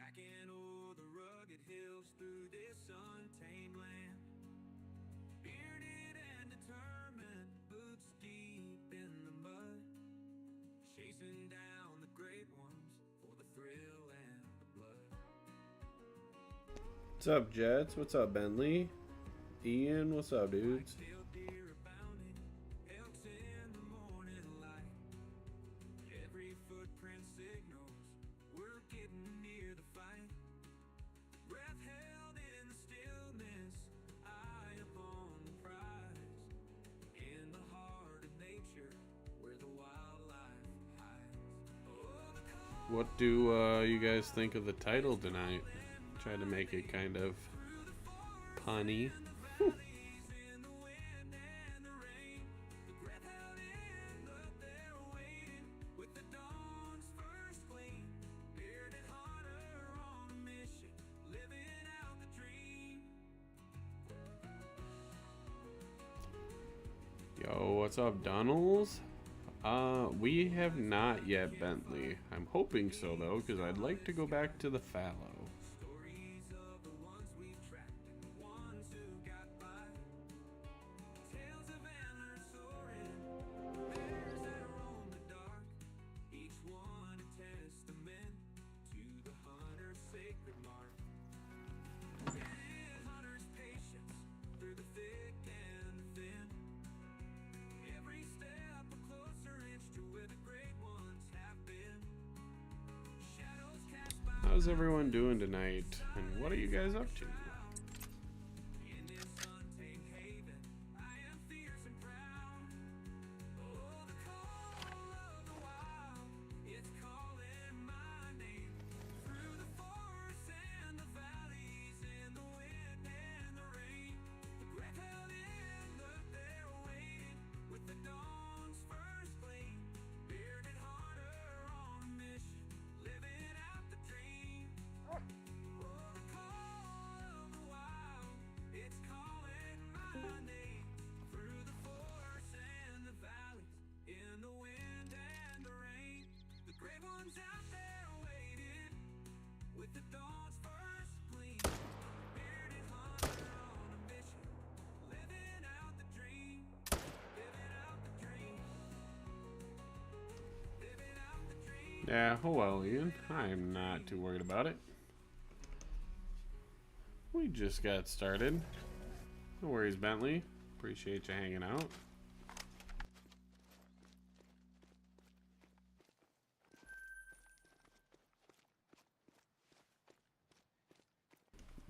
Tracking o'er the rugged hills through this untamed land. Bearded and determined, boots deep in the mud, chasing down the great ones for the thrill and the blood. What's up, Jets? What's up, Bentley? Ian, what's up, dudes? Still deer abounding, elks in the morning light. Every footprint signals we're getting near the fight. Breath held in the stillness, eye upon the prize. In the heart of nature, where the wildlife hides. Oh, the call What do you guys think of the title tonight? Try to make it kind of punny. valleys in the wind and the rain. The breath held in, but they're waiting with the dawn's first gleam. Bearded hunter on a mission, living out the dream. Yo, what's up, Donalds? We have not yet, Bentley. I'm hoping so, though, because I'd like to go back to the fallow. Stories of the ones we tracked and the ones who got by. Tales of antlers soaring, bears that roam the dark. Each one a testament to the hunter's sacred mark. Bearded hunter's patience through the thick and the thin. Every step a closer inch to where the great ones have been. Shadows cast by How's everyone doing tonight? And what are you guys up to? in this untamed haven, I am fierce and proud. Oh, the call of the wild, it's calling my name. Through the forests and the valleys, in the wind and the rain. The breath held in, but they're waiting with the dawn's first gleam. Bearded hunter on a mission, living out the dream. Oh, the call of the wild, it's calling my name. Through the forests and the valleys, in the wind and the rain. The great ones out there waiting with the dawn's first gleam. Bearded hunter on a mission, living out the dream. Living out the dream. Living out the dream. Yeah, oh well, Ian. I'm not too worried about it. We just got started. No worries, Bentley. Appreciate you hanging out.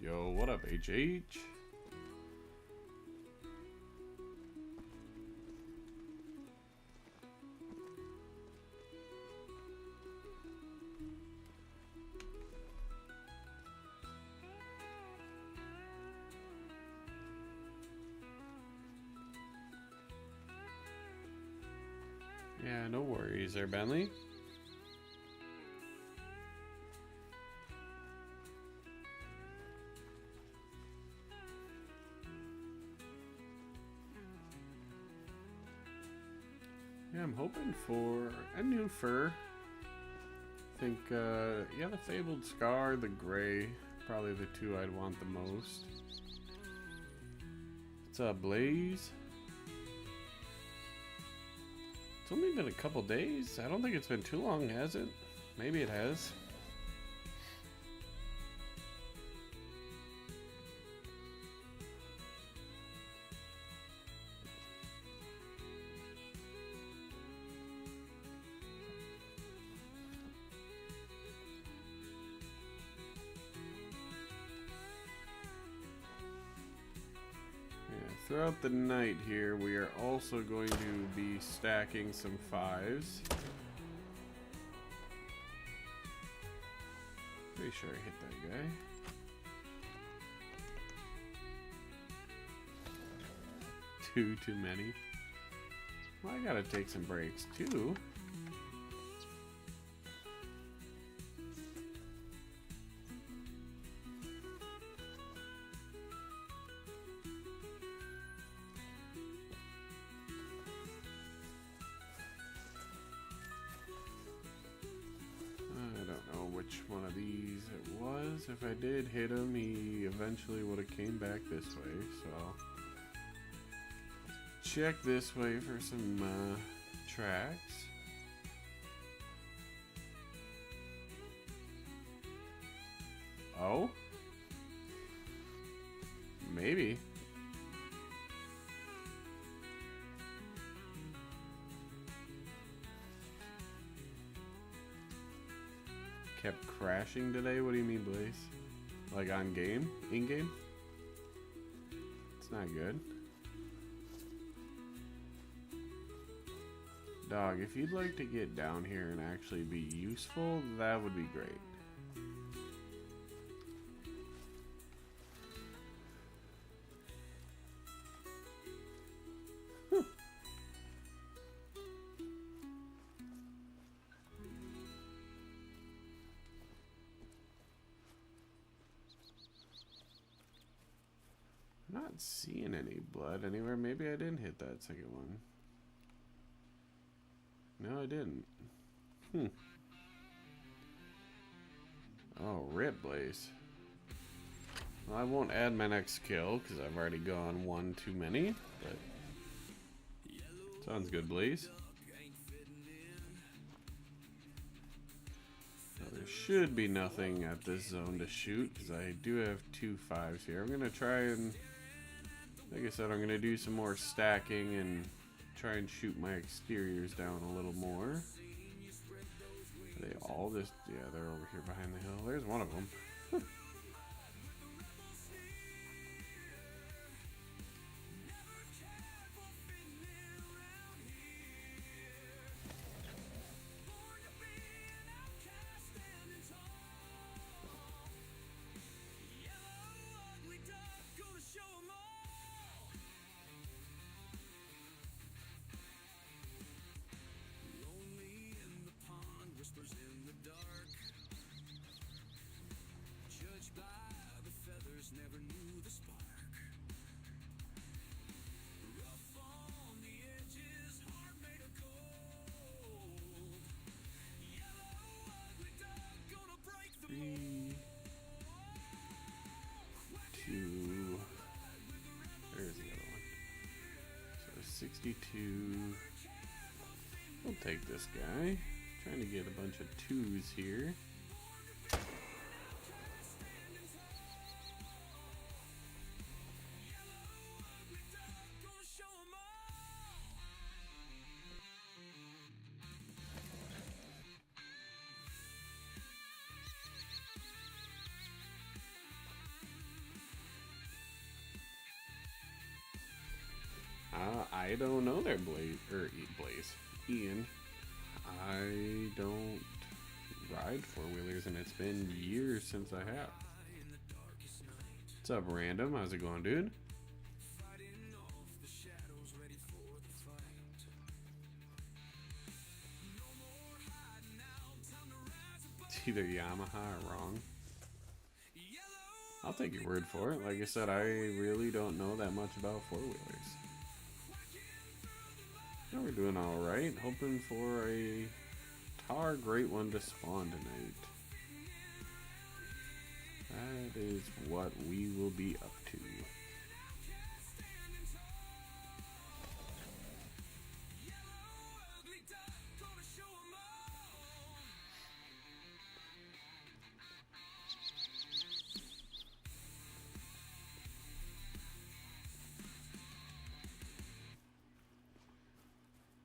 Yo, what up, HH? Yeah, no worries there, Bentley. Yeah, I'm hoping for a new fur. I think, yeah, the Fabled Scar, the Gray, probably the two I'd want the most. What's up, Blaze? It's only been a couple days. I don't think it's been too long, has it? Maybe it has. Throughout the night here, we are also going to be stacking some fives. Pretty sure I hit that guy. Too many. Well, I gotta take some breaks too. Which one of these it was. was if I did hit him, he eventually would have came back this way. So check this way for some tracks. Oh? Maybe. Kept crashing today? What do you mean, Blaze? Like on game? In-game? It's not good. Dog, if you'd like to get down here and actually be useful, that would be great. I'm not seeing any blood anywhere. Maybe I didn't hit that second one. No, I didn't. Oh, rip, Blaze. Well, I won't add my next kill because I've already gone one too many, but sounds good, Blaze. Now, there should be nothing at this zone to shoot because I do have 2 5s here. I'm going to try and, like I said, I'm going to do some more stacking and try and shoot my exteriors down a little more. They all just, yeah, they're over here behind the hill. There's one of them. There's the other one. So 62. We'll take this guy. Trying to get a bunch of 2s here. I don't know there, Blaze. Ian. I don't ride four-wheelers, and it's been years since I have. What's up, Random? How's it going, dude? It's either Yamaha or wrong. I'll take your word for it. Like I said, I really don't know that much about four-wheelers. No, we're doing alright. Hoping for a Tahr-get one to spawn tonight. That is what we will be up to.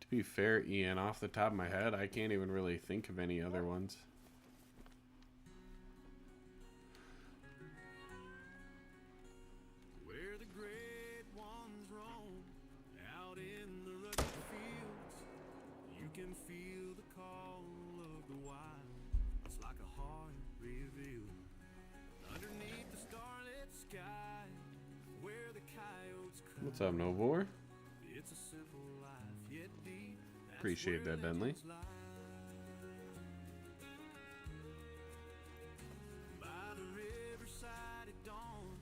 To be fair, Ian, off the top of my head, I can't even really think of any other ones. Where the great ones roam out in the rugged fields, you can feel the call of the wild. It's like a heart revealed underneath the starlit sky, where the coyotes cry. What's up, Novor? It's a simple life, yet deep. Appreciate that, Bentley. By the riverside at dawn,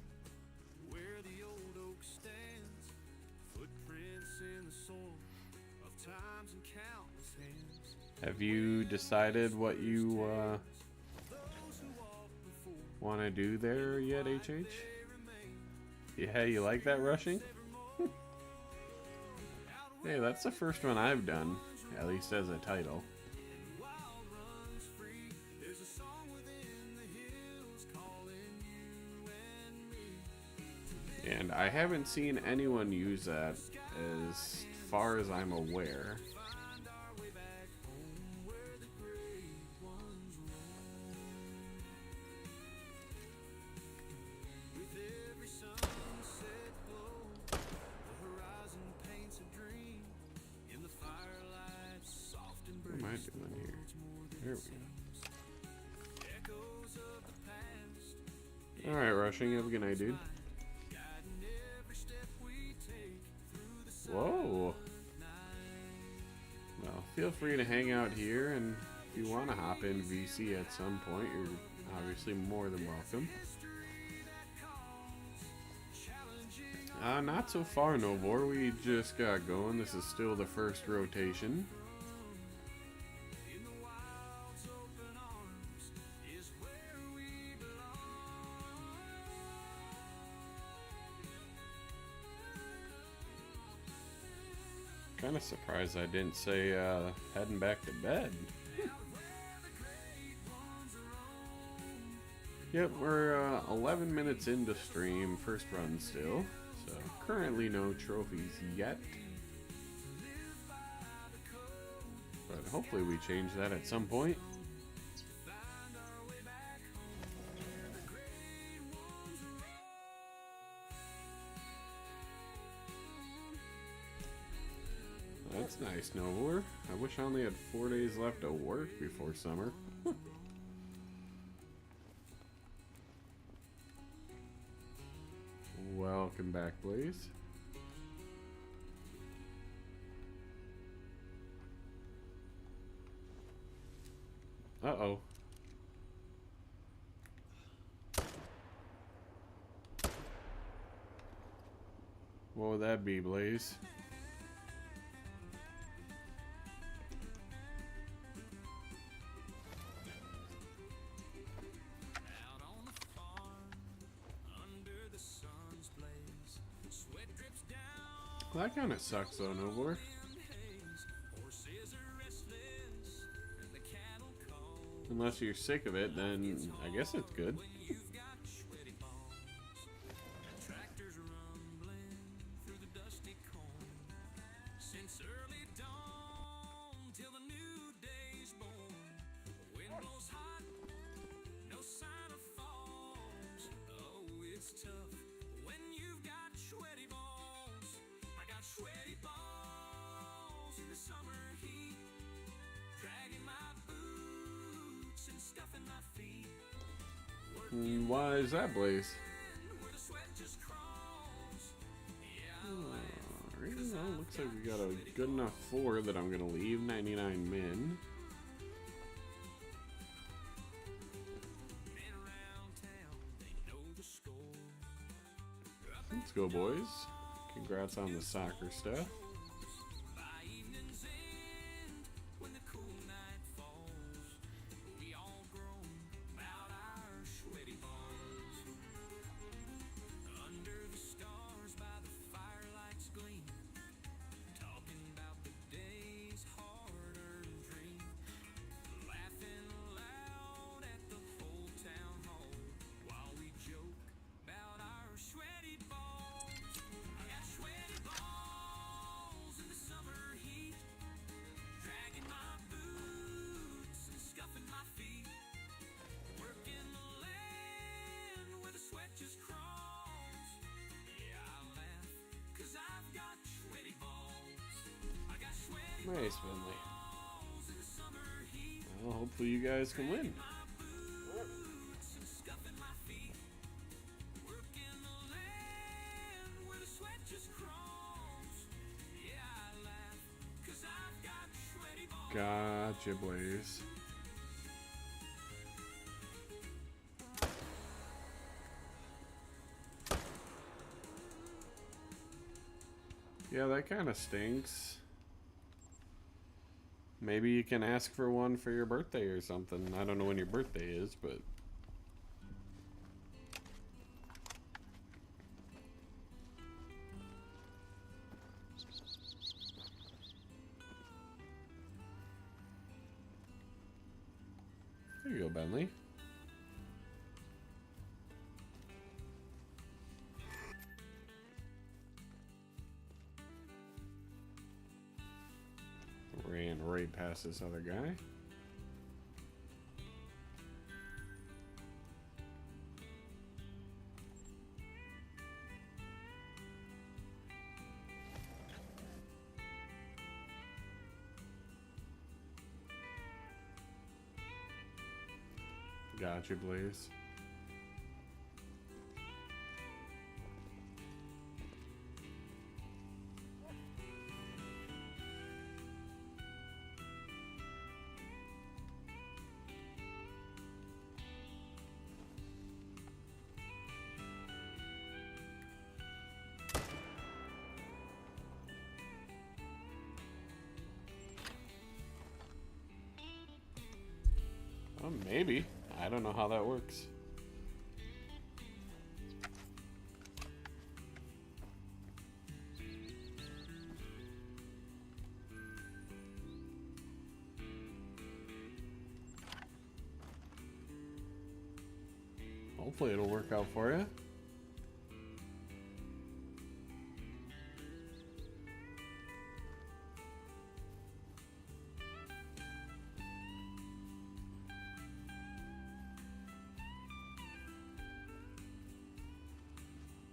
where the old oak stands, footprints in the soil of times and countless hands. Have you decided what you Those who walked before want to do there yet, HH? Yeah, you like that rushing? Hey, that's the first one I've done, at least as a title. And I haven't seen anyone use that as far as I'm aware. What am I doing here? There we go. Alright, rushing. Have a good night, dude. Whoa. Well, feel free to hang out here, and if you want to hop in VC at some point, you're obviously more than welcome. Not so far, Novor. We just got going. This is still the first rotation. Kind of surprised I didn't say heading back to bed. Yep, we're 11 minutes into stream, first run still, so currently no trophies yet. But hopefully we change that at some point. That's nice, Novor. I wish I only had 4 days left of work before summer. Welcome back, Blaze. Uh-oh. What would that be, Blaze? Well, that kind of sucks though, Novor. Unless you're sick of it, then I guess it's good. Why is that, Blaze? Alright, well, looks like we got a good enough 4 that I'm gonna leave. 99 min. Let's go, boys. Congrats on the soccer stuff. Nice, Finley. Well, hopefully you guys can win. Gotcha, Blaze. Yeah, that kind of stinks. Maybe you can ask for one for your birthday or something. I don't know when your birthday is, but There you go, Bentley. Ran right past this other guy. Gotcha, Blaze. Well, maybe. I don't know how that works. Hopefully it'll work out for you.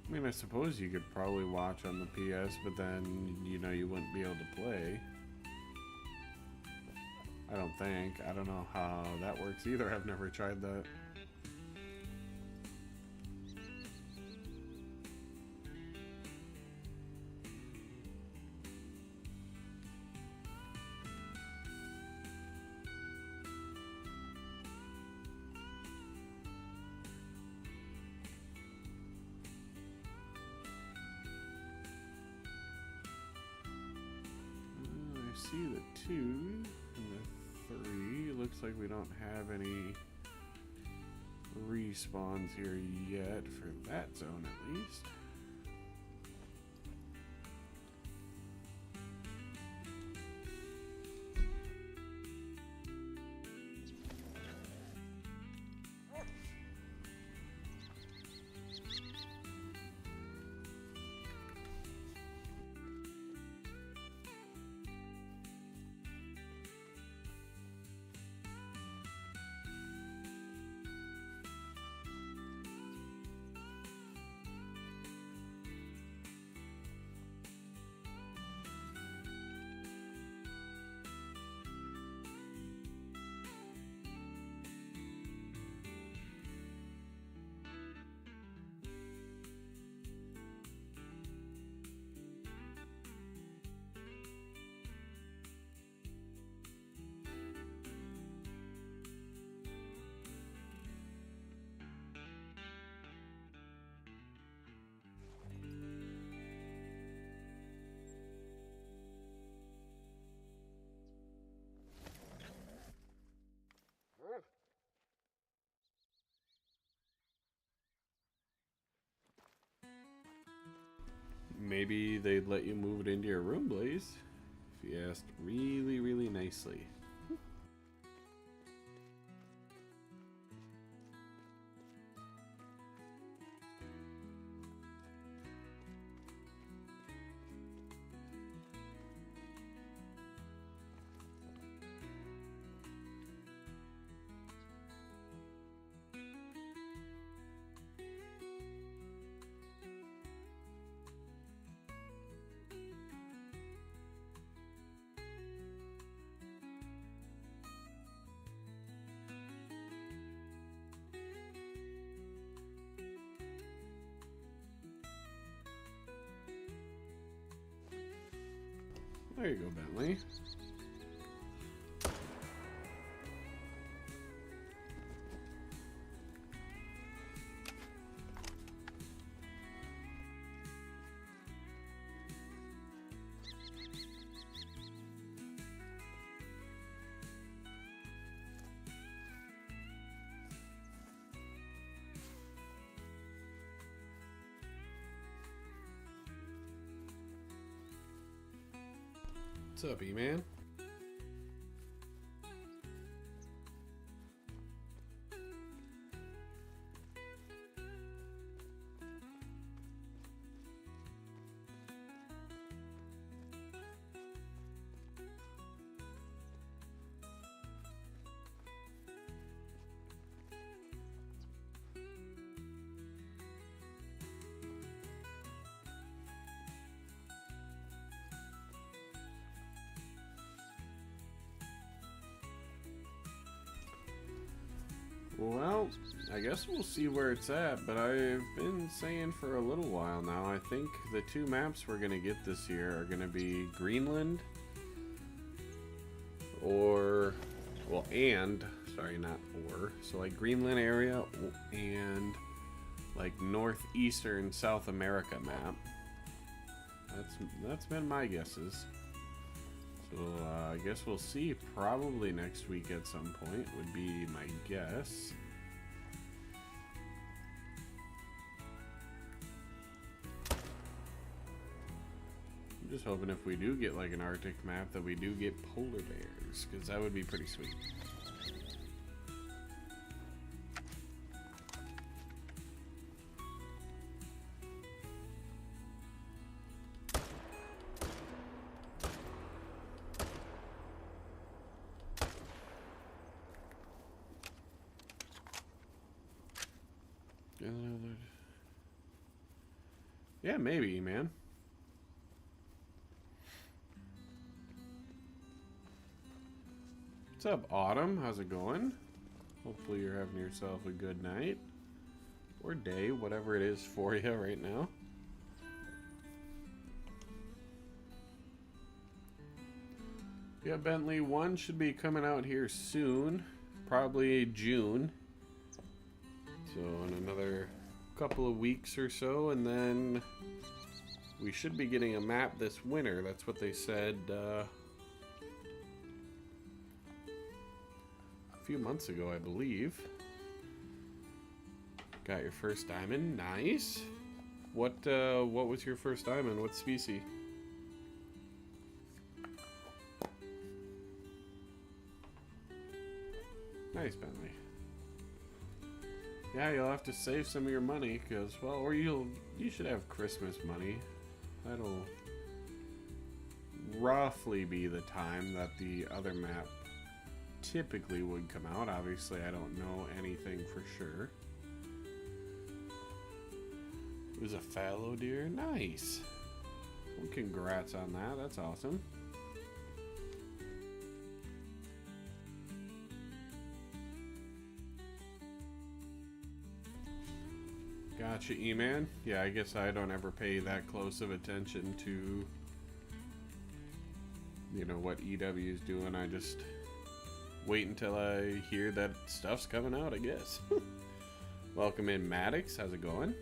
I mean, I suppose you could probably watch on the PS, but then, you know, you wouldn't be able to play. I don't think. I don't know how that works either. I've never tried that. I see the 2 and the 3. Looks like we don't have any respawns here yet for that zone at least. Maybe they'd let you move it into your room, Blaze, if you asked really, really nicely. There you go, Bentley. What's up, E-Man? Well, I guess we'll see where it's at, but I've been saying for a little while now, I think the two maps we're going to get this year are going to be Greenland or, well, and, sorry, not or, so like Greenland area and like northeastern South America map. That's been my guesses. So I guess we'll see probably next week at some point would be my guess. I'm just hoping if we do get like an Arctic map that we do get polar bears, because that would be pretty sweet. Yeah, maybe, man. What's up, Autumn? How's it going? Hopefully you're having yourself a good night. Or day, whatever it is for you right now. Yeah, Bentley 1 should be coming out here soon. Probably June. So in another couple of weeks or so, and then we should be getting a map this winter. That's what they said a few months ago, I believe. Got your first diamond, nice. What was your first diamond? What species? Nice, Bentley. Yeah, you'll have to save some of your money, because, well, or you should have Christmas money. That'll roughly be the time that the other map typically would come out. Obviously, I don't know anything for sure. It was a fallow deer. Nice. Well, congrats on that. That's awesome. Gotcha, E-Man. Yeah, I guess I don't ever pay that close of attention to, you know, what EW's doing. I just wait until I hear that stuff's coming out, I guess. Welcome in, Maddox. How's it going?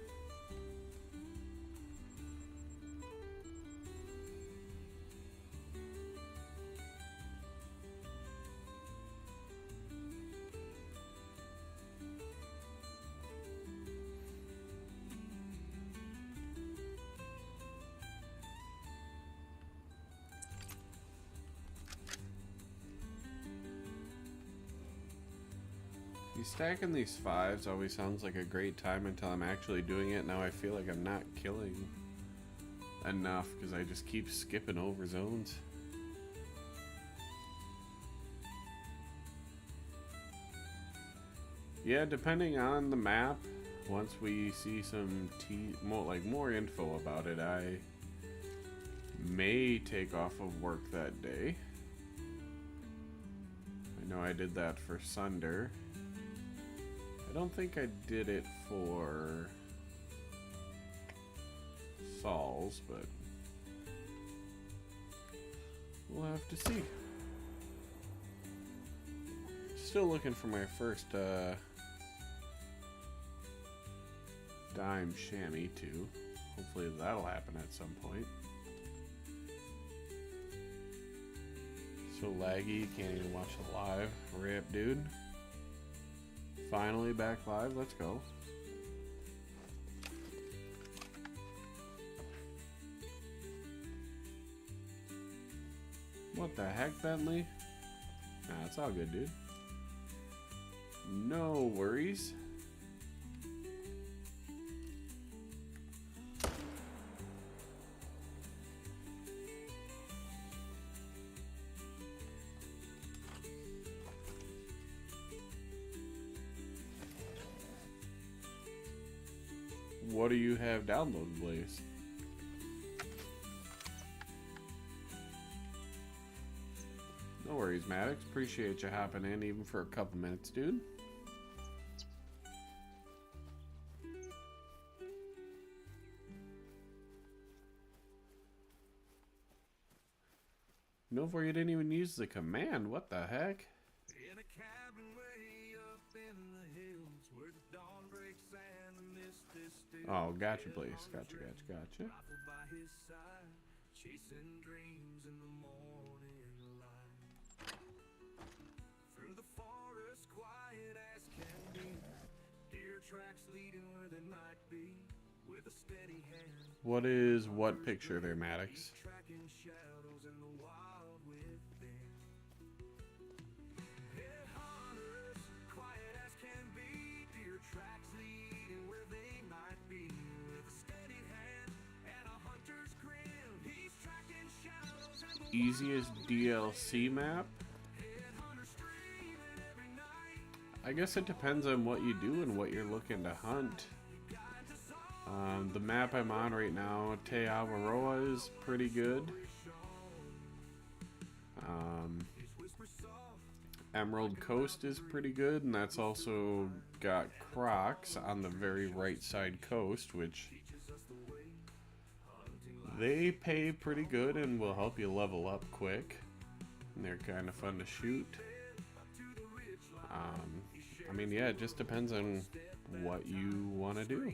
Stacking these 5s always sounds like a great time until I'm actually doing it. Now I feel like I'm not killing enough because I just keep skipping over zones. Yeah, depending on the map, once we see some more info about it, I may take off of work that day. I know I did that for Sunder. I don't think I did it for Saul's, but we'll have to see. Still looking for my first dime chamois too. Hopefully that'll happen at some point. So laggy, can't even watch it live. Rip, dude. Finally back live, let's go. What the heck, Bentley? Nah, it's all good, dude. No worries. What do you have downloaded, Blaze? No worries, Maddox. Appreciate you hopping in even for a couple minutes, dude. Novar, you didn't even use the command. What the heck? In a cabin way up in the hills where the dawn breaks and the mist is still. Oh, gotcha, Blaze. Gotcha. Rifle by his side, chasing dreams in the morning light. Through the forest, quiet as can be, deer tracks leading where they might be, with a steady hand. What picture there, Maddox? Tracking shadows in the wild within. Headhunters, quiet as can be, deer tracks leading where they might be, with a steady hand and a hunter's grin. He's tracking shadows in the Easiest DLC map? headhunters streaming every night. I guess it depends on what you do and what you're looking to hunt. The map I'm on right now, Tahr-get, is pretty good. Emerald Coast is pretty good, and that's also got Crocs on the very right side coast, which they pay pretty good and will help you level up quick. And they're kind of fun to shoot. I mean, yeah, it just depends on what you want to do.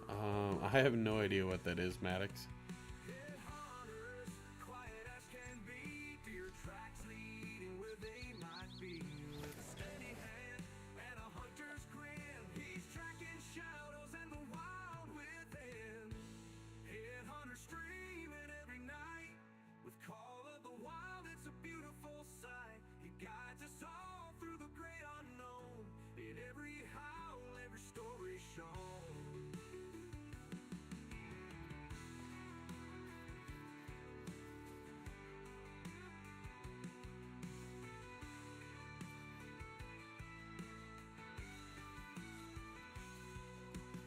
I have no idea what that is, Maddox. Headhunters, quiet as can be, deer tracks leading where they might be, with a steady hand and a hunter's grin. He's tracking shadows and the wild within. Headhunters streaming every night, with call of the wild, it's a beautiful sight. He guides us all through the great unknown, in every howl, every story shown.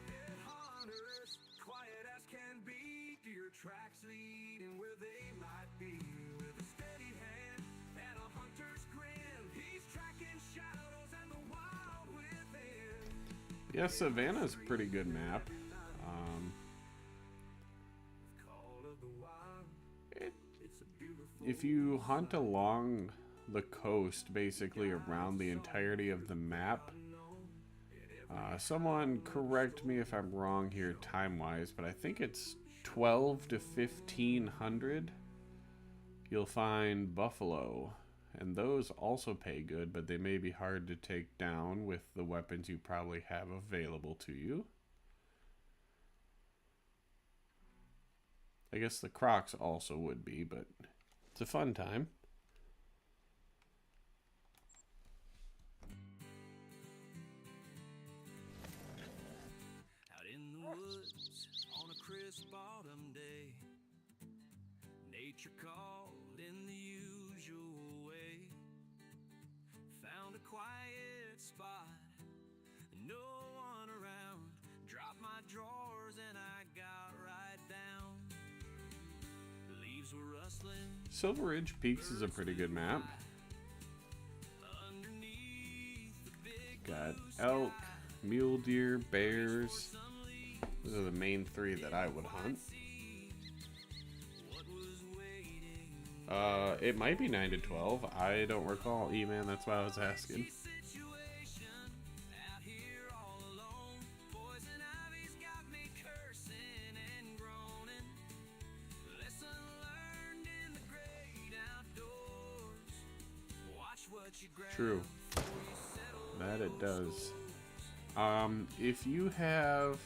Headhunters, quiet as can be, deer tracks leading where they might be, with a steady hand and a hunter's grin. He's tracking shadows and the wild within. Yeah, Savannah's a pretty good map. Call of the wild, It, it's a beautiful. if you hunt along the coast, basically around the entirety of the map, someone correct me if I'm wrong here time-wise, but I think it's 12 to 1500. You'll find buffalo, and those also pay good, but they may be hard to take down with the weapons you probably have available to you. I guess the Crocs also would be, but it's a fun time. Out in the woods on a crisp autumn day, nature called in the usual way. Found a quiet spot, no one around. Dropped my drawers and I got right down. Leaves were rustling Silver Ridge Peaks is a pretty good map. underneath the big Got elk, mule deer, bears. Those are the main three that I would hunt. what was waiting. It might be 9 to 12. I don't recall. E-man, that's why I was asking. Situation out here all alone. Poison ivy's got me cursing and groaning. Lesson learned in the great outdoors. Watch what you grab. True. That it does. If you have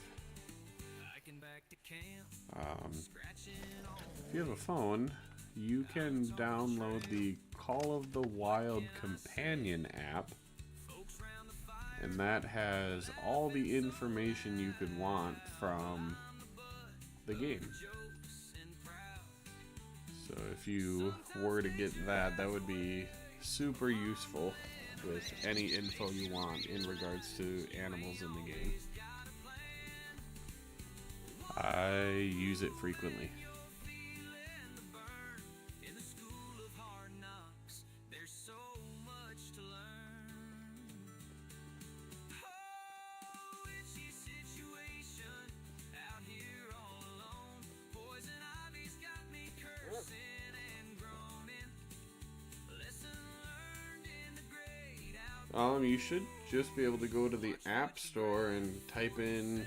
Hiking back to camp. Scratching off. if you have a phone, you can download the Call of the Wild Companion app, Folks round the fire. and that has all the information you could want from the game. Jokes and proud. So if you were to get that, that would be super useful with any info you want in regards to animals in the game. I use it frequently. Feeling the burn in the school of hard knocks. There's so much to learn. Oh, itchy situation out here all alone. Poison You should just be able to go to the App Store and type in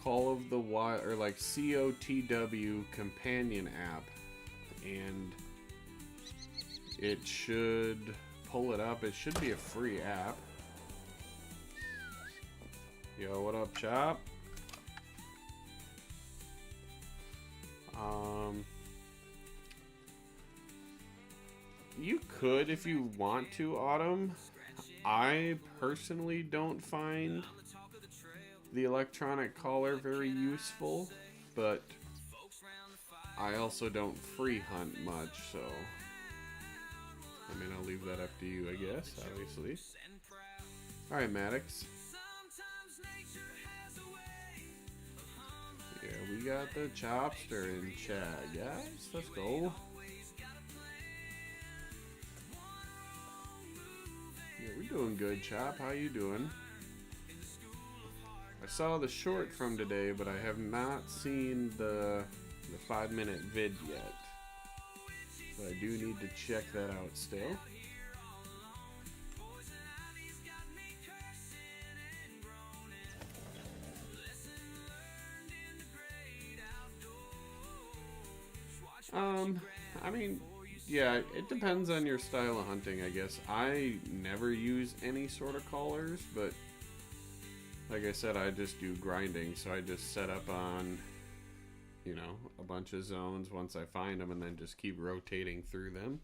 Call of the Wild, or like COTW companion app, and it should pull it up. It should be a free app. Yo, what up, Chop? You could if you want to, Autumn. I personally don't find the electronic collar very useful, but I also don't free hunt much, so I mean, I'll leave that up to you, I guess, obviously. Alright, Maddox. Yeah, we got the Chopster in chat, guys. Let's go. Yeah, we're doing good, Chop. How you doing? I saw the short from today, but I have not seen the 5-minute vid yet. So I do need to check that out still. I mean, yeah, it depends on your style of hunting, I guess. I never use any sort of collars, but like I said, I just do grinding, so I just set up on, you know, a bunch of zones once I find them and then just keep rotating through them.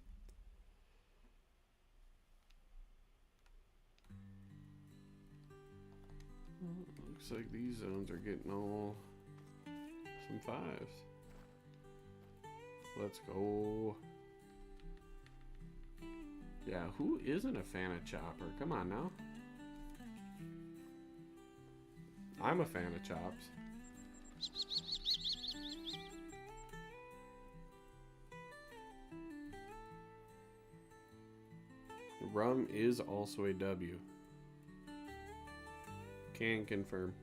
Looks like these zones are getting all some 5s. Let's go. Yeah, who isn't a fan of Chopper? Come on now. I'm a fan of Chops. Rum is also a W. Can confirm.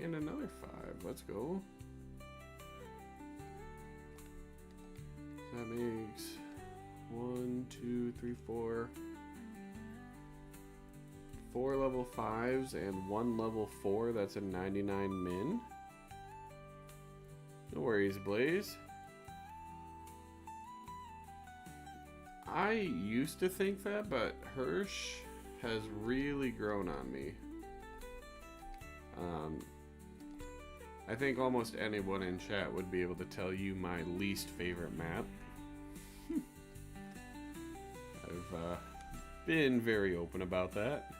And another 5. Let's go. That makes 1, 2, 3, 4. 4 level 5s and 1 level 4. That's a 99 min. No worries, Blaze. I used to think that, but Hirsch has really grown on me. I think almost anyone in chat would be able to tell you my least favorite map. I've been very open about that.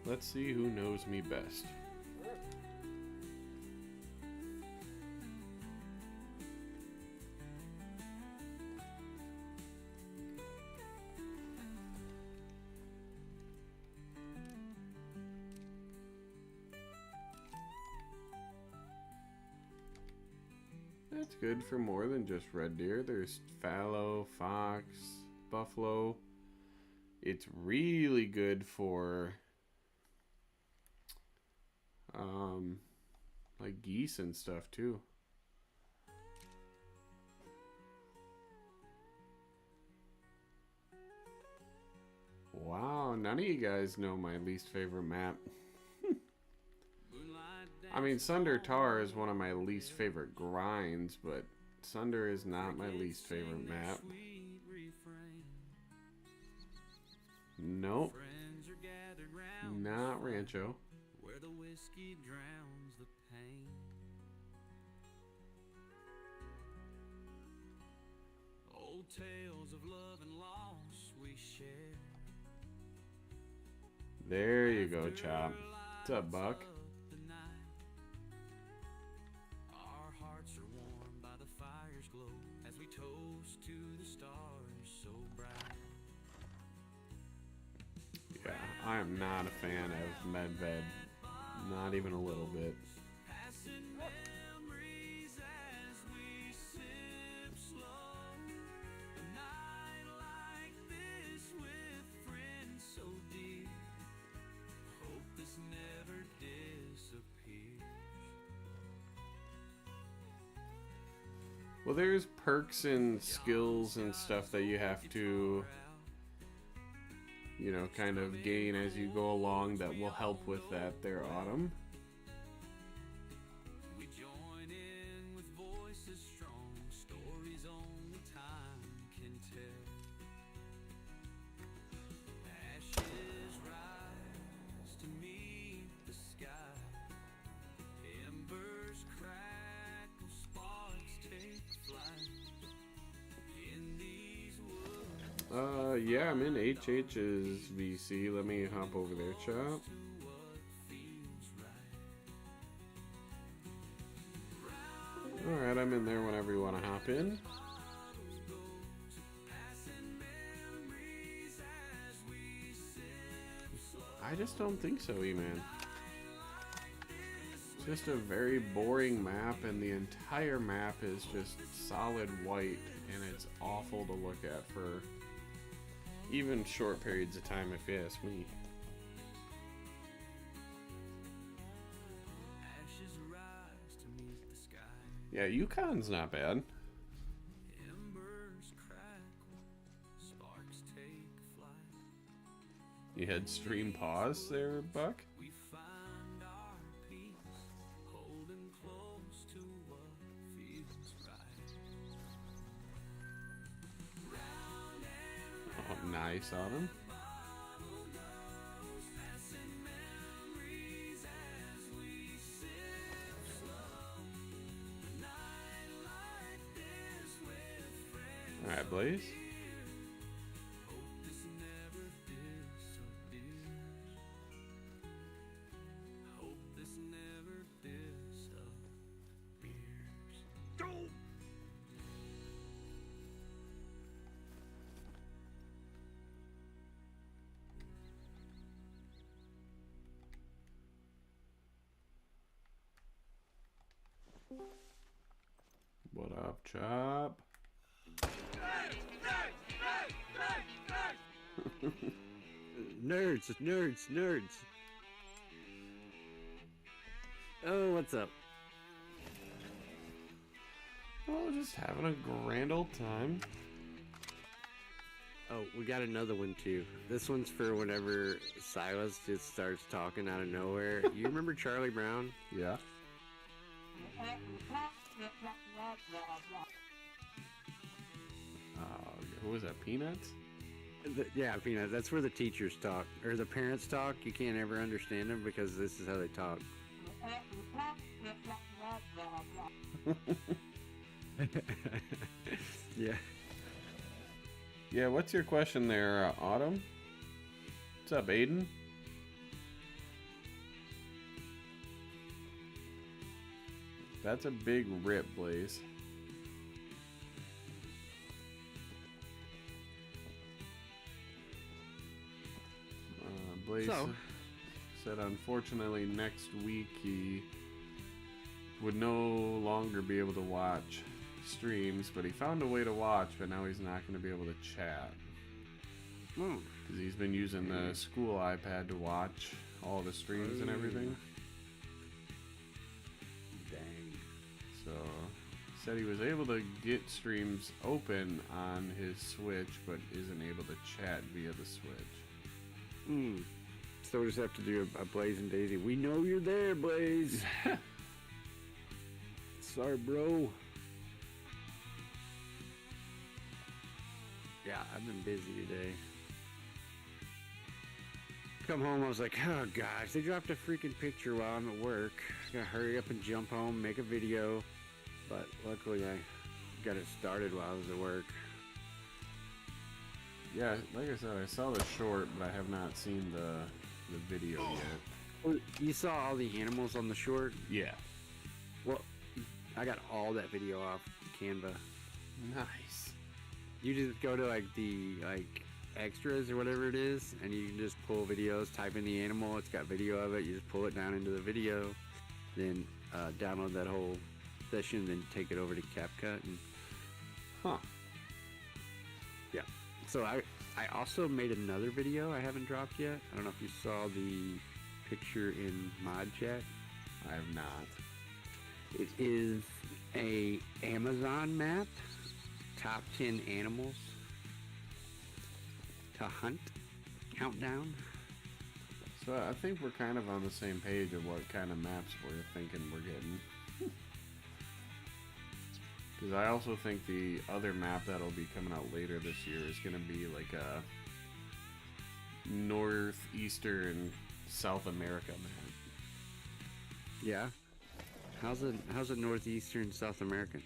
Let's see who knows me best. That's good for more than just red deer. There's fallow, fox, buffalo. It's really good for like geese and stuff too. Wow, none of you guys know my least favorite map. I mean, Sunder Tar is one of my least favorite grinds, but Sunder is not my least favorite map. Nope. Not Rancho. Where the whiskey drowns the pain. Old tales of love and loss we share. There you go, Chop. What's up, Buck? Our hearts are warm by the fire's glow as we toast to the stars so bright. Yeah, I am not a fan of Medved. Not even a little bit. Passing memories as we sip slow. A night like this with friends so dear. Hope this never disappears. Well, there's perks and skills and stuff that you have to, you know, kind of gain as you go along that will help with that there, Autumn. We join in with voices strong, stories only time can tell. Ashes rise to meet the sky. Embers crackle, sparks take flight. In these woods, Yeah, I'm in HH's VC. Let me hop over there, chap. what feels right. Alright, I'm in there whenever you want to hop in. I just don't think so, E-Man. It's just a very boring map, and the entire map is just solid white, and it's awful to look at for even short periods of time, if you ask me. Ashes rise to meet the sky. Yeah, Yukon's not bad. Embers crackle, sparks take flight. You had stream pause there, Buck? We find our peace, holding close to what feels right. Round and Oh, nice on him. passing memories as we sip slow. A night like this with friends. Alright, Blaze. Hope this never disappears. Hope this never disappears. What up, Chop? Nerds, nerds, nerds. Oh, what's up? Oh, just having a grand old time. Oh, we got another one too. This one's for whenever Silas just starts talking out of nowhere. You remember Charlie Brown? Yeah. Who was that? Peanuts? Yeah, Peanut. That's where the teachers talk, or the parents talk. You can't ever understand them because this is how they talk. Yeah. Yeah, what's your question there, Autumn? What's up, Aiden? That's a big rip, Blaze. Blaze So? said unfortunately next week he would no longer be able to watch streams, but he found a way to watch, but now he's not going to be able to chat. Hmm. Because he's been using the school iPad to watch all the streams and everything. Dang. So, said he was able to get streams open on his Switch, but isn't able to chat via the Switch. Hmm. So we just have to do a Blaze and Daisy. We know you're there, Blaze. Sorry, bro. Yeah, I've been busy today. Come home, I was like, oh gosh, they dropped a freaking picture while I'm at work. Gotta hurry up and jump home, make a video. But luckily I got it started while I was at work. Yeah, like I said, I saw the short, but I have not seen the video yet. Well, you saw all the animals on the short? Yeah. Well, I got all that video off Canva. Nice. You just go to like the extras or whatever it is, and you can just pull videos, type in the animal, it's got video of it, you just pull it down into the video, then download that whole session, then take it over to CapCut. And Huh. yeah. So I also made another video I haven't dropped yet. I don't know if you saw the picture in Mod Chat. I have not. It is a Amazon map, top 10 animals to hunt, countdown. So I think we're kind of on the same page of what kind of maps we're thinking we're getting. Because I also think the other map that'll be coming out later this year is going to be like a northeastern South America map. Yeah. How's it northeastern South American?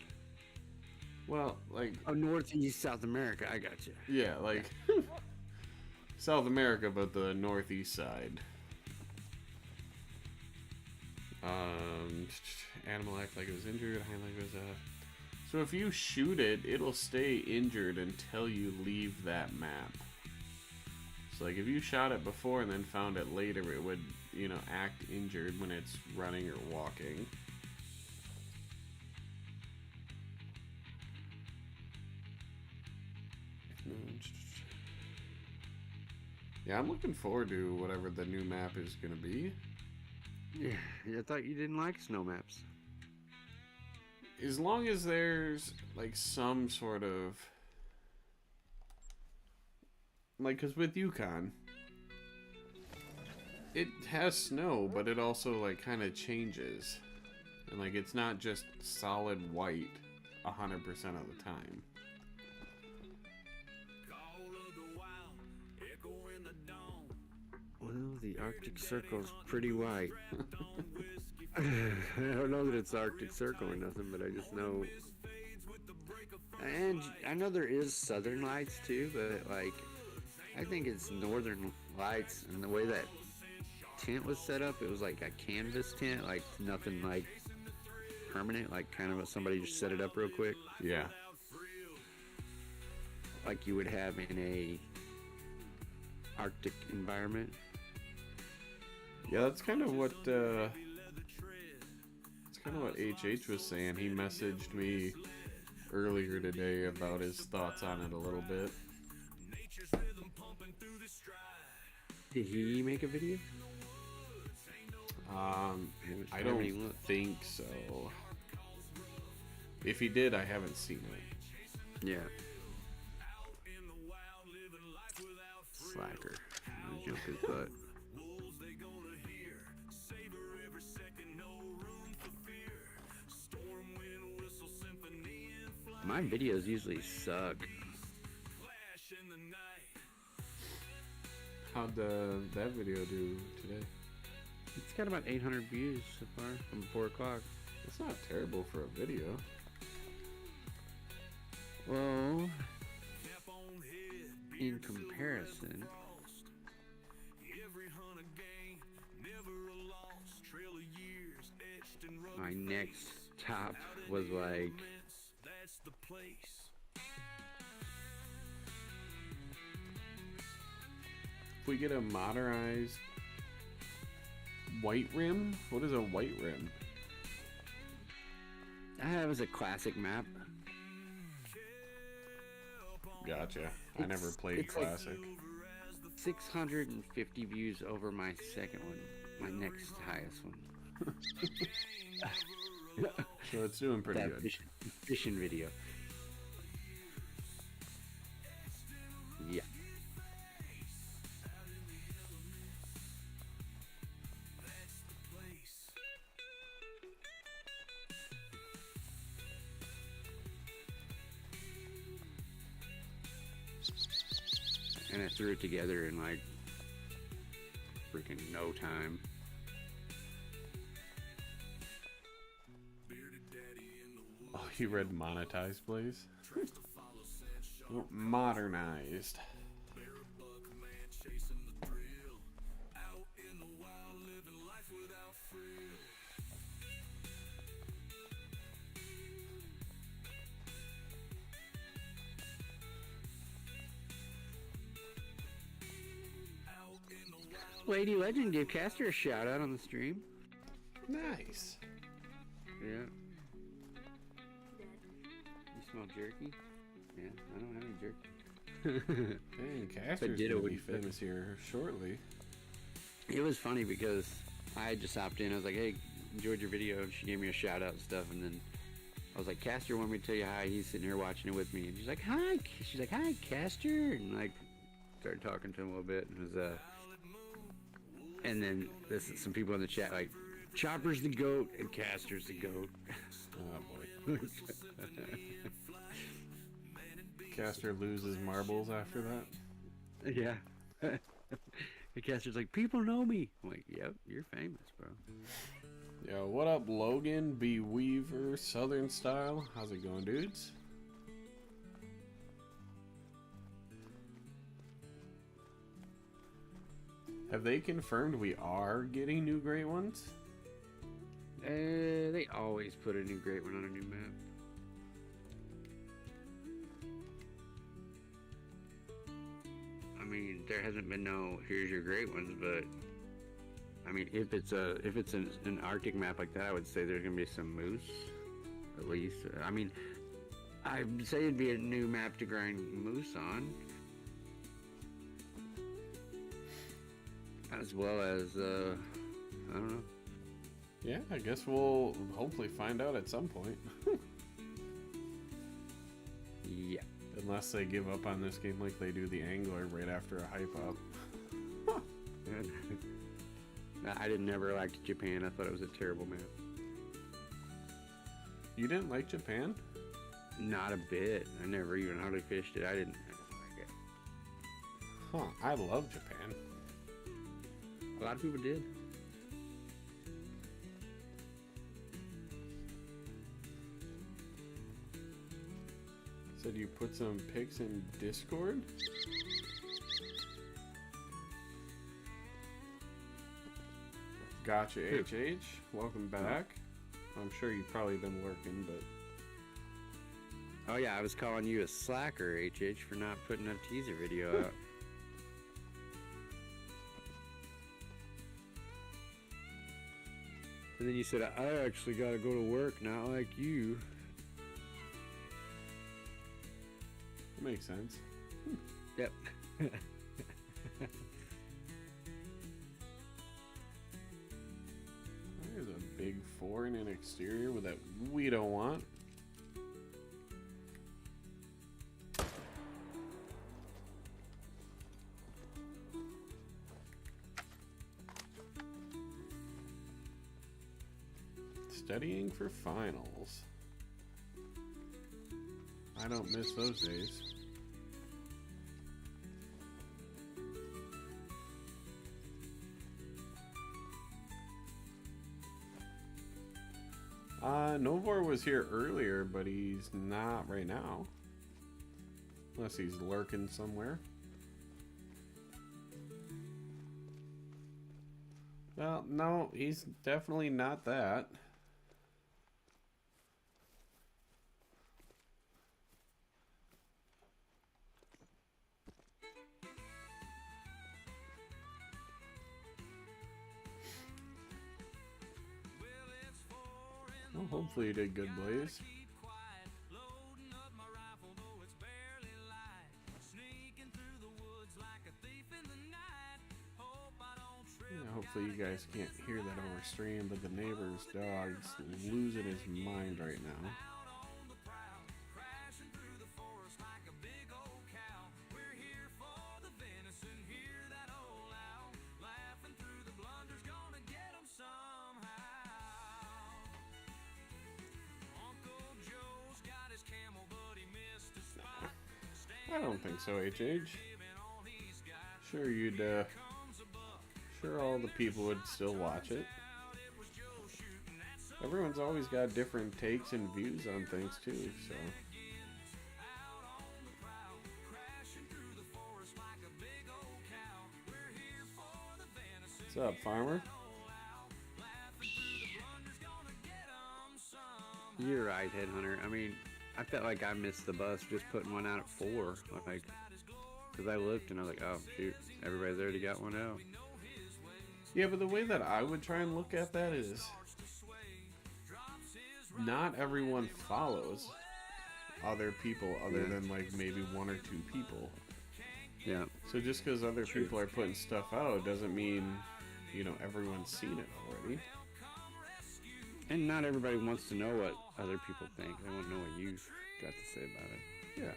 Well, like, Oh, northeast South America. I got you. yeah, like South America, but the northeast side. Animal act like it was injured. Highlight was So if you shoot it, it'll stay injured until you leave that map. So like if you shot it before and then found it later, it would, you know, act injured when it's running or walking. Yeah, I'm looking forward to whatever the new map is going to be. Yeah, I thought you didn't like snow maps. As long as there's like some sort of like, because with Yukon it has snow, but it also like kind of changes, and like it's not just solid white 100% of the time. Well, the Arctic Circle's pretty white. I don't know that it's Arctic Circle or nothing, but I just know. And I know there is Southern Lights too, but like, I think it's Northern Lights, and the way that tent was set up, it was like a canvas tent, like nothing like permanent, like kind of somebody just set it up real quick, Yeah. like you would have in a Arctic environment. Yeah, that's kind of what HH was saying. He messaged me earlier today about his thoughts on it a little bit. Did he make a video? I don't think so. If he did, I haven't seen it. Yeah. Slacker. Jump his butt. My videos usually suck. How'd that video do today? It's got about 800 views so far from 4 o'clock. That's not terrible for a video. Well, in comparison, my next top was like If we get a modernized white rim, what is a white rim? I have as a classic map. Gotcha. I never played it's like classic. 650 views over my second one, my next highest one. So it's doing pretty That good. fishing video. Yeah. And I threw it together in like freaking no time. Oh, he read monetized, please. Oh, modernized. Lady Legend gave Caster a shout out on the stream. Nice. Yeah. You smell jerky? Yeah, I don't have any jerky. Dang, Caster's Ditto gonna be would be famous here shortly. It was funny because I just hopped in. I was like, hey, enjoyed your video. And she gave me a shout out and stuff. And then I was like, Caster wanted me to tell you hi. He's sitting here watching it with me. And she's like, hi. She's like, hi, Caster. And like, started talking to him a little bit. And it was, and then some people in the chat like, Chopper's the goat and Caster's the goat. Oh boy. Caster loses marbles after that. Yeah. And Caster's like, people know me. I'm like, yep, you're famous, bro. Yo, what up, Logan B. Weaver, Southern Style? How's it going, dudes? Have they confirmed we are getting new great ones? They always put a new great one on a new map. I mean, there hasn't been no here's your great ones, but I mean, if it's an Arctic map like that, I would say there's gonna be some moose, at least. I mean, I'd say it'd be a new map to grind moose on, as well as I don't know. Yeah, I guess we'll hopefully find out at some point. Yeah. Unless they give up on this game like they do the Angler right after a hype up. I never liked Japan. I thought it was a terrible map. You didn't like Japan? Not a bit. I never even hardly fished it. I didn't like it. Huh, I love Japan. A lot of people did. Said you put some pics in Discord? Gotcha, HH. Welcome back. I'm sure you've probably been working, but... Oh yeah, I was calling you a slacker, HH, for not putting a teaser video out. And then you said, I actually gotta go to work, not like you. That makes sense. Yep. There's a big four in an exterior with that we don't want. Studying for finals. I don't miss those days. Novor was here earlier, but he's not right now. Unless he's lurking somewhere. Well, no, he's definitely not that. Well, hopefully you did good, Blaze. Yeah, hopefully you guys can't hear that over stream, but the neighbor's dog's losing his mind right now. I don't think so, HH. Sure you'd, sure all the people would still watch it. Everyone's always got different takes and views on things too, so. What's up, farmer? You're right, Headhunter. I mean, I felt like I missed the bus just putting one out at 4. Like, because I looked and I was like, oh, shoot, everybody's already got one out. Yeah, but the way that I would try and look at that is not everyone follows other people other than like maybe 1 or 2 people. Yeah. So just because other True. people are putting stuff out doesn't mean, you know, everyone's seen it already. And not everybody wants to know what other people think. They want to know what you've got to say about it. Yeah.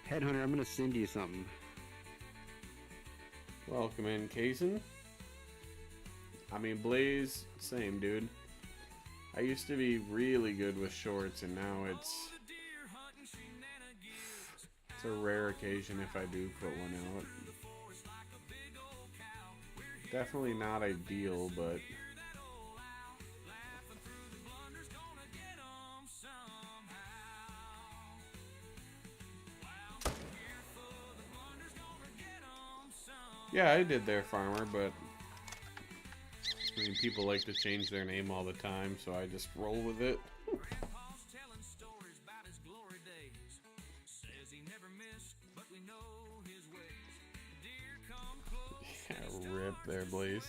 Headhunter, I'm going to send you something. Welcome in, Kaysen. I mean, Blaze, same, dude. I used to be really good with shorts, and now it's a rare occasion if I do put one out. Definitely not ideal, but yeah, I did their farmer, but I mean, people like to change their name all the time, so I just roll with it. Grandpa's telling stories about his glory days. Says he never missed, but we know his ways. Deer come close. Yeah, rip there, Blaze.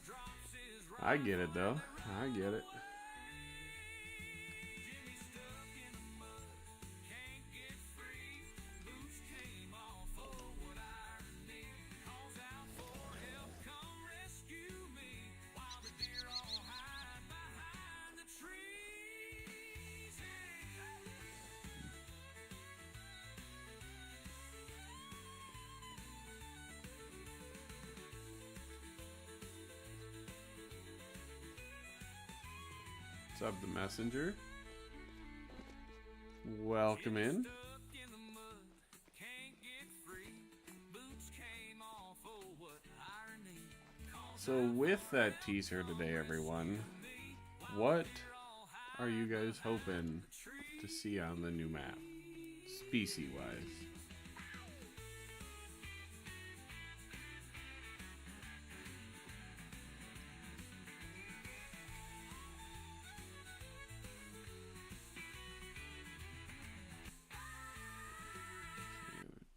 Drops his I get it, though. I get it. Jimmy stuck in the mud. Can't get free. Boots came off. Oh, what irony. Calls out for help. Come rescue me. While the deer all hide behind the trees. What's up, the messenger? Welcome in. Stuck in the mud. Can't get free. Boots came off. Oh, what irony. Calls So with that teaser today, everyone, what are you guys hoping to see on the new map, species-wise?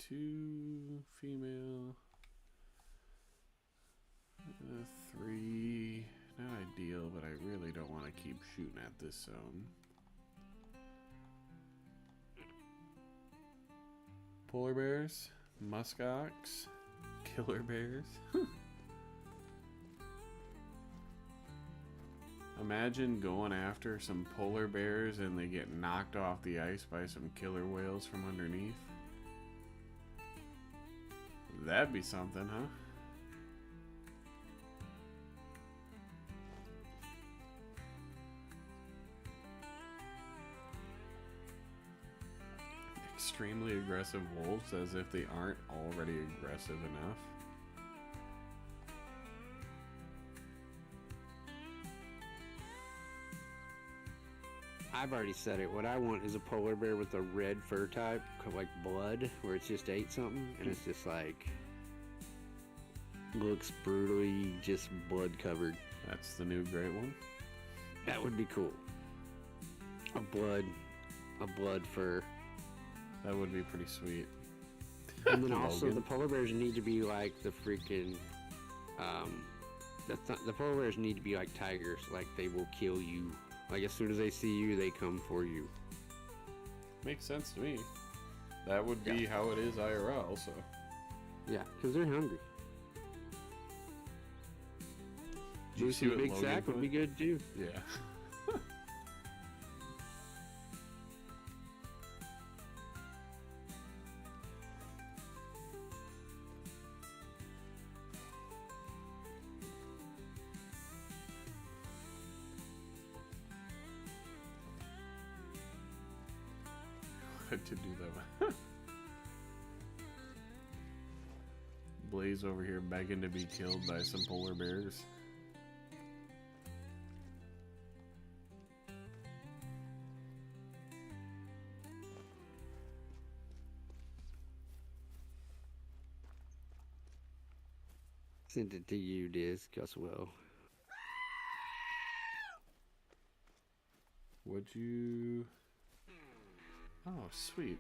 Two female, 3. Not ideal, but I really don't want to keep shooting at this zone. Polar bears, muskox, killer bears. Imagine going after some polar bears and they get knocked off the ice by some killer whales from underneath. That'd be something, huh? Extremely aggressive wolves, as if they aren't already aggressive enough. I've already said it. What I want is a polar bear with a red fur type, like blood, where it's just ate something, and it's just like looks brutally just blood covered. That's the new great one. That would be cool. A blood fur. That would be pretty sweet. And then also Logan. the polar bears need to be like the freaking the polar bears need to be like tigers, like they will kill you. Like as soon as they see you, they come for you. Makes sense to me. That would be how it is IRL, so. Yeah, because they're hungry. Did you see a what big Logan sack would put? be good too. Yeah. What to do that? Blaze over here begging to be killed by some polar bears. Sent it to you, Disc, as well. Would you? Oh, sweet.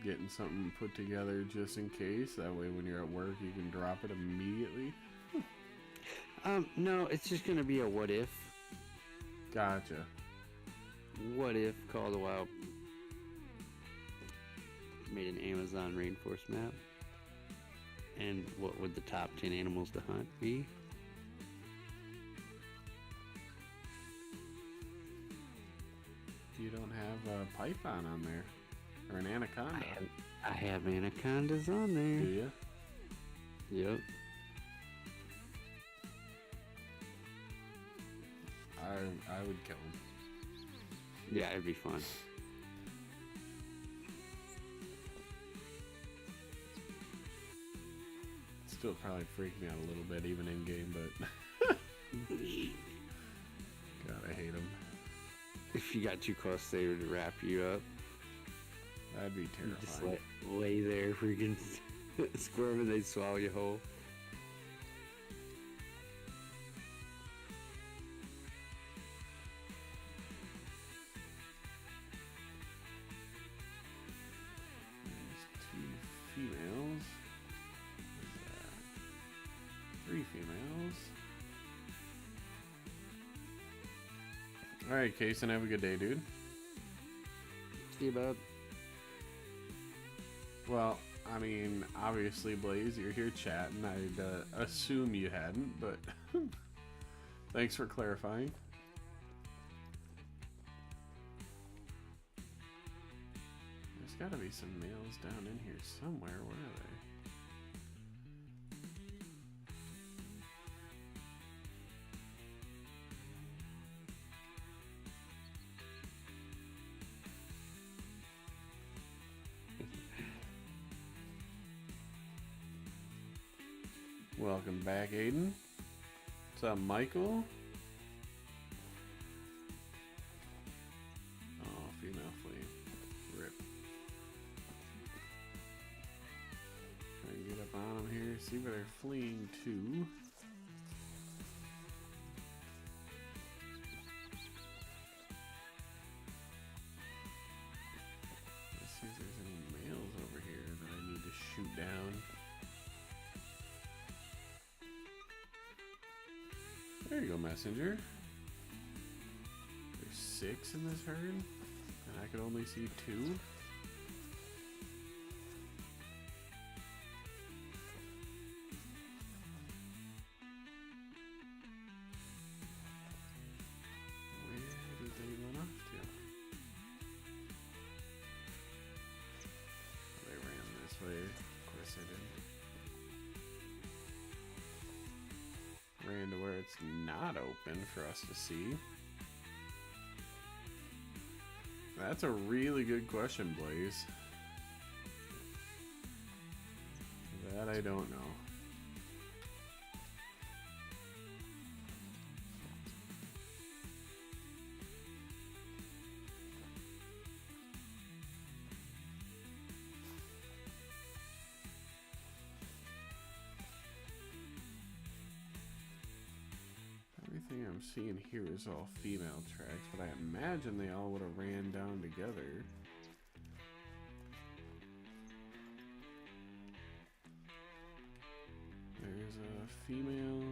Getting something put together just in case. That way, when you're at work, you can drop it immediately. No, it's just gonna be a what if. Gotcha. What if Call of the Wild made an Amazon rainforest map? And what would the top 10 animals to hunt be? You don't have a python on there. Or an anaconda. I have anacondas on Do there. you? Yep. I would kill him. Yeah, it'd be fun. Still probably freak me out a little bit, even in game, but. God, I hate him. If you got too close, they would wrap you up. That'd be You just terrifying. lay there, freaking squirming, they'd swallow you whole. There's 2 females. There's, 3 females. Alright, Kason, have a good day, dude. See about Well, I mean, obviously, Blaze, you're here chatting. I'd assume you hadn't, but thanks for clarifying. There's got to be some males down in here somewhere. Where are they? Welcome back, Aiden. What's up, Michael? Oh, female flea. Rip. Try and get up on them here, see where they're fleeing to. Let's see if there's any males over here that I need to shoot down. There you go, messenger. There's 6 in this herd, and I could only see 2. Where did they run off to? They ran this way. Of course they didn't. Ran to where it's not open for us to see. That's a really good question, Blaze. That I don't know. Everything I'm seeing here is all female tracks, but I imagine they all would have ran down together. There's a female,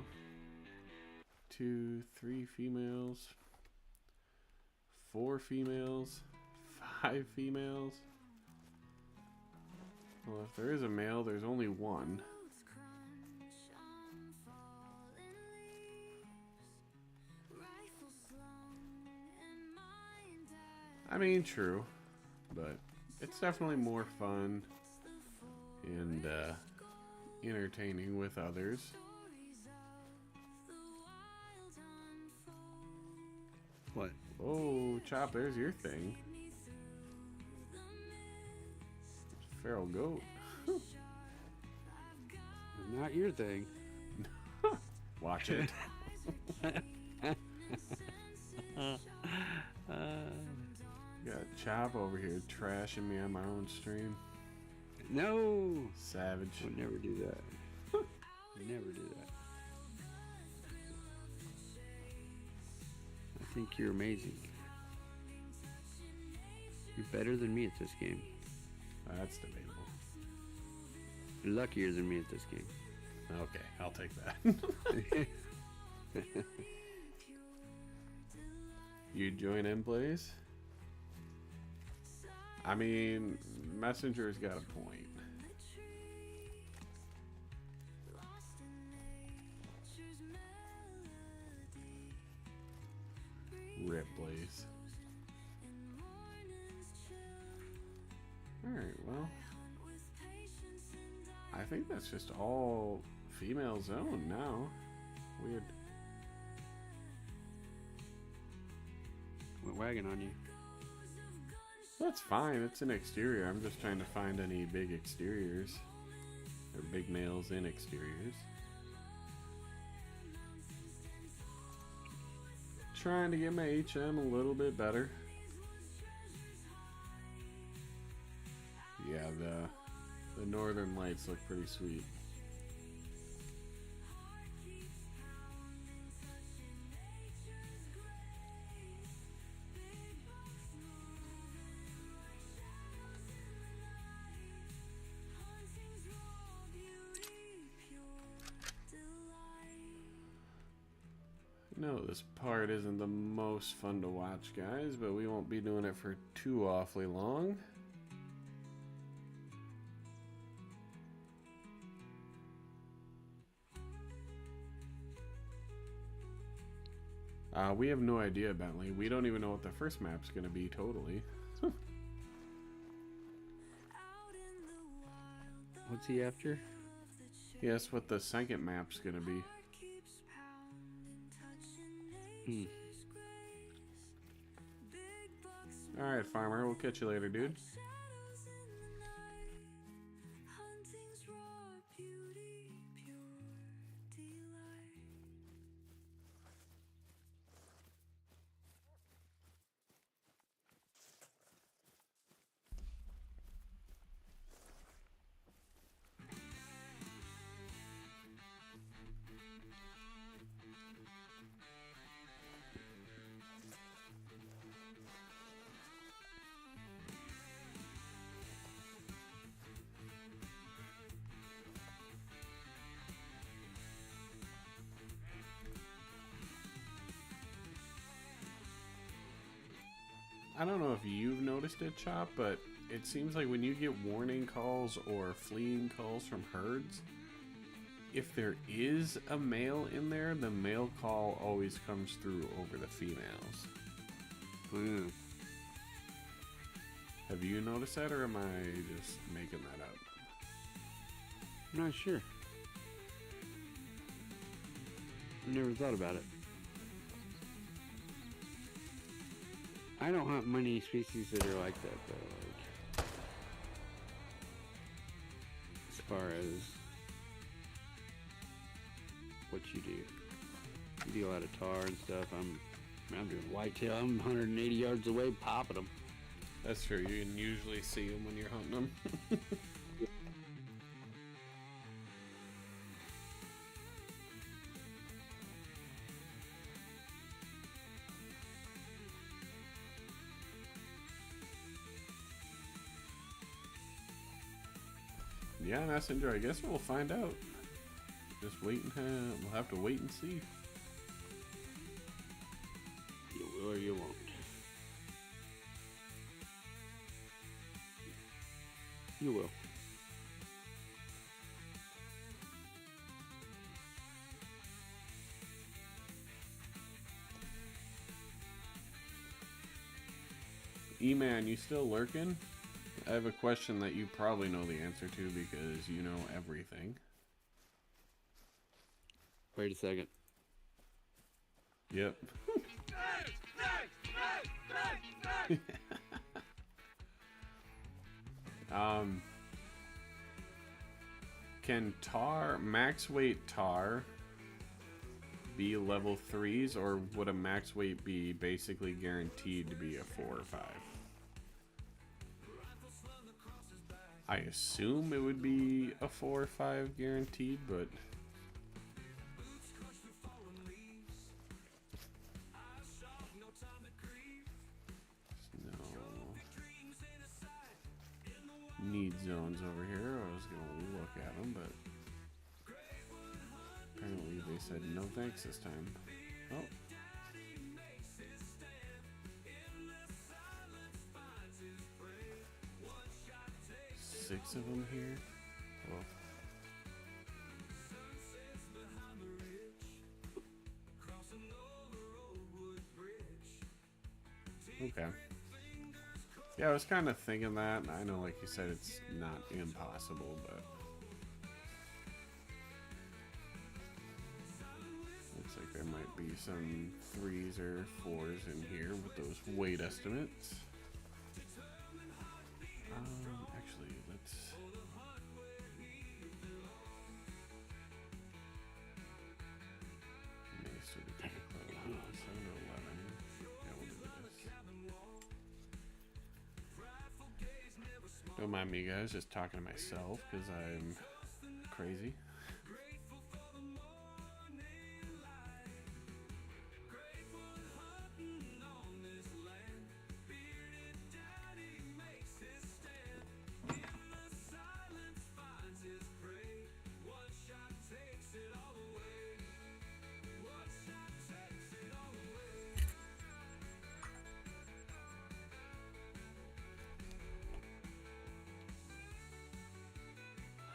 2, 3 females, 4 females, 5 females. Well, if there is a male, there's only 1. I mean, true, but it's definitely more fun and entertaining with others. what? Oh, Chop, there's your thing. Feral goat. Not your thing. Watch it. Got Chop over here trashing me on my own stream. No! Savage. Would never do that. Never do that. I think you're amazing. You're better than me at this game. That's debatable. You're luckier than me at this game. Okay, I'll take that. You join in, please? I mean, Messenger's got a point. Rip, Blaze. Alright, well. I think that's just all female zone now. Weird. Went wagon on you. That's fine, it's an exterior. I'm just trying to find any big exteriors. Or big males in exteriors. Trying to get my HM a little bit better. Yeah, the northern lights look pretty sweet. No, this part isn't the most fun to watch, guys, but we won't be doing it for too awfully long. We have no idea, Bentley. We don't even know what the first map's going to be, totally. What's he after? Guess what the second map's going to be. Alright, Farmer. We'll catch you later, dude. I don't know if you've noticed it, Chop, but it seems like when you get warning calls or fleeing calls from herds, if there is a male in there, the male call always comes through over the females. Have you noticed that, or am I just making that up? I'm not sure. I never thought about it. I don't hunt many species that are like that, though. Like, as far as what you do, you do a lot of tar and stuff. I'm doing whitetail. I'm 180 yards away, popping them. That's true. You can usually see them when you're hunting them. Yeah, Messenger, I guess we'll find out. Just wait and we'll have to wait and see. You will or you won't. You will. E-Man, you still lurking? I have a question that you probably know the answer to because you know everything. Wait a second. Yep. Can max weight tar be level 3s, or would a max weight be basically guaranteed to be a 4 or 5? I assume it would be a 4 or 5 guaranteed, but no need zones over here. I was gonna look at them, but apparently they said no thanks this time. Oh. 6 of them here. Well, okay. Yeah, I was kind of thinking that. I know, like you said, it's not impossible, but looks like there might be some 3s or 4s in here with those weight estimates. Actually, let's. Mace would be kind of close. 7 or 11. Yeah, we'll do this. Don't mind me, guys. Just talking to myself because I'm crazy.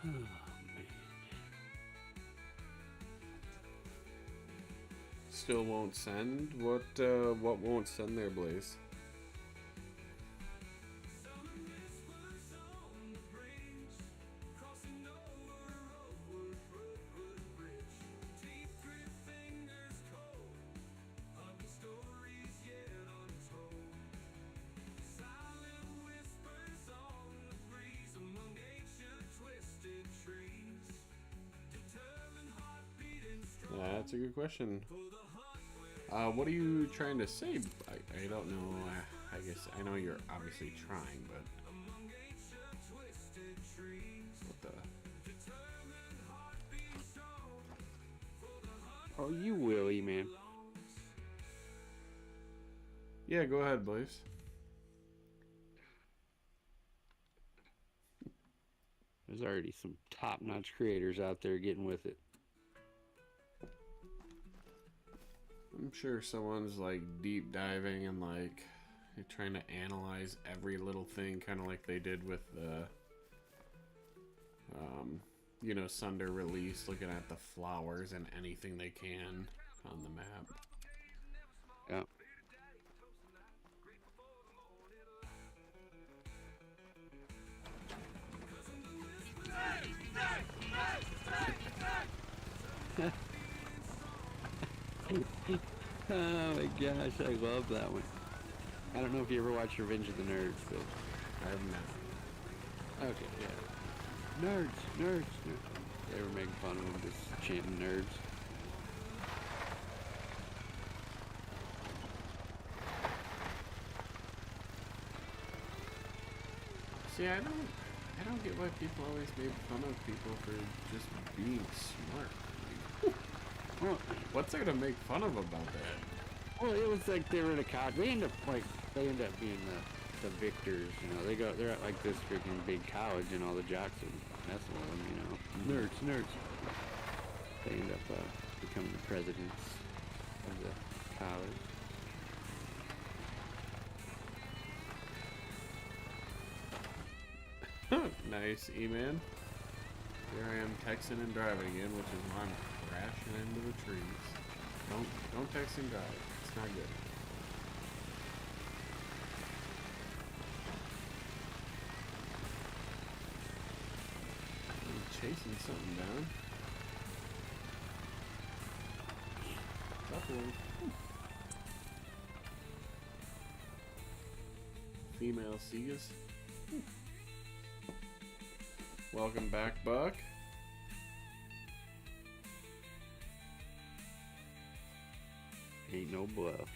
Oh, man. Still won't send? What won't send there, Blaze? That's a good question. What are you trying to say? I don't know. I guess I know you're obviously trying, but what the? Oh, you willy, man. Yeah, go ahead, Blaze. There's already some top-notch creators out there getting with it. I'm sure someone's like deep diving and like trying to analyze every little thing, kind of like they did with the, you know, Sunder release, looking at the flowers and anything they can on the map. Yeah. Oh my gosh, I love that one. I don't know if you ever watched Revenge of the Nerds, but I have not. okay, yeah. Nerds, nerds, nerds. They were making fun of them just chanting nerds. See, I don't get why people always make fun of people for just being smart. Like, Well, what's there to make fun of about that? well, it was like they were in a college. They end up being the victors. You know, they're at like this freaking big college, and all the jocks are messing with them. You know, nerds, nerds. They end up becoming the presidents of the college. Nice, E-Man. Here I am texting and driving again, which is why I'm crashing into the trees. Don't text and drive. It's not good. I'm chasing something down. Couple. Female Segas. Welcome back, Buck. Ain't no bluff.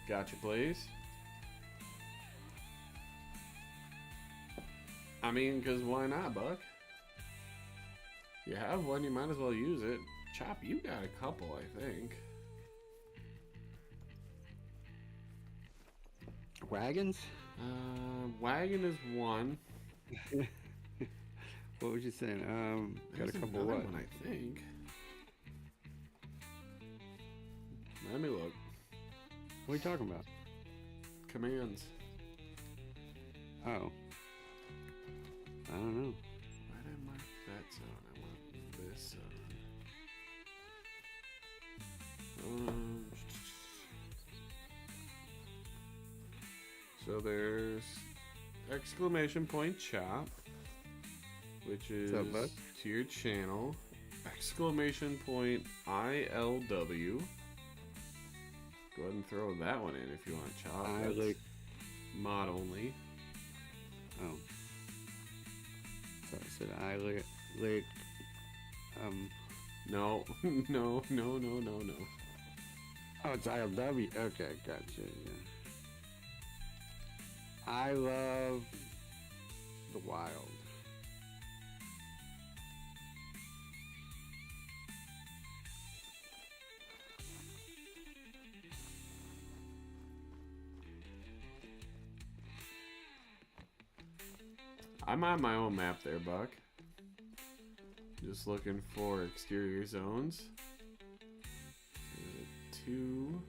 Gotcha, please. I mean, because why not, Buck? You have one, you might as well use it. Chop, you got a couple, I think. Wagons? Wagon is one. What was you saying? Got a There's couple another what? one, I think. Let me look. What are you talking about? Commands. Oh. I don't know. Why did I mark that zone? I want this zone. So there's exclamation point chop, which is What's up, bud? to your channel. Exclamation point ILW. Go ahead and throw that one in if you want to chop. I That's like. mod only. Oh. So I said I lick. No, no, no, no, no, no. Oh, it's ILW. Okay, gotcha. Yeah. I love the wild. I'm on my own map there, Buck. Just looking for exterior zones. 2.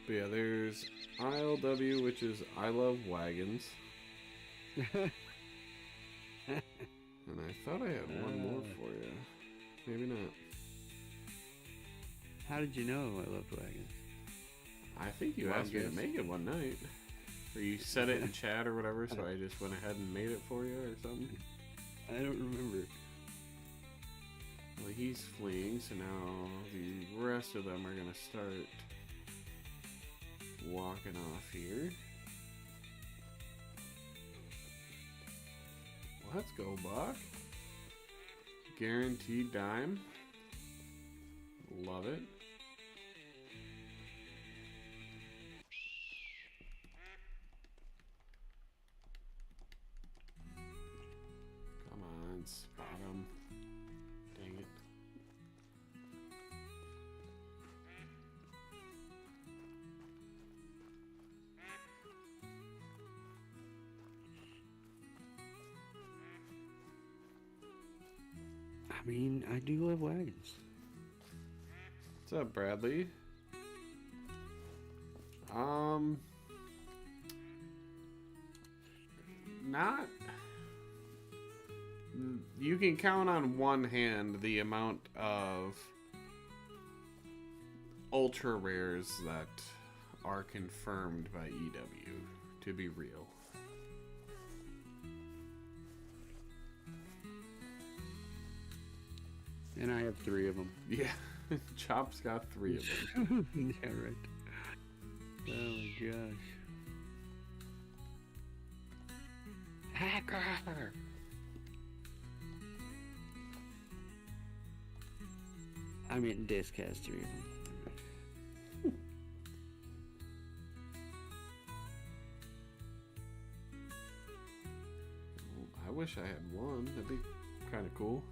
But yeah, there's ILW, which is I love wagons. And I thought I had one more for you. Maybe not. How did you know I loved wagons? I think you Well, asked me to guess. make it one night. Or you said it in chat or whatever, so I just went ahead and made it for you or something. I don't remember. Well, he's fleeing, so now the rest of them are going to start walking off here. Let's go, Buck. Guaranteed dime. Love it. Come on, spot him. Dang it. I mean, I do love wagons. What's up, Bradley? Not. You can count on one hand the amount of ultra rares that are confirmed by EW to be real. And I have 3 of them. Yeah, Chop's got 3 of them. Yeah, right. Oh my gosh. Hacker! I mean, Disc has 3 of them. I wish I had one. That'd be kind of cool.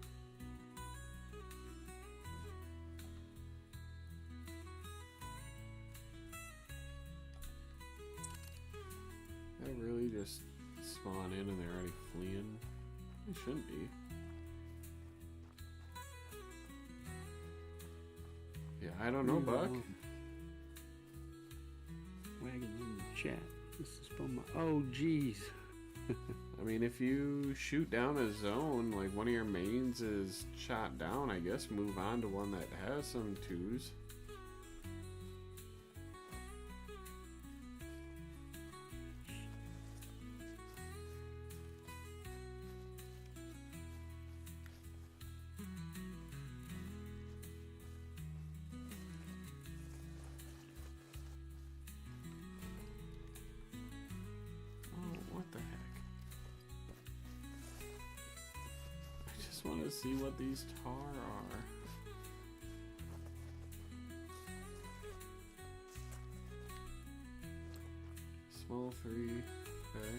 They really just spawn in and they're already fleeing. They shouldn't be. Yeah, I don't know, Buck. Wagon in the chat. This is from my. Oh, jeez. I mean, if you shoot down a zone, like one of your mains is shot down, I guess move on to one that has some 2s. Oh, what the heck? just want to see what these tar are. Small 3, okay.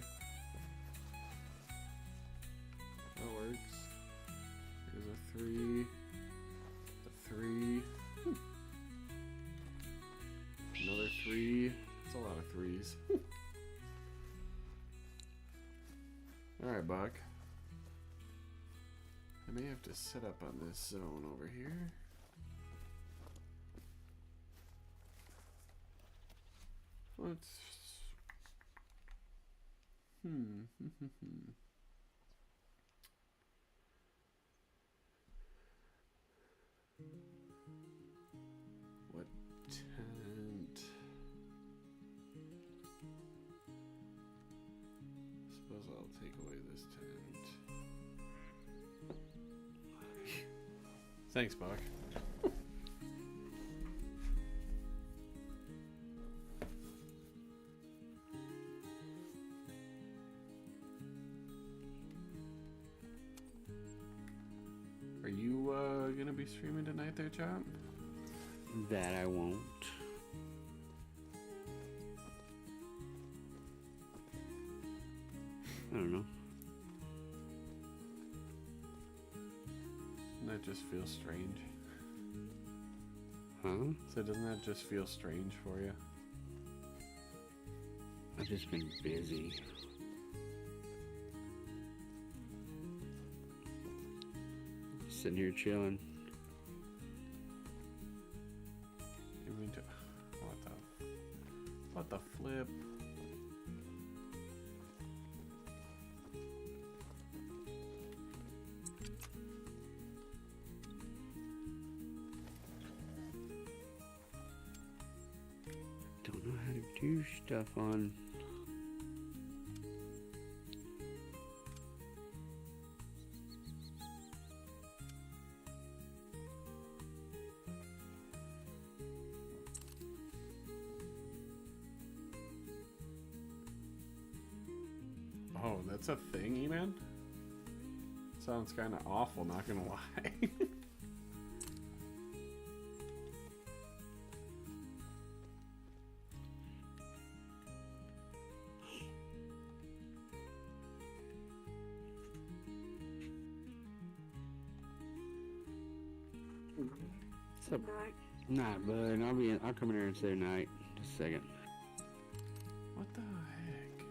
That works. Here's a 3, a 3, another 3. That's a lot of 3s. Alright, Buck. I may have to set up on this zone over here. Let's... What tent? Suppose I'll take away this tent. Thanks, Buck. Are you gonna be streaming tonight there, Chop? That I won't. I don't know. Doesn't that just feel strange? Huh? So doesn't that just feel strange for you? I've just been busy. Sitting here chilling. You mean to... What the flip? Don't know how to do stuff on. Oh, that's a thing, E-Man? Sounds kind of awful, not gonna lie. What's up? Nah, bud. I'll come in here and say night. Just a second. What the heck?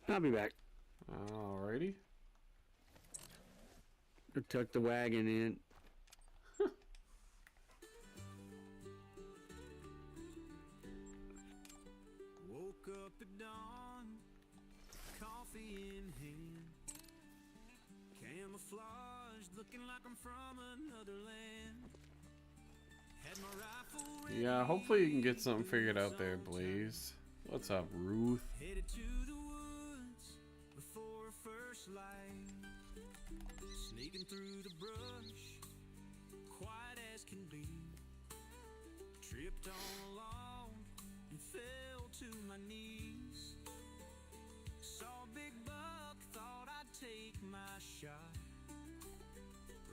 I'll be back. Alrighty. Or tuck the wagon in. Woke up at dawn, coffee in hand, camouflaged, looking like I'm from another land. Had my rifle ready, Yeah, hopefully you can get something figured out there, Blaze. What's up, Ruth? headed to the woods before first light, sneaking through the brush, quiet as can be. Tripped on a log and fell to my knees. Saw a big buck, thought I'd take my shot.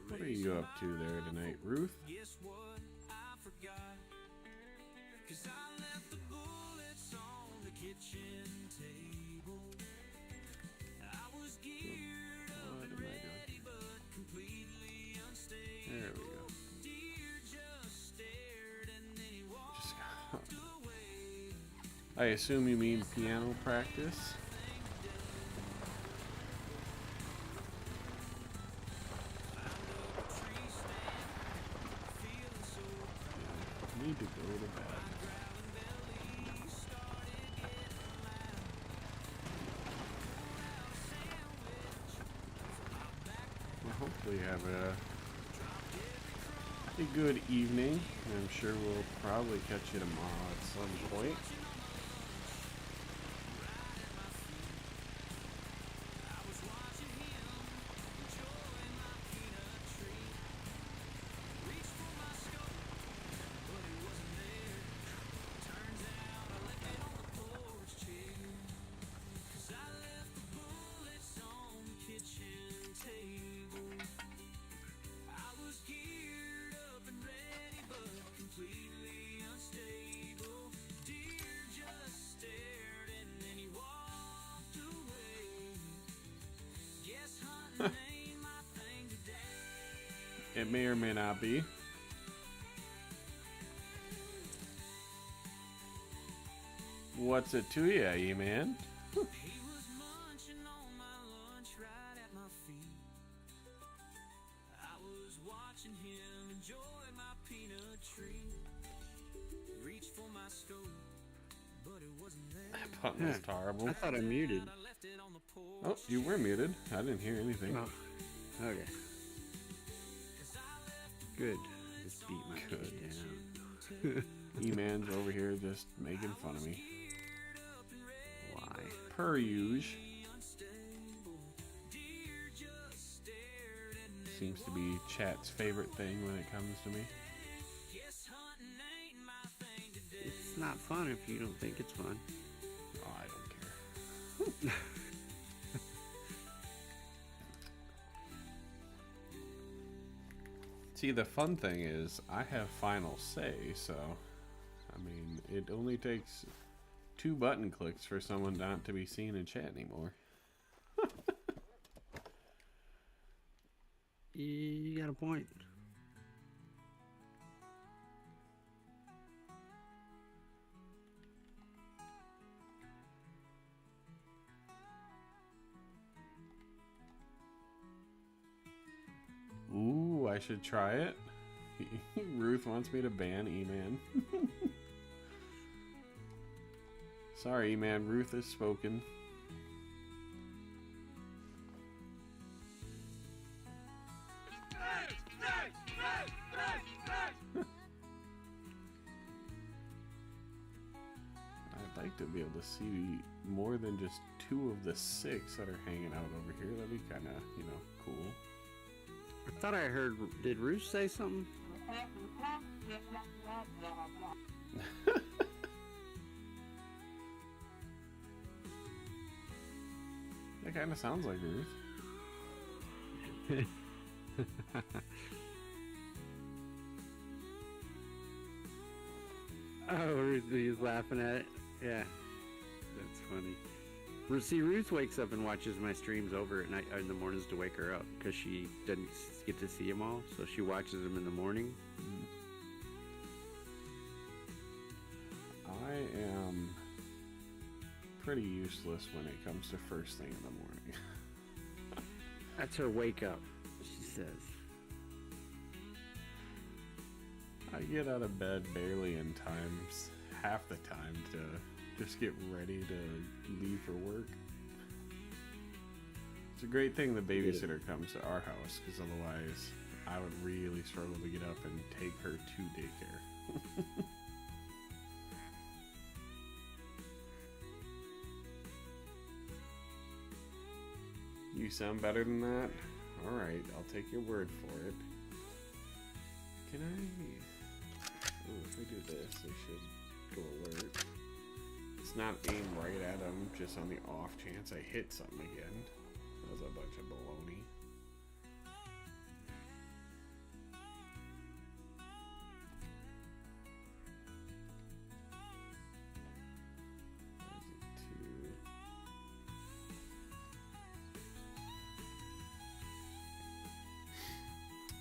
What are you up to there tonight, Ruth? Guess what? I forgot. 'Cause I left the bullets on the kitchen table. I was geared up What and am I doing? ready, but completely unstable. There we go. Deer just stared and then he walked Just got... away. I assume you mean piano practice? I need to go to bed. Well, hopefully you have a good evening. I'm sure we'll probably catch you tomorrow at some point. It may or may not be. What's it to ya, E-Man? He was munching on my lunch right at my feet. I was watching him enjoy my peanut treat. Reached for my stove, but it wasn't there. That button was terrible. I thought I muted. I left it on the porch. Oh, you were muted. I didn't hear anything. Oh, okay. Good. Just beat my kid down. E-Man's over here just making fun of me. Why? Per usual. Seems to be chat's favorite thing when it comes to me. It's not fun if you don't think it's fun. Oh, I don't care. See, the fun thing is, I have final say, so, I mean, it only takes 2 button clicks for someone not to be seen in chat anymore. You got a point. Ooh, I should try it. Ruth wants me to ban E-Man. Sorry, E-Man. Ruth has spoken. I'd like to be able to see more than just 2 of the 6 that are hanging out over here. That'd be kind of, you know, cool. I thought I heard. Did Ruth say something? That kind of sounds like Ruth. Oh, Ruth, he's laughing at it. Yeah, that's funny. See, Ruth wakes up and watches my streams over at night in the mornings to wake her up because she doesn't get to see them all, so she watches them in the morning. I am pretty useless when it comes to first thing in the morning. That's her wake up, she says. I get out of bed barely in time, half the time, to just get ready to leave for work. It's a great thing the babysitter comes to our house, because otherwise I would really struggle to get up and take her to daycare. You sound better than that? Alright, I'll take your word for it. Can I... Ooh, if we do this, they should go alert. It's not aim right at them, just on the off chance I hit something again. That was a bunch of baloney.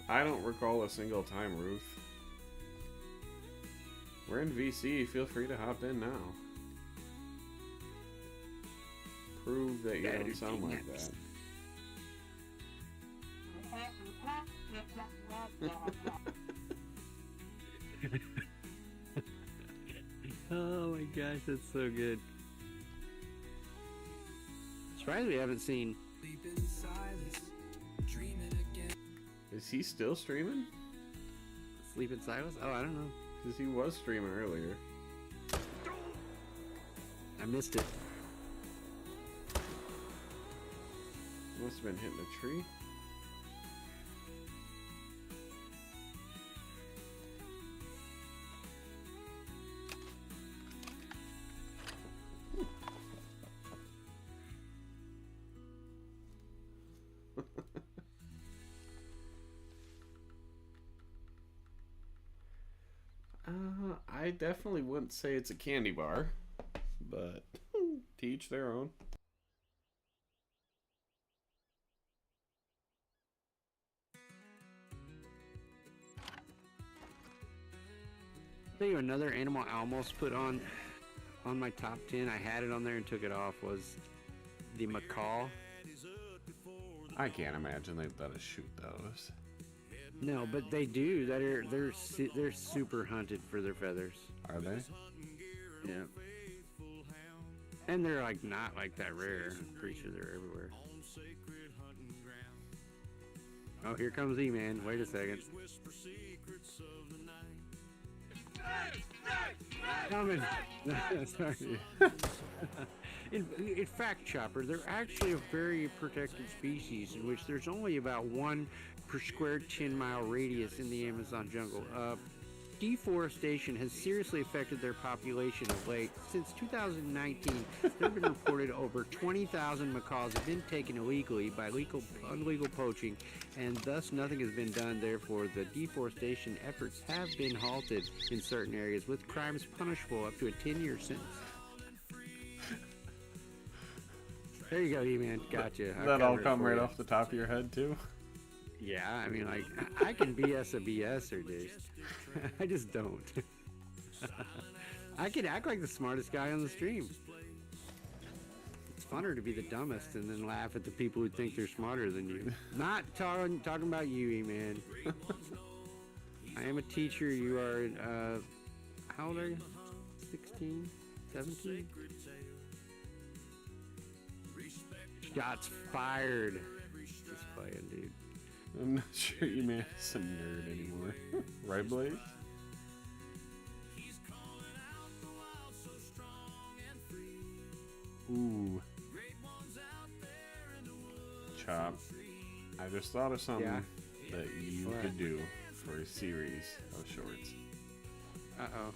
I don't recall a single time, Ruth. We're in VC, feel free to hop in now. Prove that you don't sound like that. Oh my gosh, that's so good. Surprised we haven't seen. Is he still streaming? Sleep in Silence? Oh, I don't know. Because he was streaming earlier. I missed it. Must have been hitting a tree. I definitely wouldn't say it's a candy bar, but to each their own. tell you another animal I almost put on my top 10. I had it on there and took it off. Was the macaw. I can't imagine they'd let us shoot those. No, but they do. They're super hunted for their feathers. Are they? Yeah. And they're like not like that rare. I'm pretty sure they're everywhere. Oh, here comes E-Man. Wait a second. Coming. Sorry. In fact, Chopper, they're actually a very protected species in which there's only about 1 per square 10-mile radius in the Amazon jungle. Deforestation has seriously affected their population of late. Since 2019, there have been reported over 20,000 macaws have been taken illegally by illegal poaching, and thus nothing has been done. Therefore, the deforestation efforts have been halted in certain areas, with crimes punishable up to a 10-year sentence. There you go, E-Man. Gotcha. That all come right off the top of your head, too? Yeah, I mean, like, I can BS a BSer, dude. I just don't. I can act like the smartest guy on the stream. It's funner to be the dumbest and then laugh at the people who think they're smarter than you. Not talking about you, E-Man. I am a teacher. You are, how old are you? 16? 17? Shots fired. Just playing, dude. I'm not sure E-Man is a nerd anymore. Right, Blaze? Ooh. Chop. I just thought of something that you could do for a series of shorts. Uh-oh.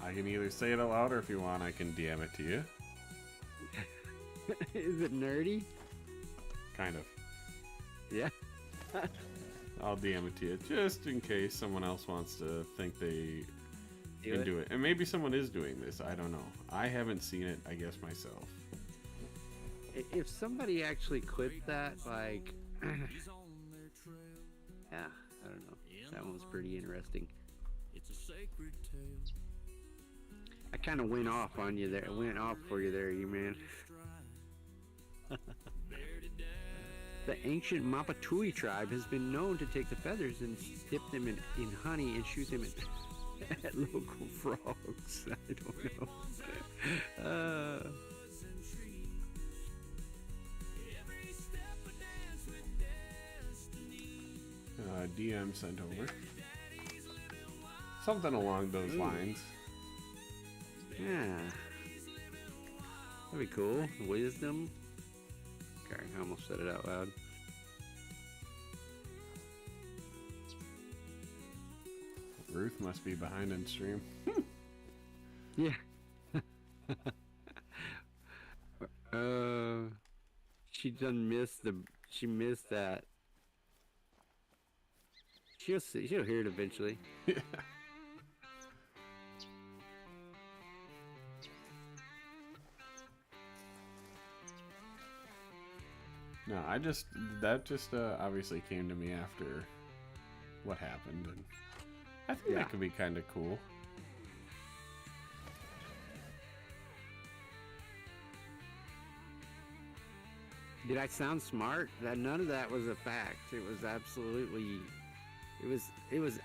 I can either say it out loud, or if you want, I can DM it to you. Is it nerdy? Kind of. Yeah. I'll DM it to you, just in case someone else wants to think they can do it. And maybe someone is doing this, I don't know. I haven't seen it, I guess, myself. If somebody actually clipped that, like... yeah, I don't know. That one's pretty interesting. I kind of went off on you there. I went off for you there, you man. The ancient Mapatui tribe has been known to take the feathers and dip them in honey and shoot them at local frogs. I don't know. DM sent over. Something along those lines. Yeah. That'd be cool. Wisdom. Okay, I almost said it out loud. Ruth must be behind in stream. Yeah. She missed that. She'll hear it eventually. Yeah. No, that just obviously came to me after what happened, and I think that could be kind of cool. Did I sound smart? None of that was a fact. It was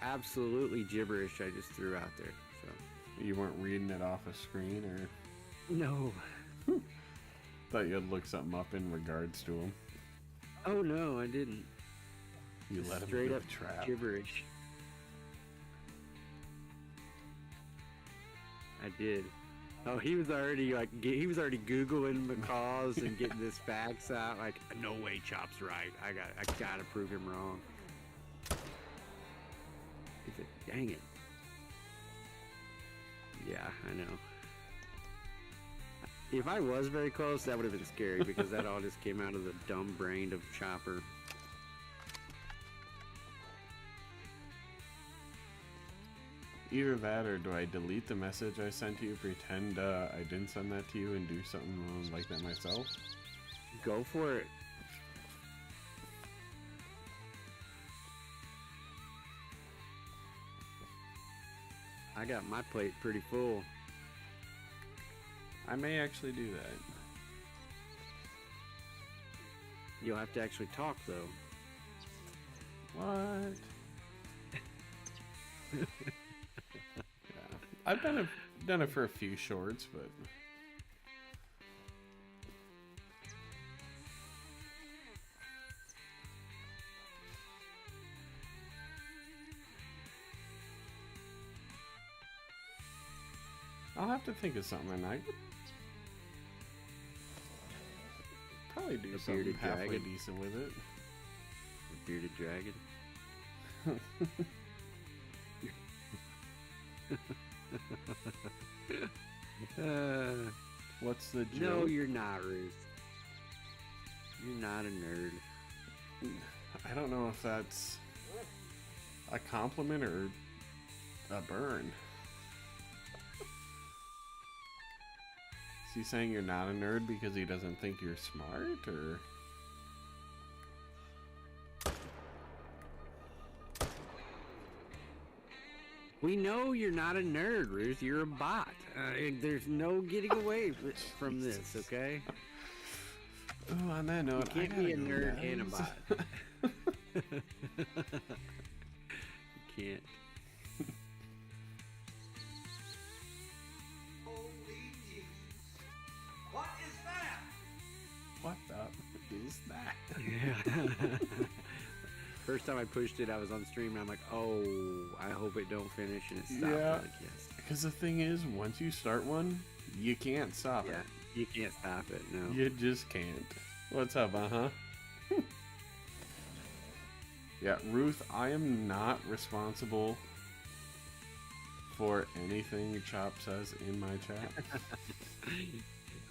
absolutely gibberish I just threw out there. So You weren't reading it off a screen, or no. thought you'd look something up in regards to him. Oh no, I didn't. You let him straight do up a trap. gibberish. I did. Oh, he was already googling macaws and getting his facts out. Like, no way, Chop's right. I gotta prove him wrong. He said, "Dang it." Yeah, I know. If I was very close, that would have been scary because that all just came out of the dumb brain of Chopper. Either that, or do I delete the message I sent you, pretend I didn't send that to you, and do something like that myself? Go for it. I got my plate pretty full. I may actually do that. You'll have to actually talk though. What? Yeah. I've done it for a few shorts, but I'll have to think of something. I could probably do A something bearded halfway dragon. decent with it. The bearded dragon. What's the joke? No, you're not, Ruth. You're not a nerd. I don't know if that's a compliment or a burn. Is he saying you're not a nerd because he doesn't think you're smart, or? We know you're not a nerd, Ruth. You're a bot. There's no getting away from this, okay? Oh, on that note, You can't I be a gotta go, nerd and a guys. bot. You can't. Holy Jesus. What is that? What the is that? Yeah. First time I pushed it, I was on stream and I'm like, oh, I hope it don't finish, and it stopped. Yeah. I'm like, yes. Because the thing is, once you start one, you can't stop Yeah, it. you can't stop it. No. You just can't. What's up, Yeah, Ruth, I am not responsible for anything Chop says in my chat.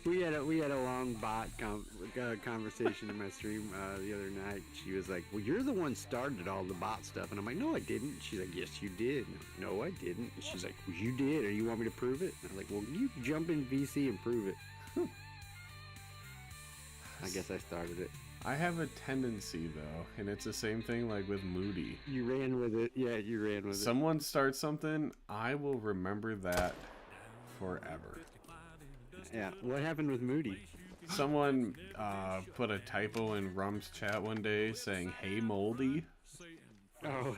We had a long bot conversation in my stream the other night. She was like, "Well, you're the one started all the bot stuff," and I'm like, "No, I didn't." She's like, "Yes, you did." And I'm like, "No, I didn't." And she's like, "Well, you did. Or you want me to prove it?" And I'm like, "Well, you jump in VC and prove it." I guess I started it. I have a tendency, though, and it's the same thing like with Moody. You ran with it. Yeah, you ran with it. Someone starts something, I will remember that forever. Yeah. What happened with Moody? Someone put a typo in Rum's chat one day saying, "Hey, Moldy." Oh.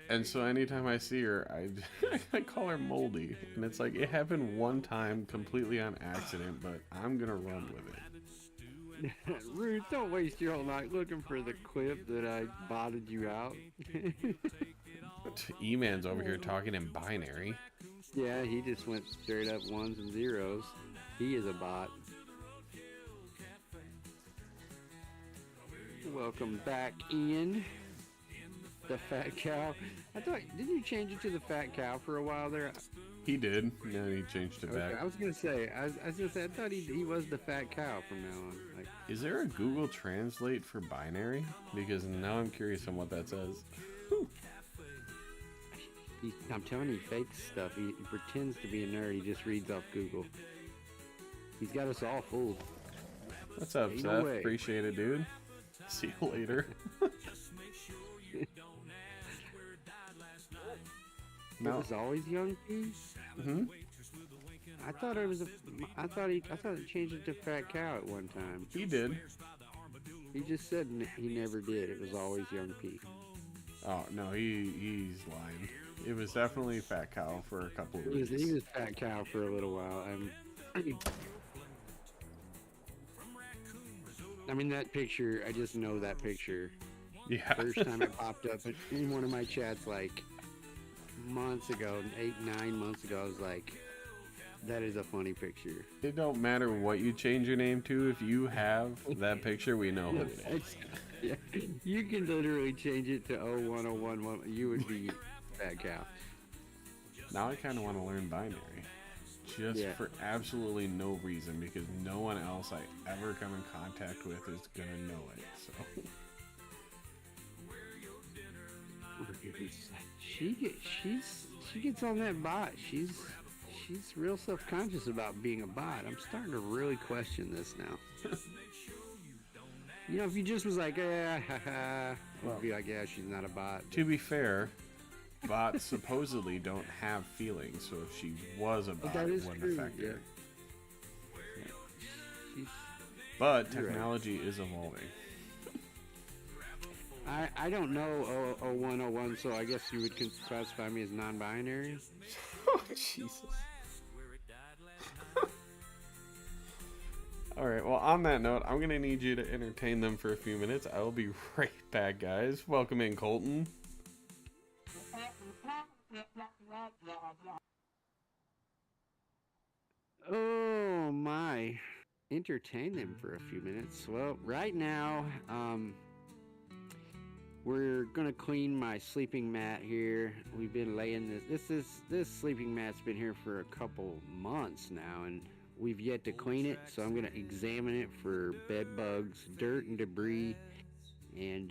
And so anytime I see her, I call her Moldy. And it's like, it happened one time completely on accident, but I'm going to run with it. Ruth, don't waste your whole night looking for the clip that I botted you out. E-Man's over here talking in binary. Yeah, he just went straight up ones and zeros. He is a bot. Welcome back, Ian. The fat cow. I thought, didn't you change it to the fat cow for a while there? He did. Now he changed it back. Okay, I was gonna say, I thought he was the fat cow from now on. Like, Is there a Google Translate for binary? Because now I'm curious on what that says. I'm telling you, he fakes stuff. He pretends to be a nerd. He just reads off Google. He's got us all fooled. What's up, Ain't Seth? no way. Appreciate it, dude. See you later. It No. was always Young P. Hmm? I thought it was I thought it changed it to Fat Cow at one time. He did. He just said he never did. It was always Young P. Oh, no, he's lying. It was definitely Fat Cow for a couple of weeks. He was Fat Cow for a little while. I mean, that picture, I just know that picture. Yeah. First time it popped up in one of my chats, like, months ago, 8-9 months ago, I was like, that is a funny picture. It don't matter what you change your name to. If you have that picture, we know who it is. Yeah, you can literally change it to 01011. You would be Fat Cow. Now I kind of want to learn binary. Just Yeah. for absolutely no reason, because no one else I ever come in contact with is going to know it. So She gets on that bot. She's real self-conscious about being a bot. I'm starting to really question this now. If you just was like, I'd be like, yeah, she's not a bot. to be fair, bots supposedly don't have feelings, so if she was a bot, that it is wouldn't true. affect Yeah. her. She's, But You're right. technology is evolving. I don't know 0101, so I guess you would classify me as non-binary. Oh, Jesus. Alright, well, on that note, I'm going to need you to entertain them for a few minutes. I will be right back, guys. Welcome in, Colton. Oh my. Entertain them for a few minutes. Well, right now, we're gonna clean my sleeping mat here. We've been laying this sleeping mat's been here for a couple months now, and we've yet to clean it. So I'm gonna examine it for bed bugs, dirt, and debris, and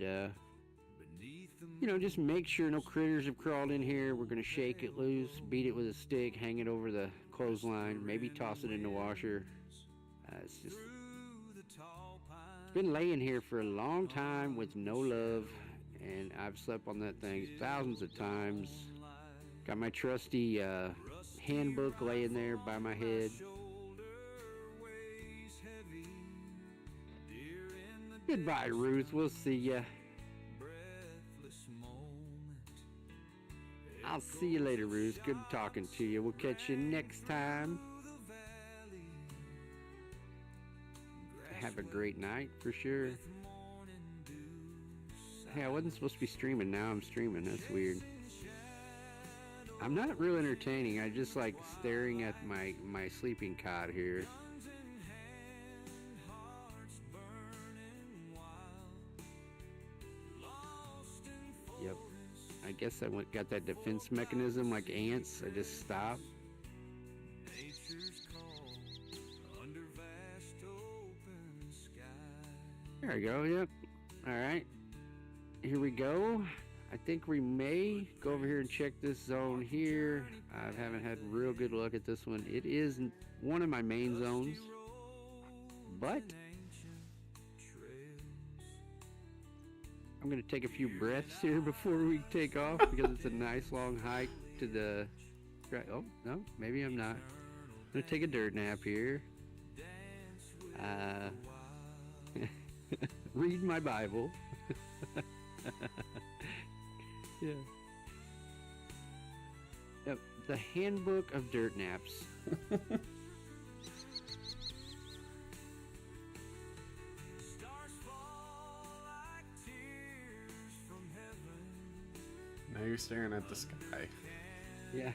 just make sure no critters have crawled in here. We're gonna shake it loose, beat it with a stick, hang it over the clothesline, maybe toss it in the washer. It's been laying here for a long time with no love, and I've slept on that thing thousands of times. Got my trusty handbook laying there by my head. Goodbye, Ruth. We'll see ya. I'll see you later, Ruth. Good talking to you. We'll catch you next time. Have a great night for sure. Hey, I wasn't supposed to be streaming. Now I'm streaming. That's weird. I'm not real entertaining. I just like staring at my sleeping cot here. Yep. I guess I got that defense mechanism like ants. I just stop. There we go. Yep. All right. Here we go. I think we may go over here and check this zone here. I haven't had real good luck at this one. It is one of my main zones, but I'm going to take a few breaths here before we take off because it's a nice long hike to the... Oh, no, maybe I'm not. I'm going to take a dirt nap here. Read my Bible. Yeah. Yep, the Handbook of Dirt Naps. Now you're staring at the sky. Yeah.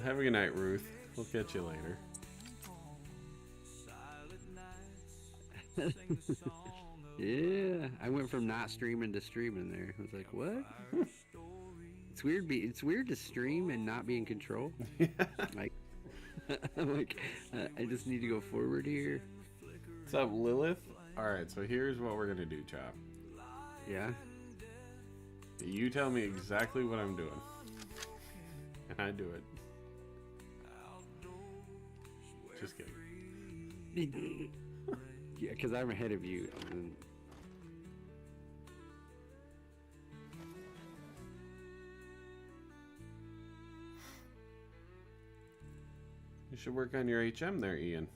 Have a good night, Ruth. We'll catch you later. Yeah, I went from not streaming to streaming there. I was like, what? It's weird. It's weird to stream and not be in control. Like, I'm like, I just need to go forward here. What's up, Lilith? Alright, so here's what we're gonna do, Chop. Yeah. You tell me exactly what I'm doing. And I do it. Just kidding. Yeah, because I'm ahead of you. You should work on your HM there, Ian.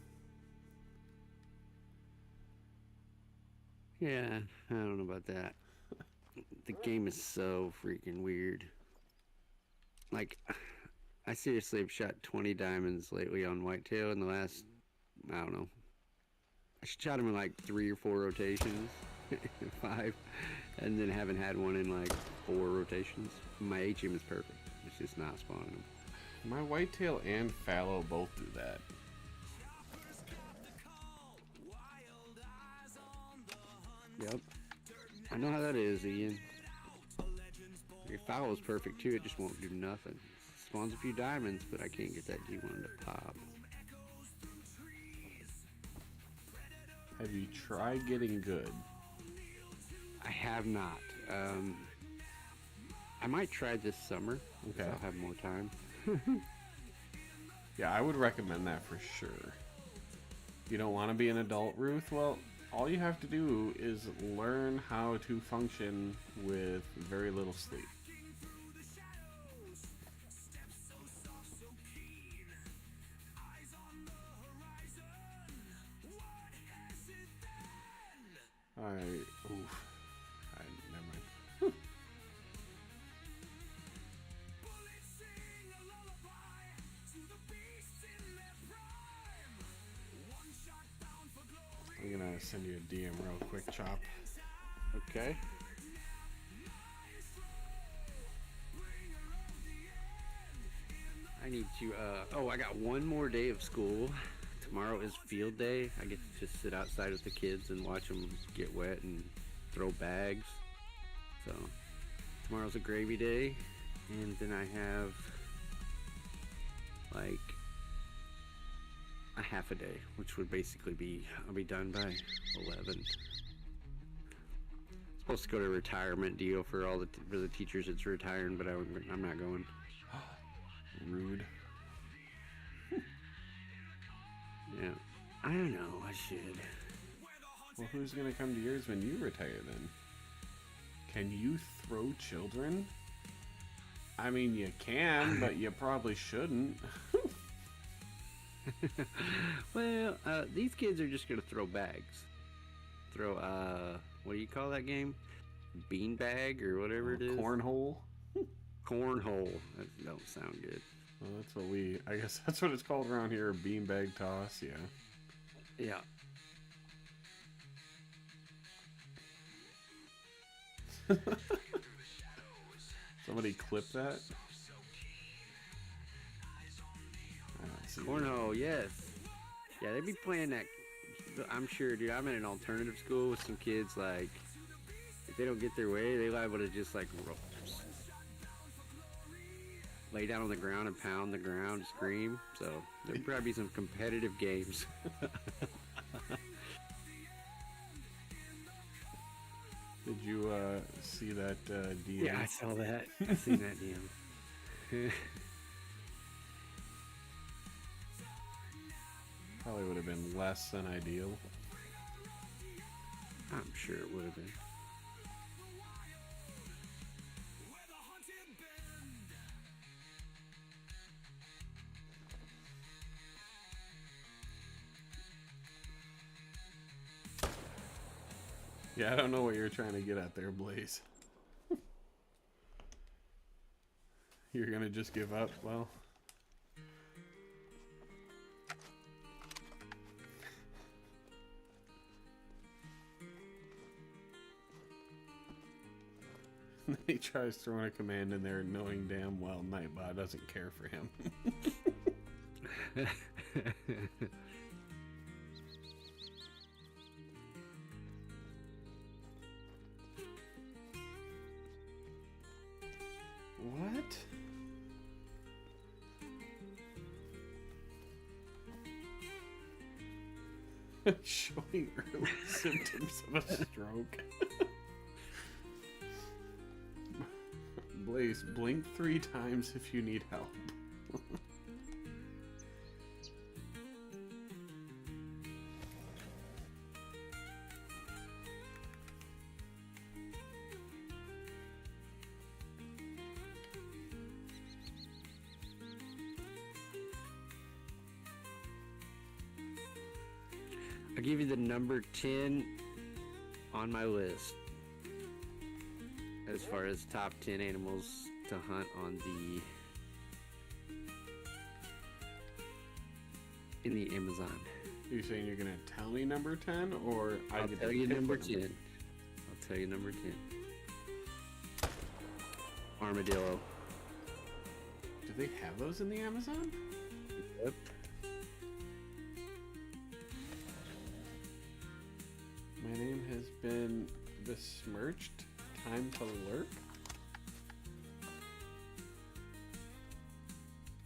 Yeah, I don't know about that. The game is so freaking weird. Like, I seriously have shot 20 diamonds lately on whitetail in the last, I don't know. I shot them in like 3 or 4 rotations, 5, and then haven't had one in like 4 rotations. My HM is perfect. It's just not spawning them. My whitetail and fallow both do that. Yep. I know how that is, Ian. Your fallow is perfect too, it just won't do nothing. Spawns a few diamonds, but I can't get that G1 to pop. Have you tried getting good? I have not. I might try this summer. Okay. I'll have more time. Yeah, I would recommend that for sure. You don't want to be an adult, Ruth? Well, all you have to do is learn how to function with very little sleep. Alright, oof. Never mind. I'm gonna send you a DM real quick, Chop. Okay. I need to, oh, I got one more day of school. Tomorrow is field day. I get to just sit outside with the kids and watch them get wet and throw bags. So, tomorrow's a gravy day. And then I have, like, a half a day, which would basically be, I'll be done by 11. Supposed to go to a retirement deal for all for the teachers that's retiring, but I'm not going. Rude. Yeah, I don't know. I should. Well, who's gonna come to yours when you retire then? Can you throw children? I mean, you can, but you probably shouldn't. Well, these kids are just gonna throw bags. Throw, what do you call that game? Beanbag or whatever it is? Cornhole? Cornhole. That don't sound good. Well, that's what I guess that's what it's called around here, beanbag toss, yeah. Yeah. Somebody clip that? I don't see Cornhole, yes. Yeah, they be playing that. I'm sure, dude. I'm in an alternative school with some kids, like, if they don't get their way, they're liable to just, like, lay down on the ground and pound the ground, scream. So there'll probably be some competitive games. Did you see that DM? Yeah, I saw that. I seen that DM. Probably would have been less than ideal. I'm sure it would have been. Yeah, I don't know what you're trying to get at there, Blaze. You're gonna just give up? Well... He tries throwing a command in there knowing damn well Nightbot doesn't care for him. What? Showing early symptoms of a stroke. Blaze, blink 3 times if you need help. I'll give you the number 10 on my list as far as top 10 animals to hunt on in the Amazon. You're saying you're gonna tell me number 10, or I'll get tell to you pick number one? 10. I'll tell you number 10. Armadillo. Do they have those in the Amazon? Yep. My name has been besmirched. Time to lurk.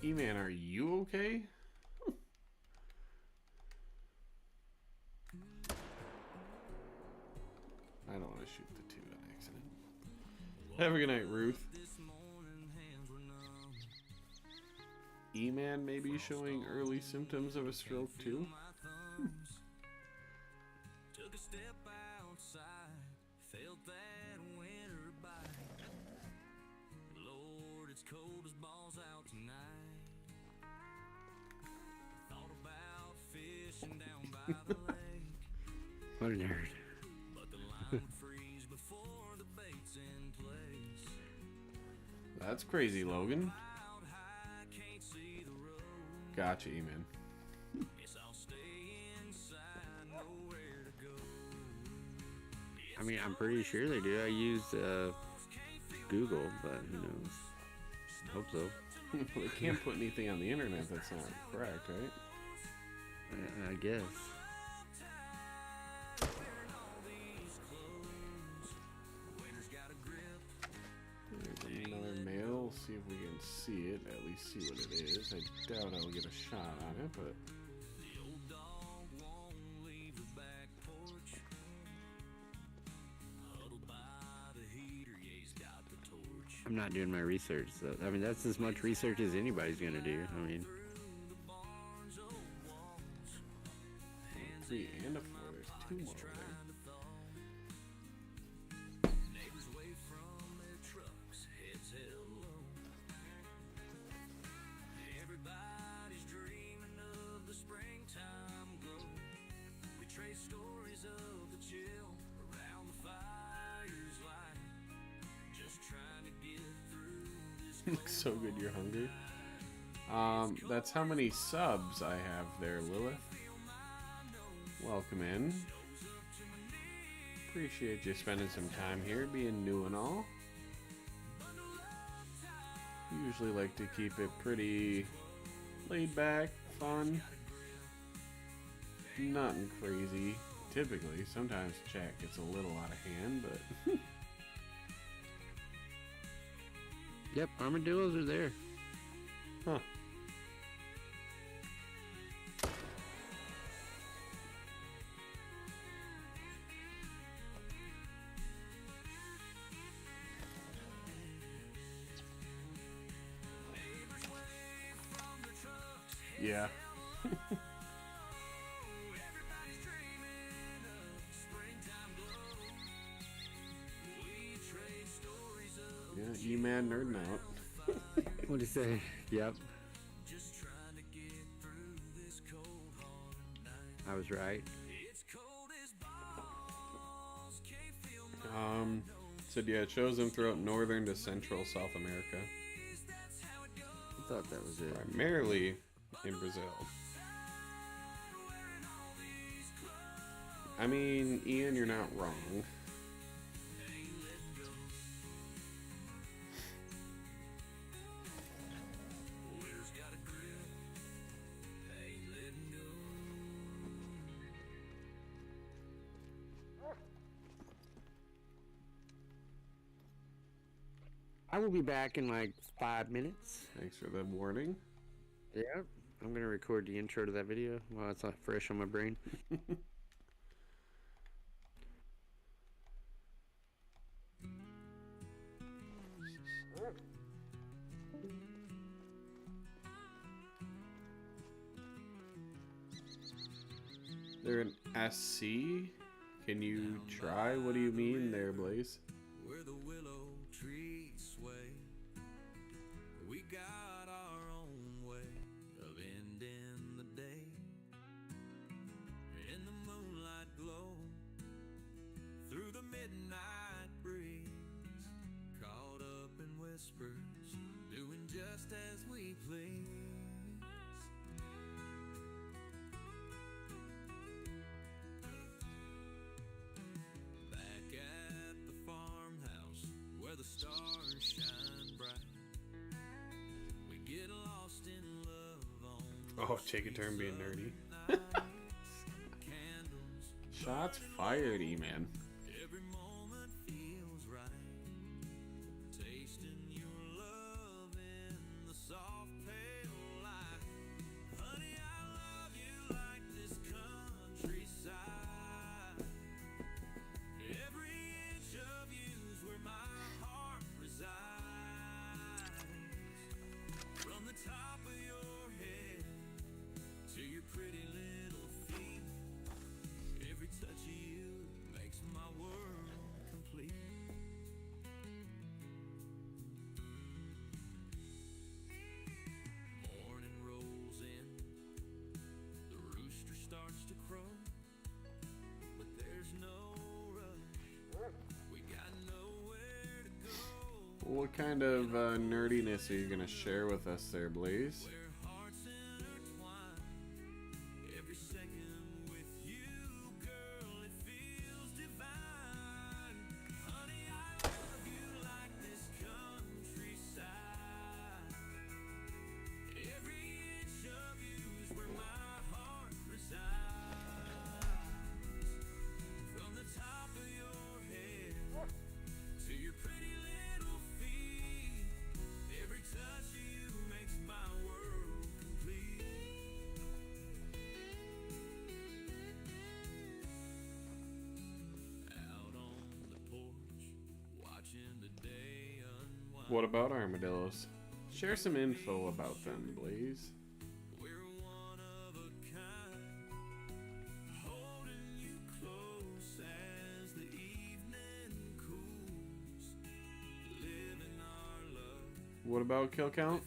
E-Man, are you okay? I don't want to shoot the 2 on accident. Have a good night, Ruth. E-Man may be showing early symptoms of a stroke too. step outside, felt that winter bite. Lord, it's cold as balls out tonight. Thought about fishing down by the lake, What a nerd. but the line would freeze before the bait's in place. That's crazy, Logan. Out high, can't see the road. Gotcha, E-Man. Guess I'll stay inside, nowhere to go. I mean, I'm pretty sure they do. I used Google, but who knows? Hope so. They can't put anything on the internet that's not correct, right? I guess. There's another mail. See if we can see it. At least see what it is. I doubt I'll get a shot on it, but The old dog won't leave the back porch. Huddled by the heater, yeah, he's got the torch. I'm not doing my research, so I mean that's as much research as anybody's gonna do. I mean, Through the barn's old walls, 3 and a 4. There's 2 more there. trying to thaw. Neighbors away from their trucks, heads held low. Everybody's dreaming of the springtime glow. We trace stories of the chill around the fire's light. Just trying to get through this Looks so good. You're hungry. That's how many subs I have there, Lilith. Welcome in. Appreciate you spending some time here, being new and all. Usually like to keep it pretty laid back, fun. Nothing crazy. Typically, sometimes chat gets a little out of hand, but yep, armadillos are there. huh. Yeah. everybody's dreaming of springtime glow. We trade stories of Yeah, E-Man nerding out. What'd you say? Yep, just trying to get through this cold hard night. I was right. It's cold as balls, can't feel my Said yeah, it shows them throughout northern to central South America. knees, that's how it goes. I thought that was it. Primarily in Brazil. Wearing all these clothes, I mean, Ian, you're not wrong. ain't letting go. Winter's got a grip, ain't letting go. I will be back in like 5 minutes. Thanks for the warning. Yeah, I'm gonna record the intro to that video while it's fresh on my brain. They're an SC? Can you try? What do you mean there, Blaze? Where the willow trees sway, we got our own way of ending the day. In the moonlight glow, through the midnight breeze, caught up in whispers, doing just as we please. Back at the farmhouse where the stars shine bright, we get lost in love on Oh, take a turn being nerdy. candles. Shots fired, E-Man. Every moment feels right, tasting your love in the soft pale light. Honey, I love you like this countryside. Every inch of you's where my heart resides. From the top of your head to your pretty little feet, every touch of you What kind of nerdiness are you gonna share with us there, Blaze? What about armadillos? Share some info about them, Blaze. What about kill count?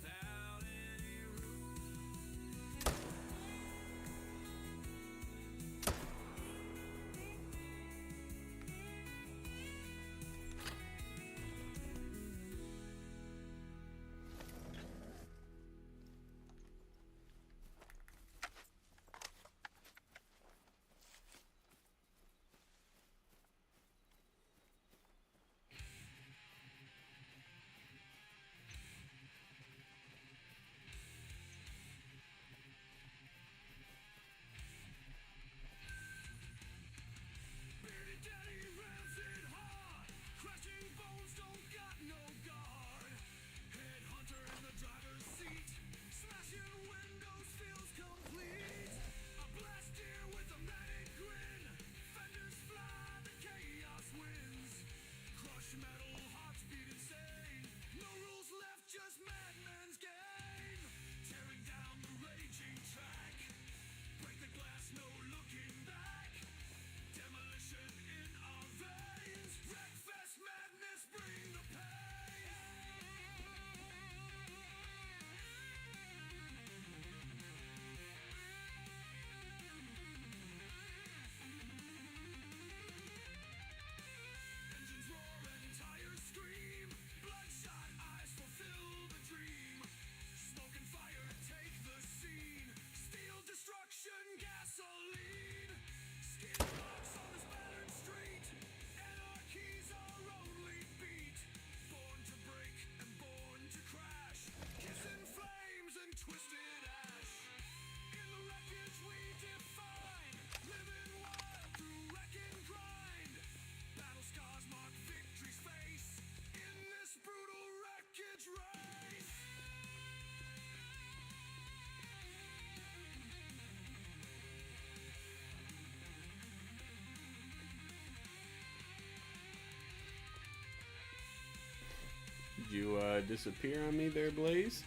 Did you disappear on me there, Blaze?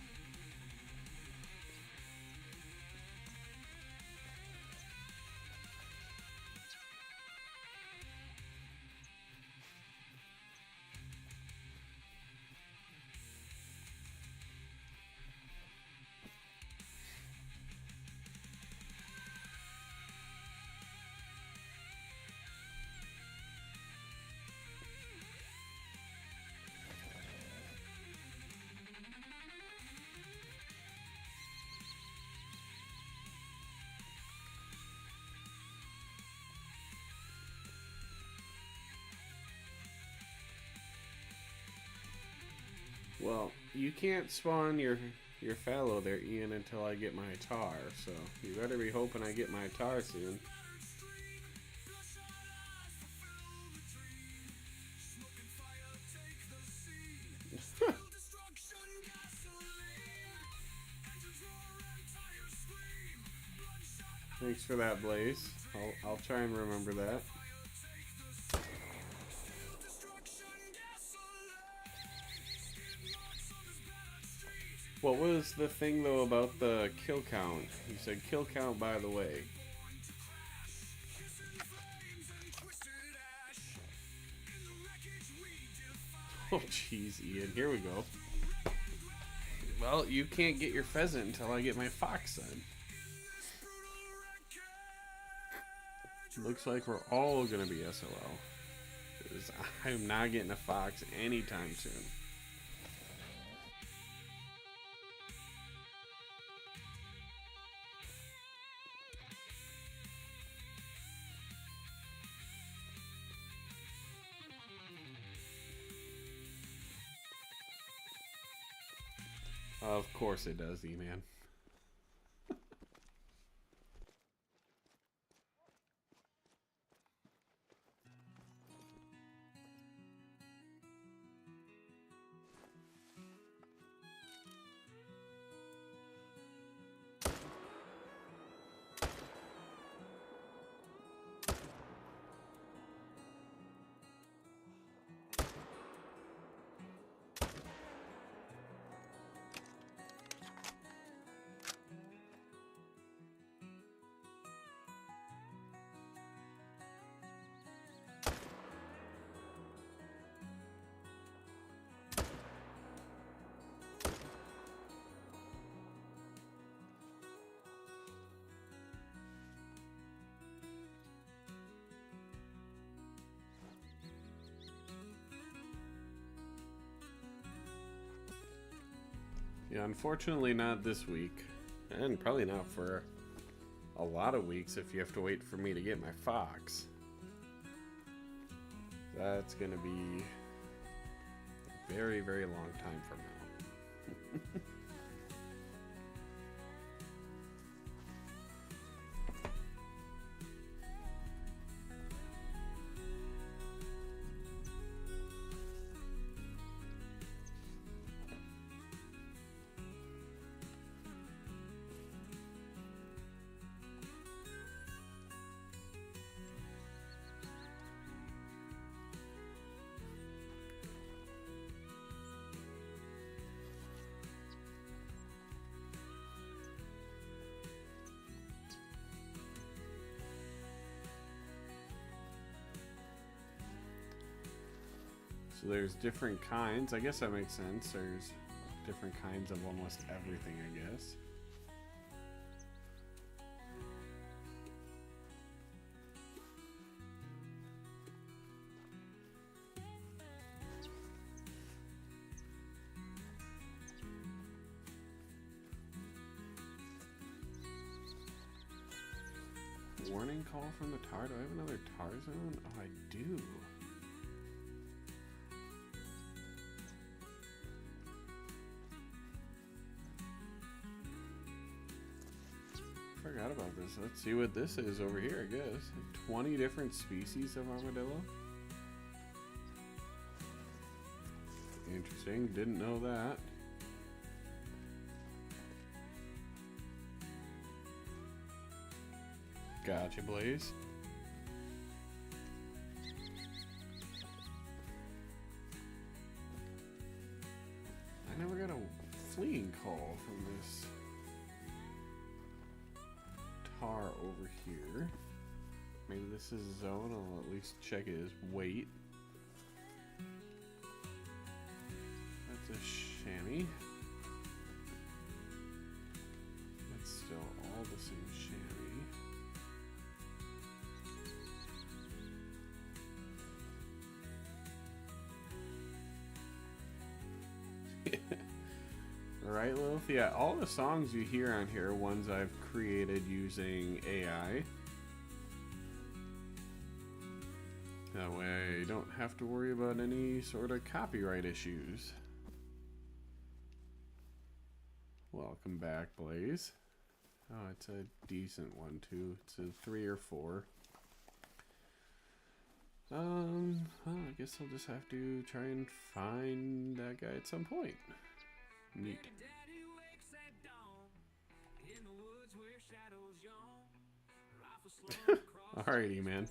Well, you can't spawn your fallow there, Ian, until I get my tar, so you better be hoping I get my tar soon. Thanks for that, Blaze. I'll try and remember that. What was the thing though about the kill count? You said kill count, by the way. Oh jeez, Ian, here we go. Well, you can't get your pheasant until I get my fox then. Looks like we're all gonna be SOL. 'Cause I'm not getting a fox anytime soon. Of course it does, E-Man. Yeah, unfortunately not this week. And probably not for a lot of weeks if you have to wait for me to get my fox. That's gonna be a very, very long time from now. So there's different kinds. I guess that makes sense. There's different kinds of almost everything, I guess. Warning call from the Tar. Do I have another Tar zone? Oh, I do. Forgot about this. Let's see what this is over here, I guess. 20 different species of armadillo. Interesting. Didn't know that. Gotcha, Blaze. I never got a fleeing call from this Tar over here. Maybe this is a zone. I'll at least check his weight. That's a chamois. That's still all the same chamois. Right, Lilith? Yeah, all the songs you hear on here are ones I've created using AI. That way I don't have to worry about any sort of copyright issues. Welcome back, Blaze. Oh, it's a decent one, too. It's a 3 or 4. Well, I guess I'll just have to try and find that guy at some point. Neat. Alrighty, man.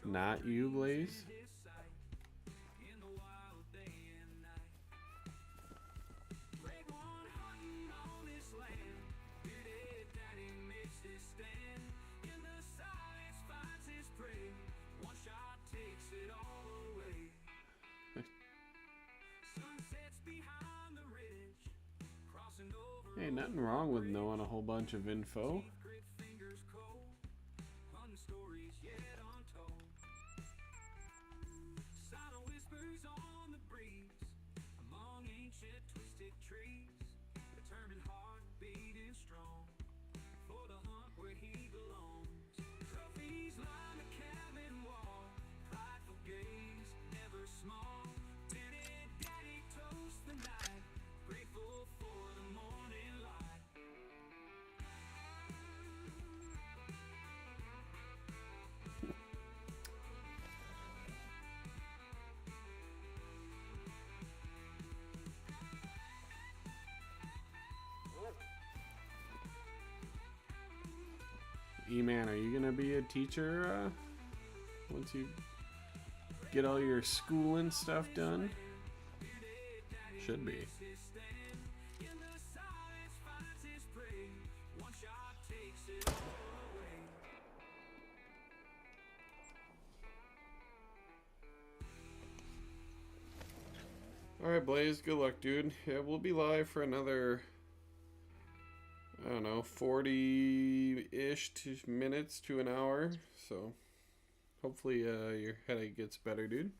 Not you, Blaze? Hey, nothing wrong with knowing a whole bunch of info. E-Man, are you gonna be a teacher once you get all your schooling stuff done? Should be. Alright, Blaze, good luck, dude. Yeah, we'll be live for another, I don't know, 40-ish minutes to an hour. So, hopefully your headache gets better, dude.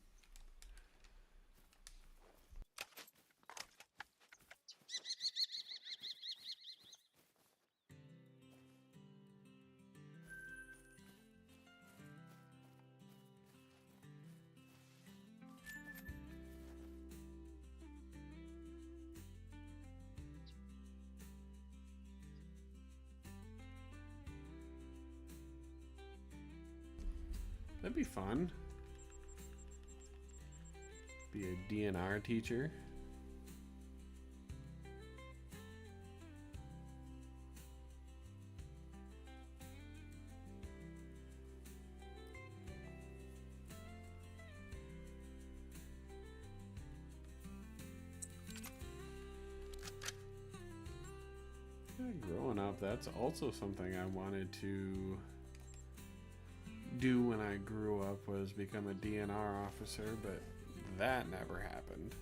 That'd be fun. Be a DNR teacher. Yeah, growing up, that's also something I wanted to do when I grew up, was become a DNR officer, but that never happened.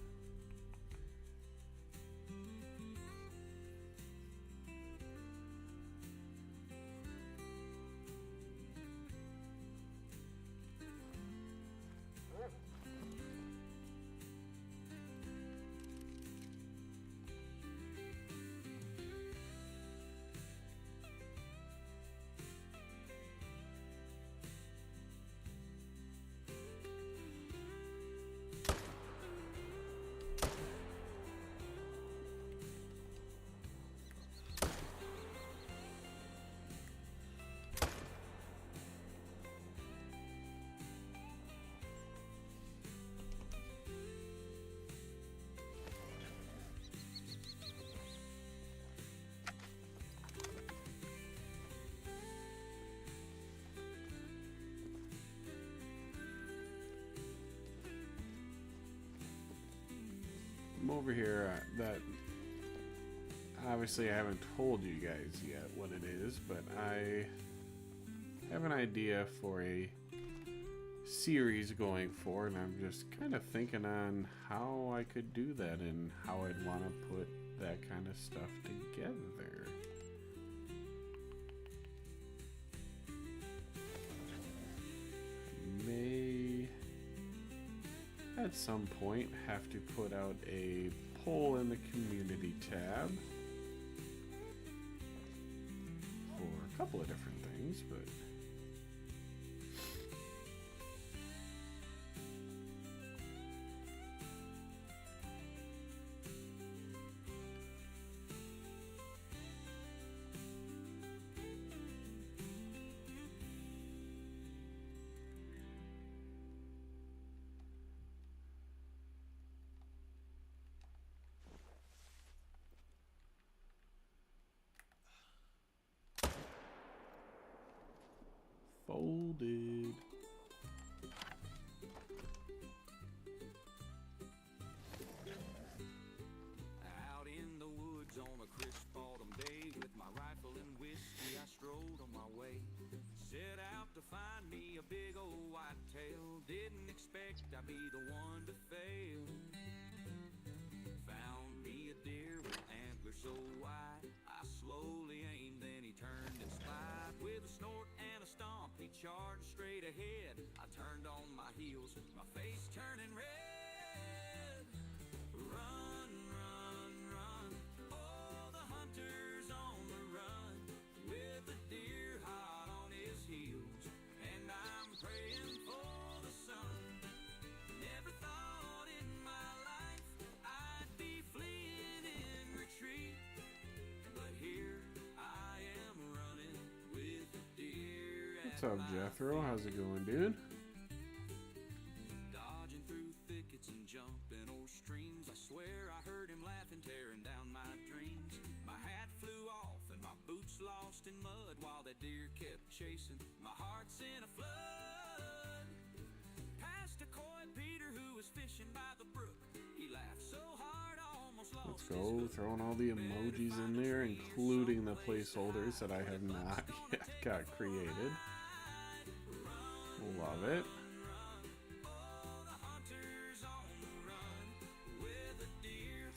I'm over here, that obviously I haven't told you guys yet what it is, but I have an idea for a series going forward, and I'm just kind of thinking on how I could do that and how I'd want to put that kind of stuff together. May at some point have to put out a poll in the community tab for a couple of different things, but folded. Out in the woods on a crisp autumn day, with my rifle and whiskey, I strolled on my way. Set out to find me a big old whitetail. Didn't expect I'd be the one to fail. Found me a deer with antlers so wide, I slowly aimed, then he turned and spied. With a snort and a stomp, he charged straight ahead. I turned on my heels, my face turning red. Run, run, run, oh, the hunter's on the run, with the deer hot on his heels, and I'm praying for the sun. Never thought in my life I'd be fleeing in retreat, but here I am running with the deer. What's up, Jethro? How's it going, dude? Dodging through thickets and jumping o'er streams, I swear I heard him laughing, tearing down my dreams. My hat flew off and my boots lost in mud, while that deer kept chasing, my heart's in a flood. Past a coy Peter who was fishing by the brook. He laughed so hard, almost lost Let's his go, hook. throwing all the emojis in there, including the placeholders that I have not yet got created. Love it.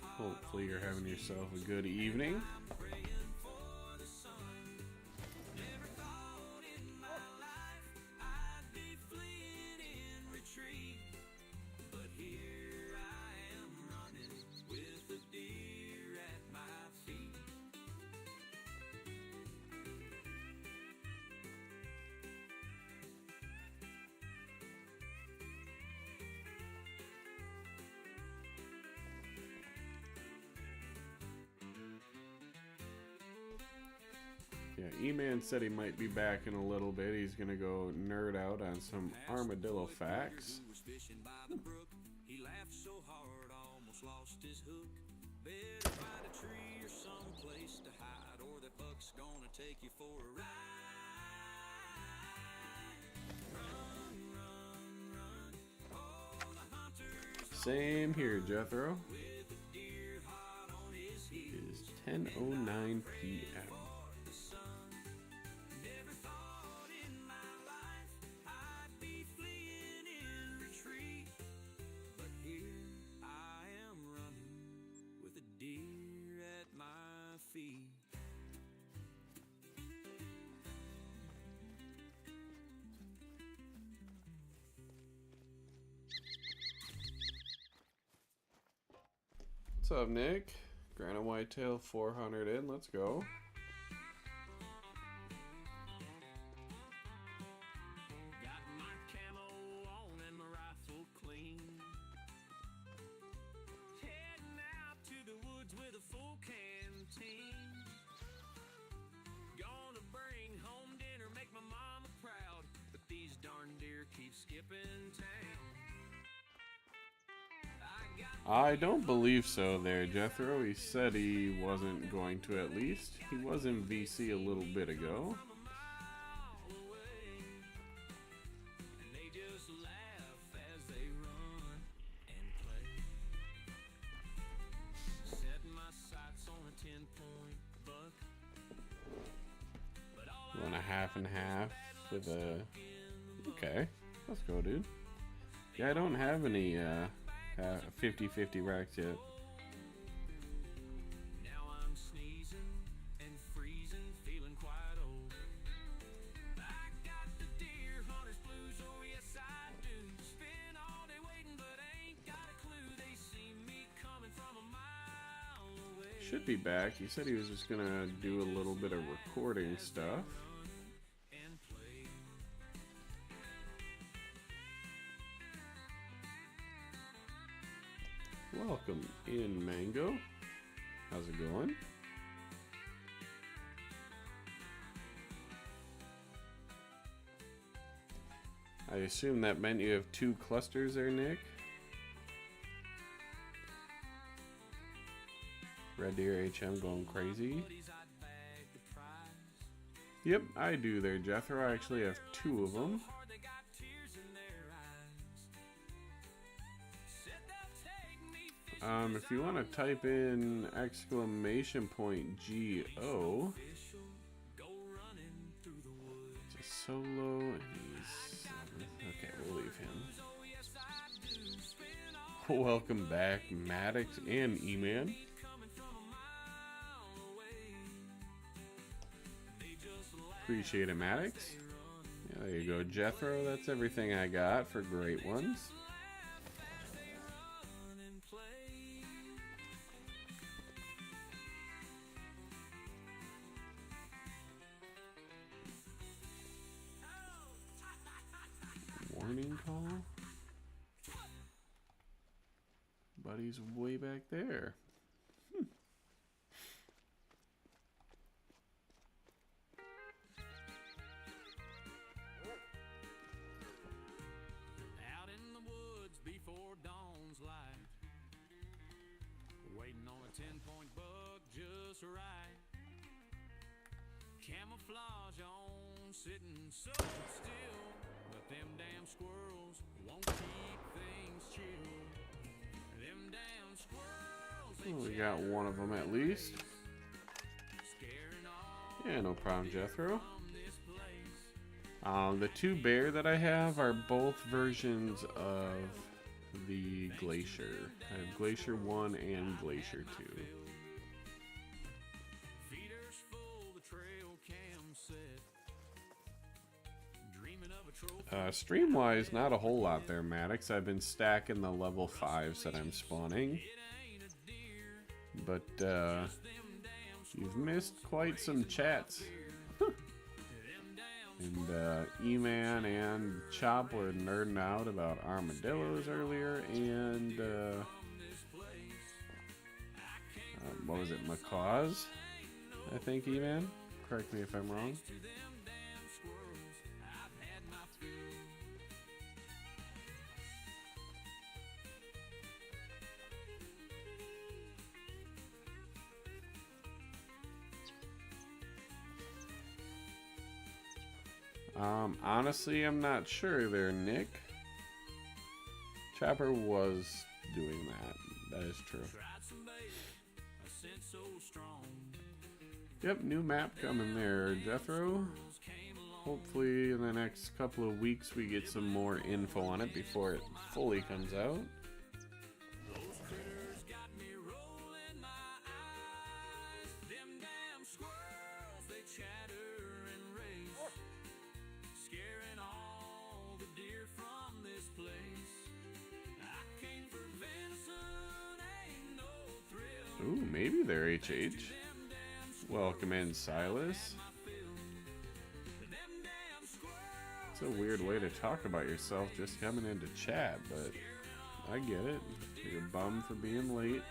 Hopefully you're having yourself a good evening. Yeah, E-Man said he might be back in a little bit. He's gonna go nerd out on some armadillo facts. Who was fishing by the brook. He laughed so hard, almost lost his hook. Better find a tree or some place to hide, or that buck's gonna take you for a ride. Run, run, run. Oh, the hunter's Same here, Jethro. with a deer hot on his It heels. is 10:09 p.m. The sun. Never thought in my life I'd be fleeing in retreat, but here I am running with a deer at my feet. What's up, Nick? Granite Whitetail 400 in. Let's go. Got my camo on and my rifle clean. Heading out to the woods with a full canteen. Gonna bring home dinner, make my mama proud. But these darn deer keep skipping town. I don't believe so there, Jethro. He said he wasn't going to at least. He was in VC a little bit ago. And they just laugh as they run and play. Setting my sights on a 10-point buck. But all Went a half and half with a... Okay, let's go, dude. Yeah, I don't have any 50-50 racks yet. now I'm sneezing and freezing, feeling quite old. I got the deer hunter's blues, oh yes I do. Spend all day waiting, but ain't got a clue. They see me coming from a mile away. Should be back. He said he was just gonna do a little bit of recording stuff. And play. Welcome in, Mango. How's it going? I assume that meant you have 2 clusters there, Nick. Red Deer HM going crazy. Buddies, I'd bag the prize. Yep, I do there, Jethro. I actually have 2 of them. Hard, they got tears in their eyes. Said they'll take me If you want to type in exclamation point GO, official, go running through the woods. just solo, and he's... Okay, we'll leave him. Oh yes I do. Spend all Welcome back, Maddox and E-Man. coming from a mile away. They just laugh Appreciate it, Maddox. Yeah, there you go, Jethro. That's everything I got for great ones. and play. Warning call? Buddy's way back there. Out in the woods before dawn's light, waiting on a 10-point buck just right. Camouflage on sitting so still, but them damn squirrels won't keep things chill. Them damn squirrels, they Well, we got one of them at least. scaring all Yeah, no problem, Jethro. from this place. The two bear that I have are both versions of the Glacier. I have Glacier 1 and Glacier 2. Feeders full, the trail cam set. Dreaming of a trophy. Stream-wise, not a whole lot there, Maddox. I've been stacking the level 5s that I'm spawning. But, you've missed quite some chats. And E-Man and Chop were nerding out about armadillos earlier, and what was it, macaws? I think, E-Man? Correct me if I'm wrong. Honestly, I'm not sure there, Nick. Chopper was doing that. That is true. Yep, new map coming there, Jethro. Hopefully in the next couple of weeks we get some more info on it before it fully comes out. Ooh, maybe they're HH. Welcome in, Silas. It's a weird way to talk about yourself just coming into chat, but I get it. You're a bum for being late.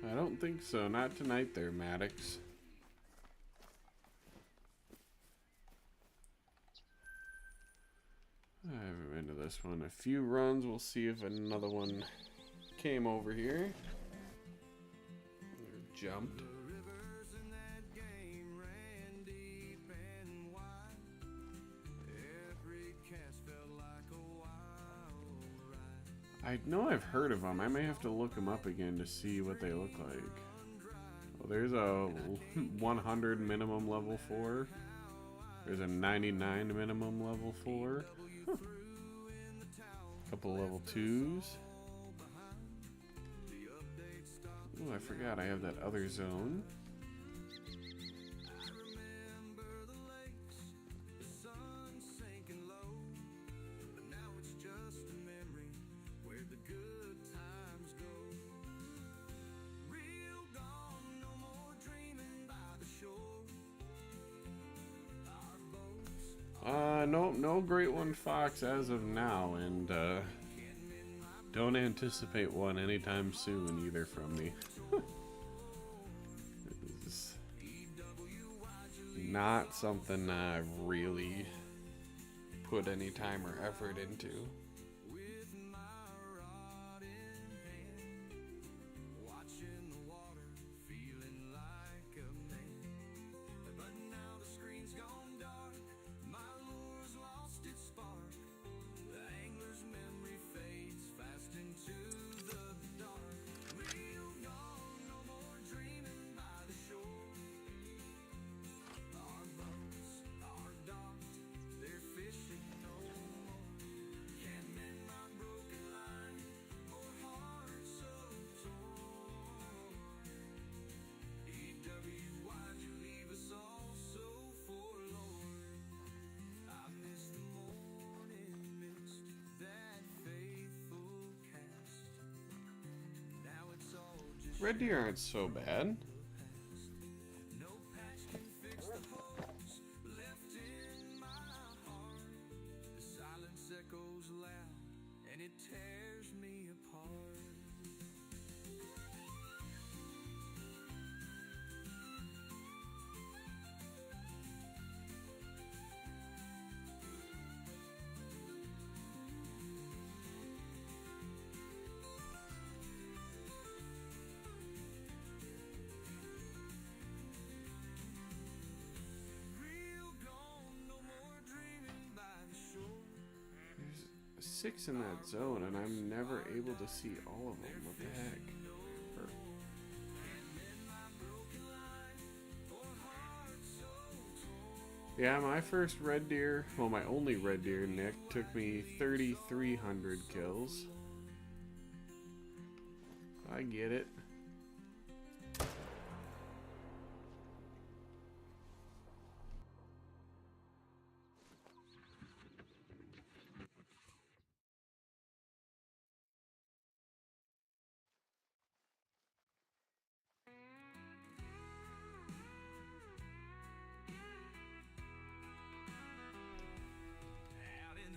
I don't think so. Not tonight there, Maddox. I haven't been to this one. A few runs. We'll see if another one came over here. Or jumped. I know I've heard of them. I may have to look them up again to see what they look like. Well, there's a 100 minimum level 4. There's a 99 minimum level 4. Huh. Couple level 2s. Oh, I forgot I have that other zone. No Great One Fox as of now, and don't anticipate one anytime soon either from me. It's not something I've really put any time or effort into. Red deer aren't so bad. 6 in that zone, and I'm never able to see all of them. What the heck? Yeah, my first red deer, well, my only red deer, Nick, took me 3,300 kills. I get it.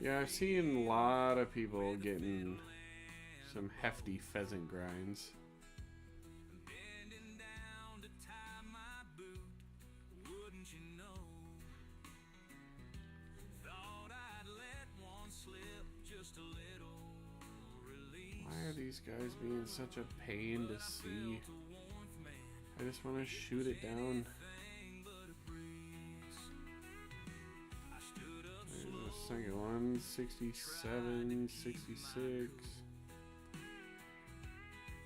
Yeah, I've seen a lot of people getting some hefty pheasant grinds. Bending down to tie my boot, wouldn't you know? Thought I'd let one slip, just a little release. Why are these guys being such a pain to see? I just want to shoot it down. There's the second one, 67, 66.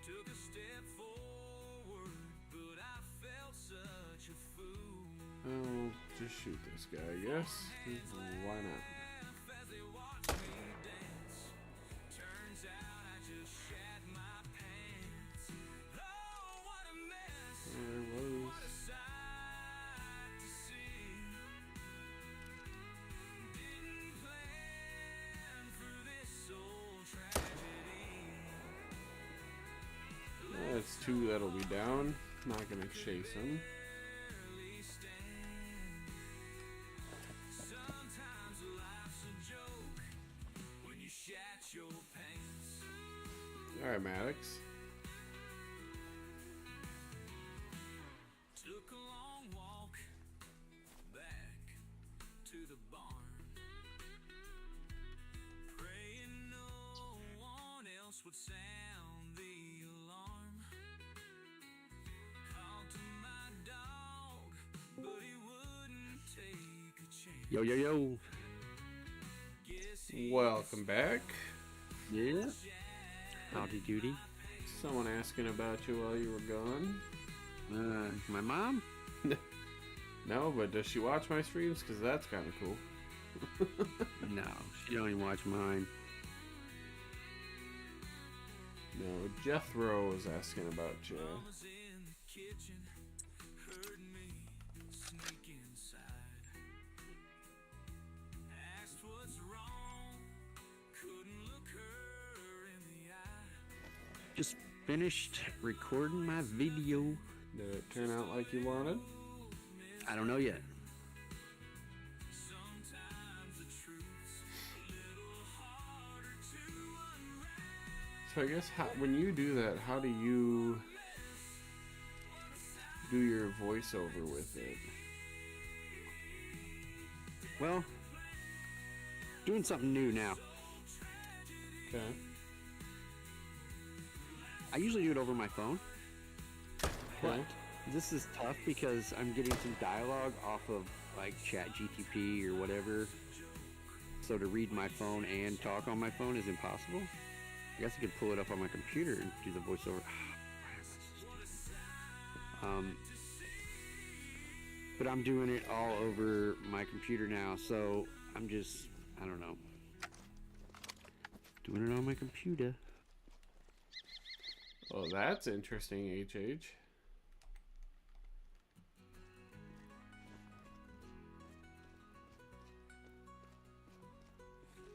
Took a step forward, but I felt such a fool. I'll just shoot this guy, I guess. Why not? As they watched me dance, turns out I just shat my pants. Oh, what a mess! There was. What a sight to see. Didn't plan for this old tragedy. That's 2 that'll be down. Not gonna chase him. Barely stand. Sometimes life's a joke when you shat your pants. Alright, Maddox. Took a long walk back to the barn, praying no one else would sound the alarm. Called to my dog, but he wouldn't take a chance. Yo, yo, yo. Guess he Welcome back. Yeah. Howdy doody. Someone asking about you while you were gone. My mom? No, but does she watch my streams? Because that's kind of cool. No, she don't even watch mine. No, Jethro was asking about you. was in the kitchen, heard me sneak inside. Asked what's wrong, couldn't look her in the eye. Just finished recording my video. Did it turn out like you wanted? I don't know yet. Sometimes the truth's a little harder to unwrap. So I guess when you do that, how do you do your voiceover with it? Well, doing something new now. Okay. I usually do it over my phone. Okay. This is tough because I'm getting some dialogue off of like Chat GTP or whatever. So to read my phone and talk on my phone is impossible. I guess I could pull it up on my computer and do the voiceover. But I'm doing it all over my computer now, so I'm just, I don't know, doing it on my computer. Oh, that's interesting, HH.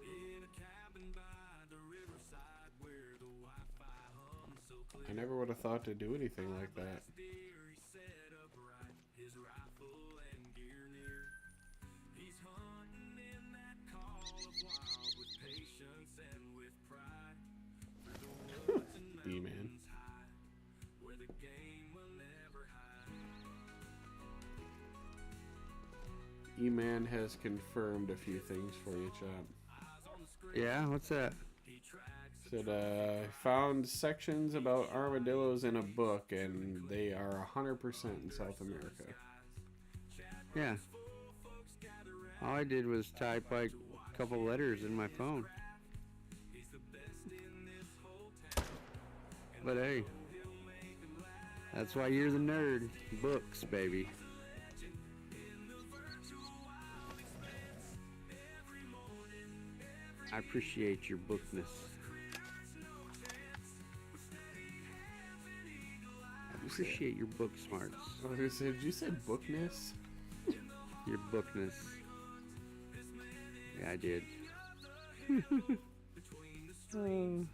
In a cabin by the riverside where the Wi-Fi hums so clear. I never would have thought to do anything like that. Deer, he set upright, his rifle and gear near. He's hunting in that call of wild with patience and with pride. Through the woods and E-man. mountains high, where the game will never hide. E-man has confirmed a few things for you, chap. Eyes on the screen, Yeah, what's that? he tracks Said, I found sections about armadillos in a book, and they are 100% in South America. Yeah. All I did was type like a couple letters in my phone. But hey, that's why you're the nerd. Books, baby. I appreciate your bookness. I appreciate your book smarts. I was gonna say, did you say bookness? Your bookness. Yeah, I did. Oh.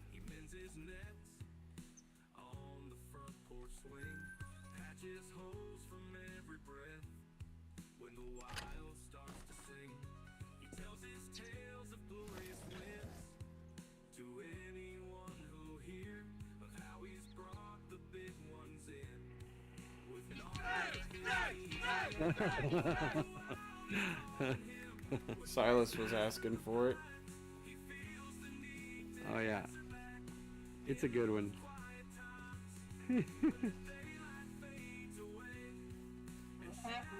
Silas was asking for it. Oh yeah, it's a good one.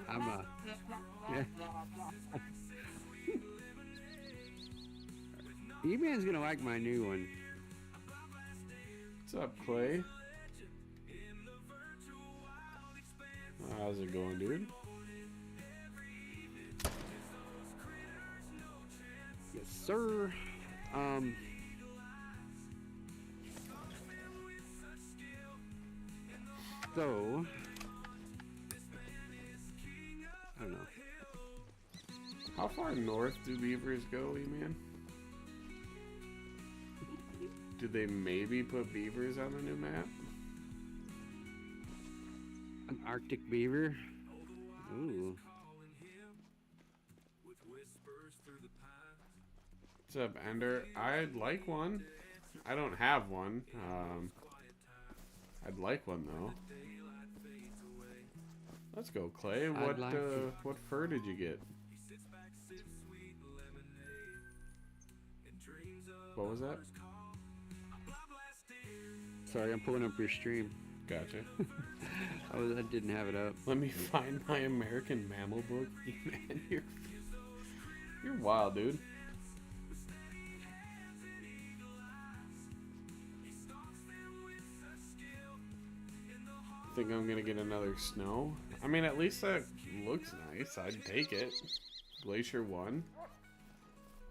I'm a yeah. E-Man's gonna like my new one. What's up, Clay? How's it going, dude? Yes, sir. So I don't know. How far north do beavers go, man? Did they maybe put beavers on the new map? An Arctic beaver. Ooh. What's up, Ender? I'd like one. I don't have one. I'd like one though. Let's go, Clay. What fur did you get? What was that? Sorry, I'm pulling up your stream. Gotcha. I didn't have it up. Let me find my American Mammal book. Man, you're wild, dude. Think I'm gonna get another snow? I mean, at least that looks nice. I'd take it. Glacier 1.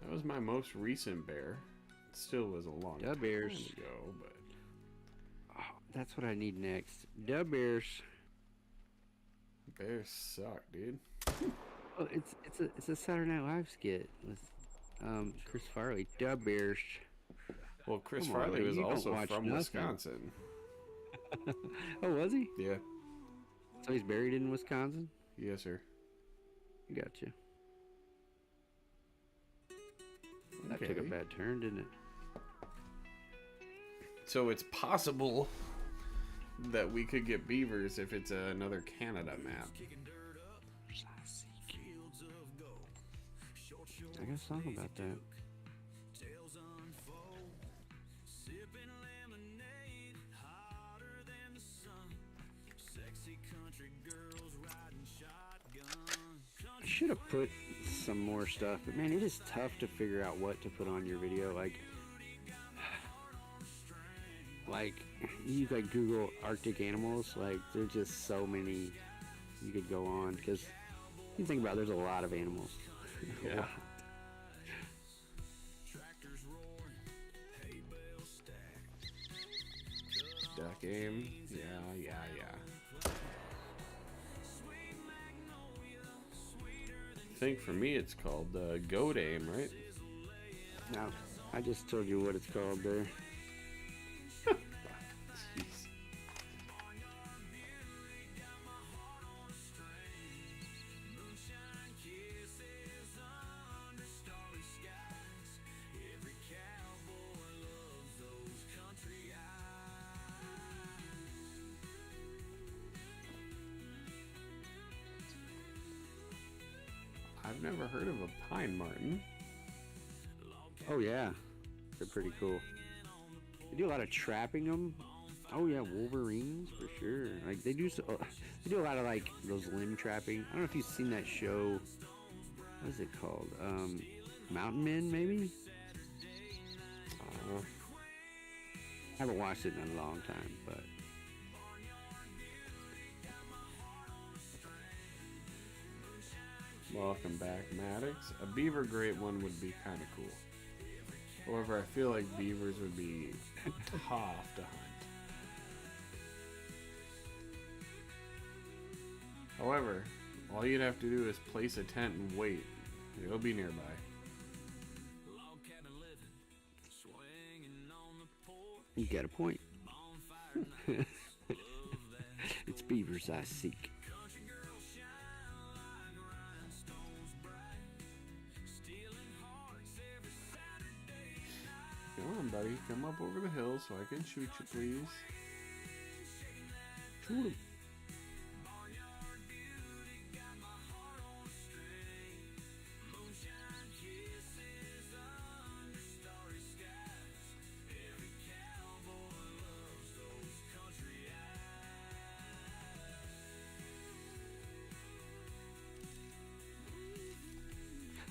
That was my most recent bear. It still was a long time bears ago, but that's what I need next. Dub bears. Bears suck, dude. Oh, it's a Saturday Night Live skit with Chris Farley. Dub bears. Well, Chris Come on, Farley man, was you don't also watch from nothing. Wisconsin. Oh, was he? Yeah. So he's buried in Wisconsin? Yes, sir. Gotcha. That Okay. took a bad turn, didn't it? So it's possible that we could get beavers if it's another Canada map. I got a song about that. I should have put some more stuff, but man, it is tough to figure out what to put on your video. Like you like Google Arctic animals, like there's just so many you could go on because you think about it, there's a lot of animals. Yeah. Duck aim. Yeah. I think for me it's called goat aim, right? No, I just told you what it's called there. Jeez. I've never heard of a pine marten. Oh yeah, they're pretty cool. They do a lot of trapping them. Oh yeah, wolverines for sure. Like they do a lot of like those limb trapping. I don't know if you've seen that show. What is it called? Mountain Men, maybe. haven't watched it in a long time, but Welcome back, Maddox. A beaver great one would be kind of cool. However, I feel like beavers would be tough to hunt. However, all you'd have to do is place a tent and wait. It'll be nearby. Log cabin living, swinging on the porch. you got a point. Bonfire nights, love that. It's beavers I seek. Country girls shine like rhinestones bright, stealing hearts every Saturday night. Come on, buddy. Come up over the hill so I can shoot you, please. Shoot 'em. Barnyard beauty got my heart on a string. Moonshine kisses under starry skies. Every cowboy loves those country eyes.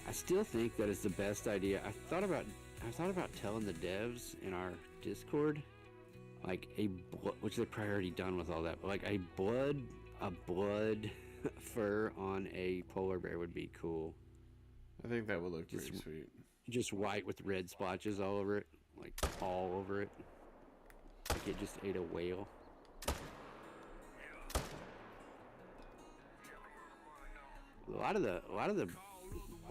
I still think that is the best idea. I thought about telling the devs in our Discord, like which they probably already done with all that, but like a blood fur on a polar bear would be cool. I think that would look pretty Just- sweet. Just white with red splotches all over it, like all over it. Like it just ate a whale. A lot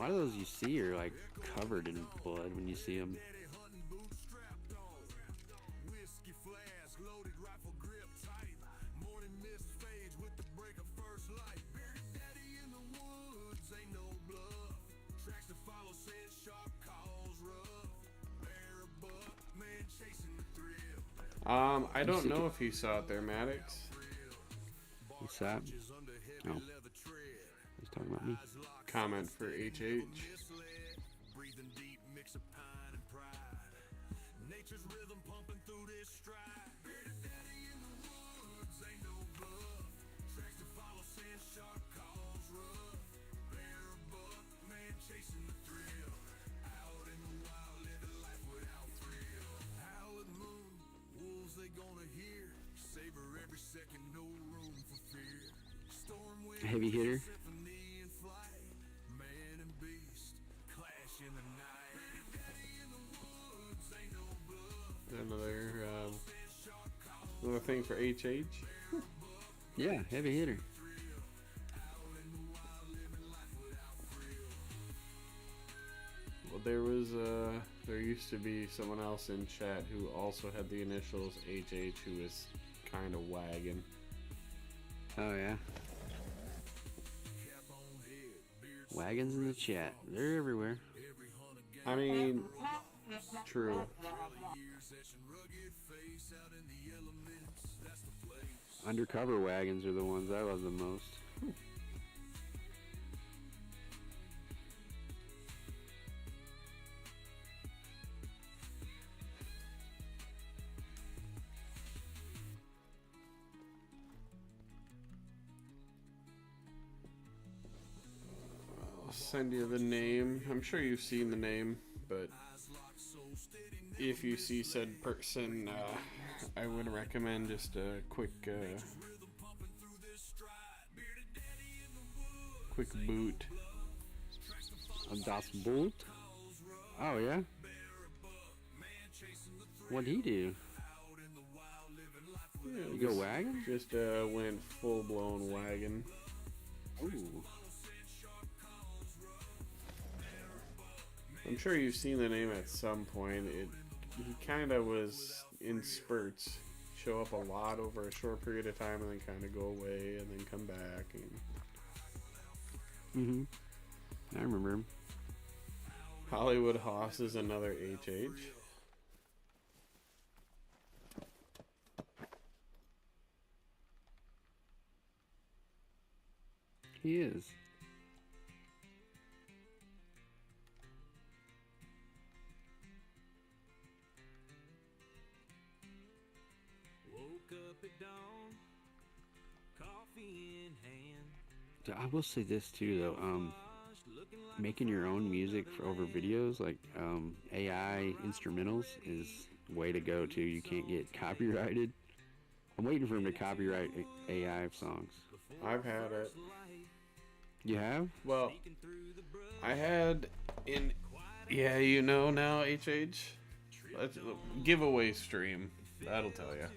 of those you see are like covered in blood when you see them. Hunting boots strapped on. Whiskey flask loaded, rifle grip tight. Morning mist fades with the break of first light. Buried daddy in the woods, ain't no bluff. Tracks to follow, saying sharp calls rough. Bear a buck, man chasing the thrill. I don't know if you saw it there, Maddox. What's that? Is under heavy Oh, leather tread. he's talking about me. Eyes locked, Comment for HH. misled. Breathing deep, mix of pine and pride. Nature's rhythm pumping through this stride. Bearded daddy in the woods, ain't no bluff. Tracks to follow, saying sharp calls rough. Bear a buck, man chasing the thrill. Out in the wild, living life without thrill. Howling moon, wolves they gonna hear. Savor every second, no room for fear. Storm wind, Heavy hitter. symphony in flight. Man and beast clash in the night. Daddy in the woods, ain't no bluff. Another thing for HH. Yeah, heavy hitter. Well, there used to be someone else in chat who also had the initials HH who was kind of wagging. Oh yeah. Wagons in the chat. They're everywhere. I mean, true. Undercover wagons are the ones I love the most. I'll send you the name. I'm sure you've seen the name, but if you see said person, I would recommend just a quick boot. Das Boot? Oh yeah? What'd he do? Yeah, You go wagon? Just went full blown wagon. Ooh. I'm sure you've seen the name at some point. He kind of was in spurts, show up a lot over a short period of time, and then kind of go away, and then come back. And I remember him. Hollywood Hoss is another HH. He is. Woke up at dawn, coffee in hand. So I will say this too though, Looking like making your own music for over videos, like AI instrumentals, is way to go too. You can't get copyrighted. I'm waiting for him to copyright AI songs. I've had it. You have? Well, I had in, yeah, you know now, HH. Let's giveaway stream. That'll tell you.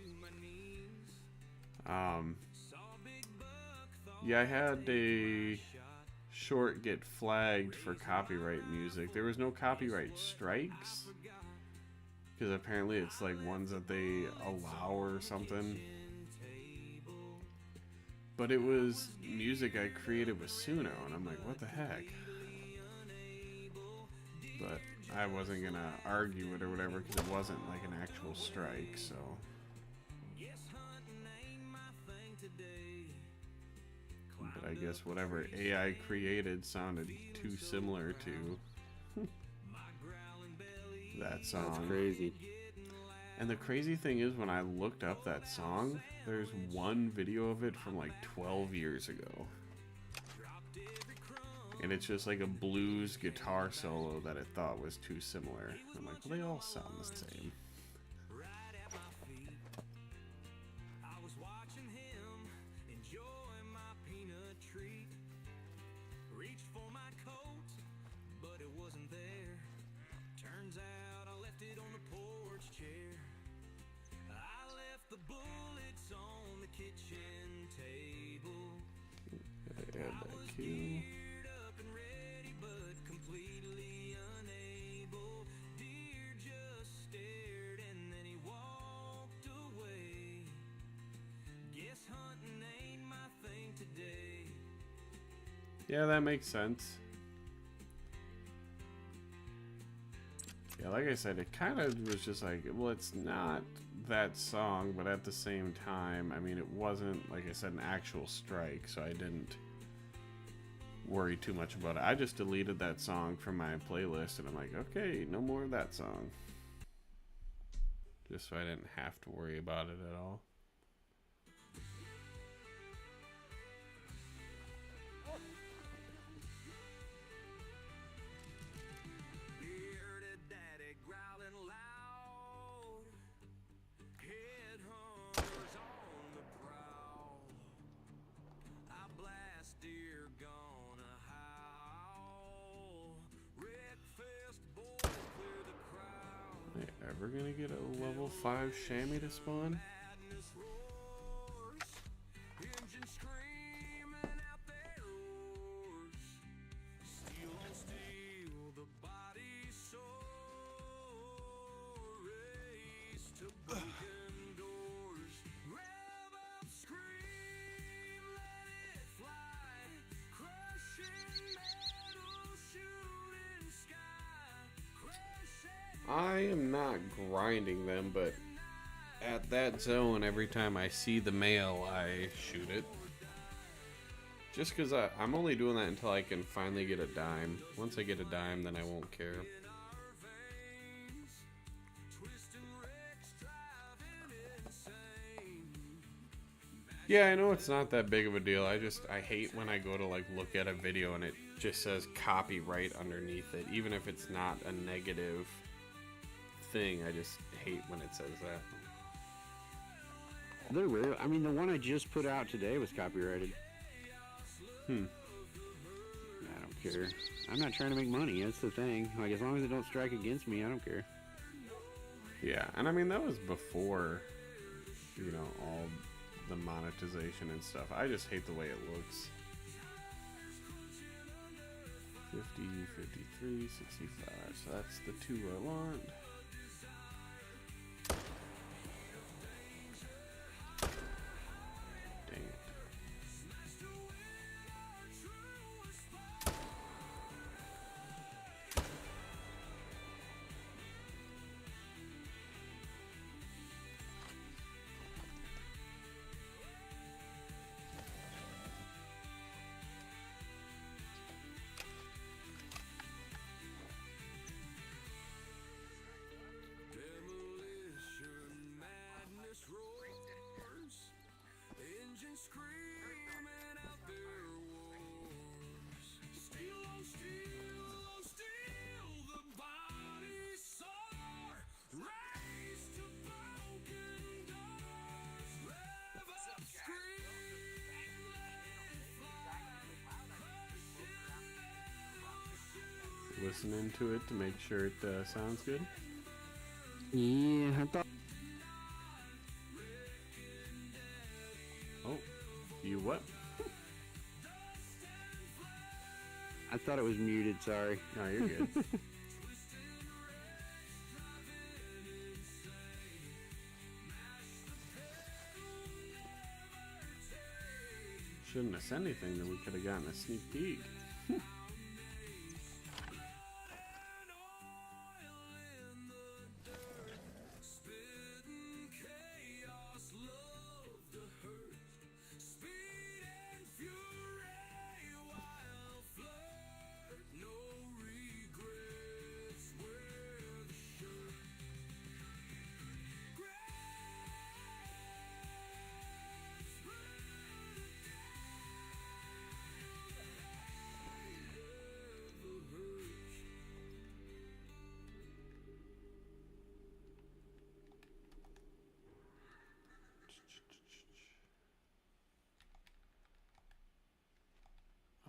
Yeah, I had a short get flagged for copyright music. There was no copyright strikes, because apparently it's like ones that they allow or something. But it was music I created with Suno, and I'm like, what the heck? But I wasn't gonna argue it or whatever, because it wasn't like an actual strike, so. But I guess whatever AI created sounded too similar to that song. That's crazy. And the crazy thing is, when I looked up that song, there's one video of it from like 12 years ago. And it's just like a blues guitar solo that it thought was too similar. I'm like, well, they all sound the same. Gotta add that cue. Yeah, that makes sense. Yeah, like I said, it kind of was just like, well, it's not that song, but at the same time, I mean, it wasn't, like I said, an actual strike, so I didn't worry too much about it. I just deleted that song from my playlist, and I'm like, okay, no more of that song. Just so I didn't have to worry about it at all. We're gonna get a level 5 chamois to spawn. I am not grinding them, but at that zone, every time I see the male, I shoot it. Just because I'm only doing that until I can finally get a dime. Once I get a dime, then I won't care. Yeah, I know it's not that big of a deal. I hate when I go to like look at a video and it just says copyright underneath it, even if it's not a negative thing. I just hate when it says that. They're real. I mean, the one I just put out today was copyrighted. I don't care. I'm not trying to make money. That's the thing. Like, as long as it don't strike against me, I don't care. Yeah, and I mean, that was before, you know, all the monetization and stuff. I just hate the way it looks. 50, 53, 65. So that's the two I want. Dang it. listening to it to make sure it sounds good? Yeah, I thought. Oh, you what? I thought it was muted. Sorry. No, you're good. Shouldn't have said anything, then we could have gotten a sneak peek.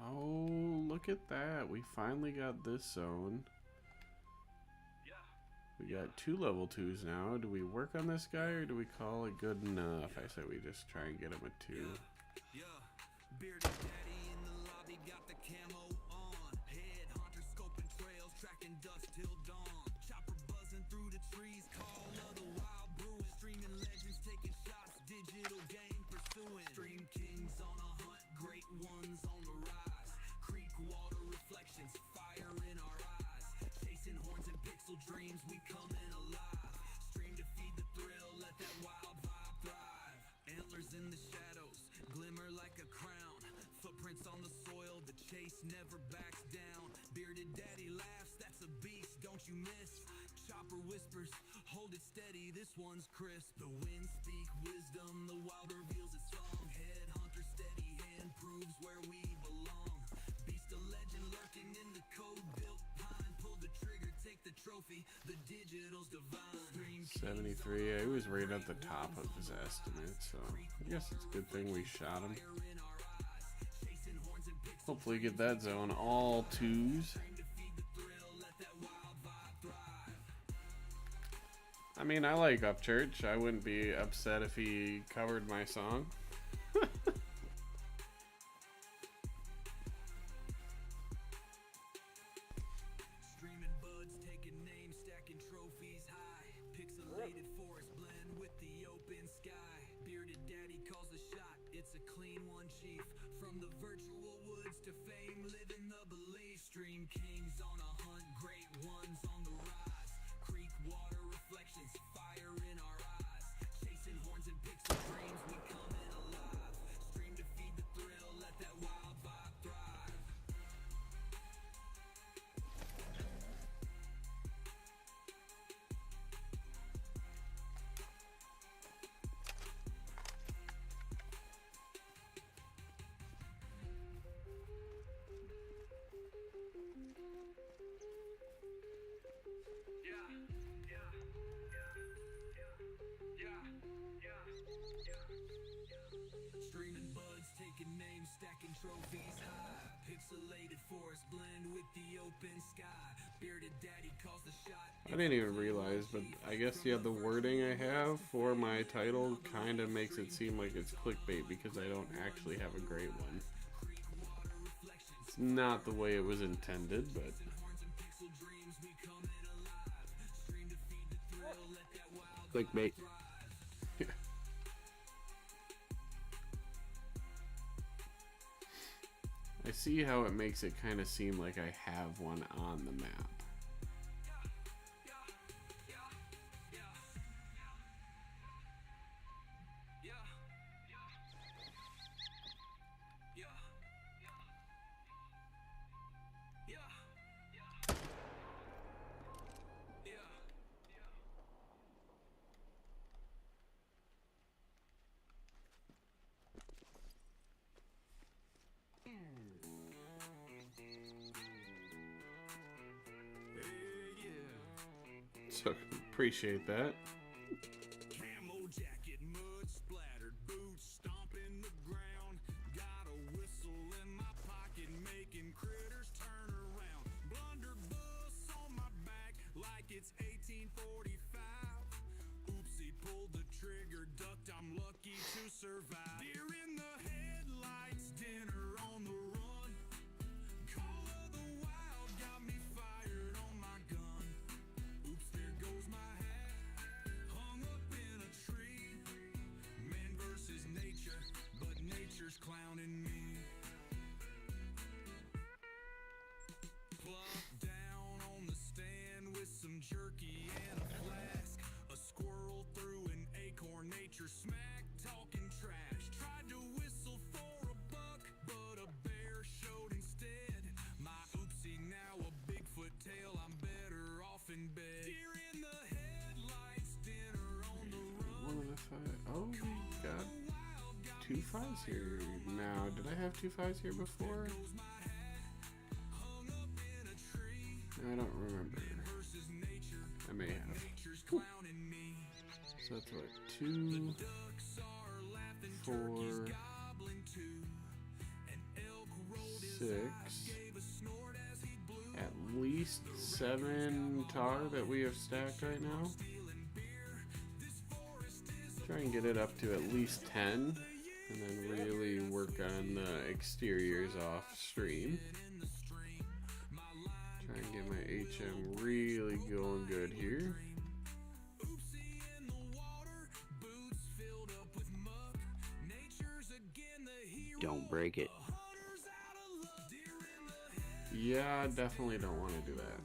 Oh, look at that. We finally got this zone. We got 2 level 2s now. Do we work on this guy or do we call it good enough? I say we just try and get him a 2. Yeah, bearded daddy in the lobby got the camo on. Head hunter scoping trails, tracking dust till dawn. Chopper buzzing through the trees, call of the wild brew. Streaming legends, taking shots, digital game pursuing. Stream kings on a hunt, great ones on the rise. Creek water reflections, fire in our eyes. Chasing horns and pixel dreams, we coming alive. Stream to feed the thrill, let that wild vibe thrive. Antlers in the shadows, glimmer like a crown. Footprints on the soil, the chase never backs down. Bearded daddy laughs, that's a beast, don't you miss? Chopper whispers, hold it steady, this one's crisp. The winds speak wisdom, the wild reveals its song. Head hunter steady hand proves where we belong. Beast a legend lurking in the code built pine. Pull the trigger, take the trophy, the digital's divine. 73. Yeah, he was right at the top of his estimate, so I guess it's a good thing we shot him. Hopefully get that zone all 2s. I mean, I like Upchurch. I wouldn't be upset if he covered my song. Streaming buds, taking names, stacking trophies high. Pixelated forest blend with the open sky. Bearded daddy calls the shot, it's a clean one, chief. From the virtual woods to fame, living the belief. Stream kings on a hunt, great ones on the rise. Creek water reflections, fire in our eyes. Chasing horns and pixel dreams, we coming alive. Stream to feed the thrill, let that wild vibe thrive. Streaming buds, taking names, stacking trophies high. Pixelated forest blend with the open sky. Bearded daddy calls the shot. I didn't even realize, but I guess, yeah, the wording I have for my title kind of makes it seem like it's clickbait because I don't actually have a great one. It's not the way it was intended, but... Clickbait. I see how it makes it kind of seem like I have one on the map. So, appreciate that. Camo jacket, mud splattered, boots stomping the ground. Got a whistle in my pocket, making critters turn around. Blunderbuss It's 1845. Oopsie, pulled the trigger, ducked. I'm lucky to survive. Deer in the headlights, dinner on the run. Call of the wild got me fired on my gun. Oops, there goes my hat, hung up in a tree. Man versus nature, but nature's clowning me. Plop down on the stand with some jerky and a flask. A squirrel threw an acorn, nature smack, talking trash. Tried to whistle for a buck, but a bear showed instead. My oopsie, now a Bigfoot tail, I'm better off in bed. Deer in the headlights, dinner on the run. One of the five. Oh, we got 2 5s here now. Did I have 2 5s here before? I don't remember. I may have. So that's what, 2, 4, 6. At least 7 tar that we have stacked right now. Try and get it up to at least 10, and then really work on the exteriors off stream. Try and get my HM really going good here. Don't break it. Yeah, I definitely don't want to do that.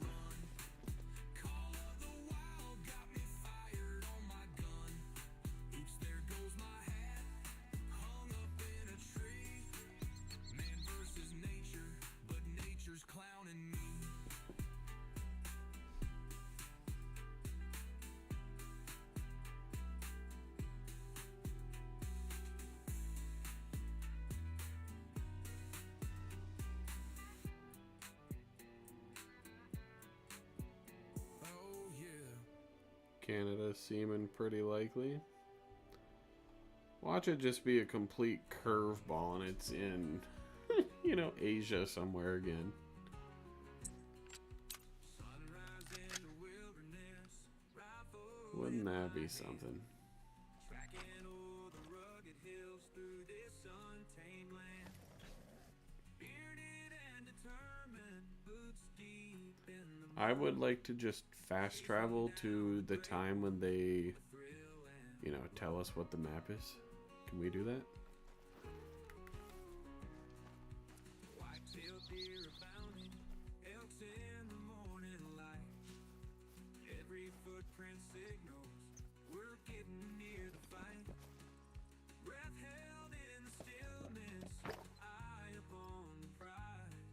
Canada seeming pretty likely. Watch it just be a complete curveball and it's in, you know, Asia somewhere again. Wouldn't that be something? I would like to just fast travel to the time when they, you know, tell us what the map is. Can we do that? Every footprint signals we're getting near the fight. Breath held in the stillness, eye upon the prize.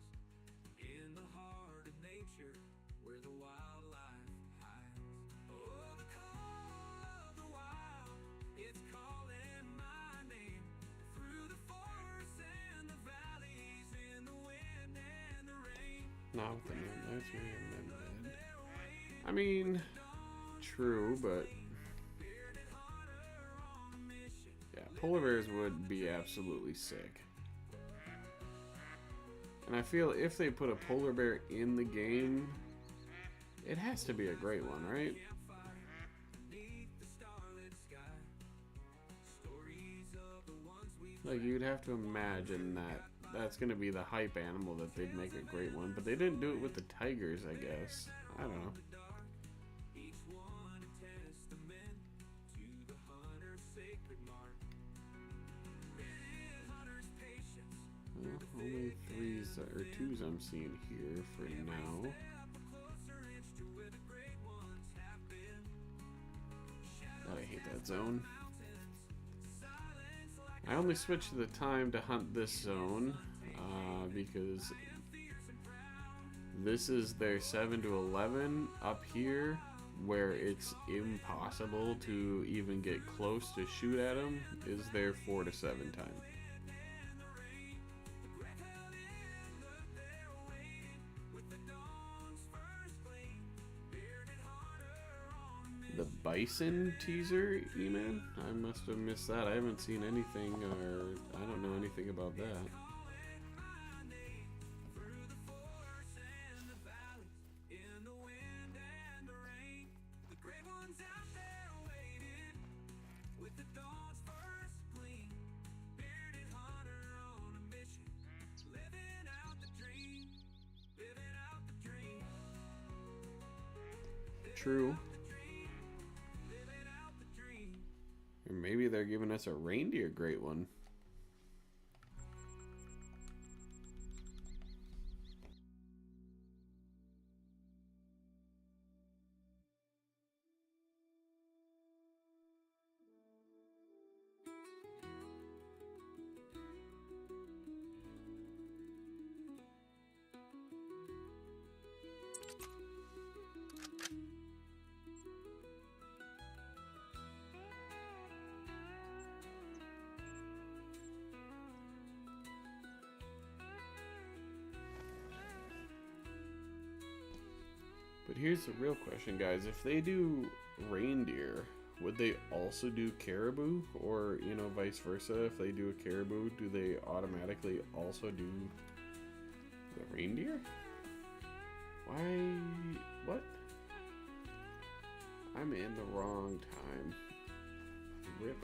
In the heart of nature, where the wildlife hides. Oh, the call of the wild, it's calling my name. Through the forests and the valleys, in the wind and the rain. Not with the name, that's me and then dead. I mean, true, but yeah, polar bears would be absolutely sick. And I feel if they put a polar bear in the game, it has to be a great one, right? Like, you'd have to imagine that that's going to be the hype animal that they'd make a great one. But they didn't do it with the tigers, I guess. I don't know. Well, only 3s or 2s I'm seeing here for now. God, I hate that zone. I only switched the time to hunt this zone because this is their 7 to 11 up here, where it's impossible to even get close to shoot at them, is their 4 to 7 time. The bison teaser, E-Man? I must have missed that. I haven't seen anything, or I don't know anything about that. true. Or maybe they're giving us a reindeer great one. But here's the real question, guys. If they do reindeer, would they also do caribou? Or, you know, vice versa? If they do a caribou, do they automatically also do the reindeer? Why? What? I'm in the wrong time. Rip.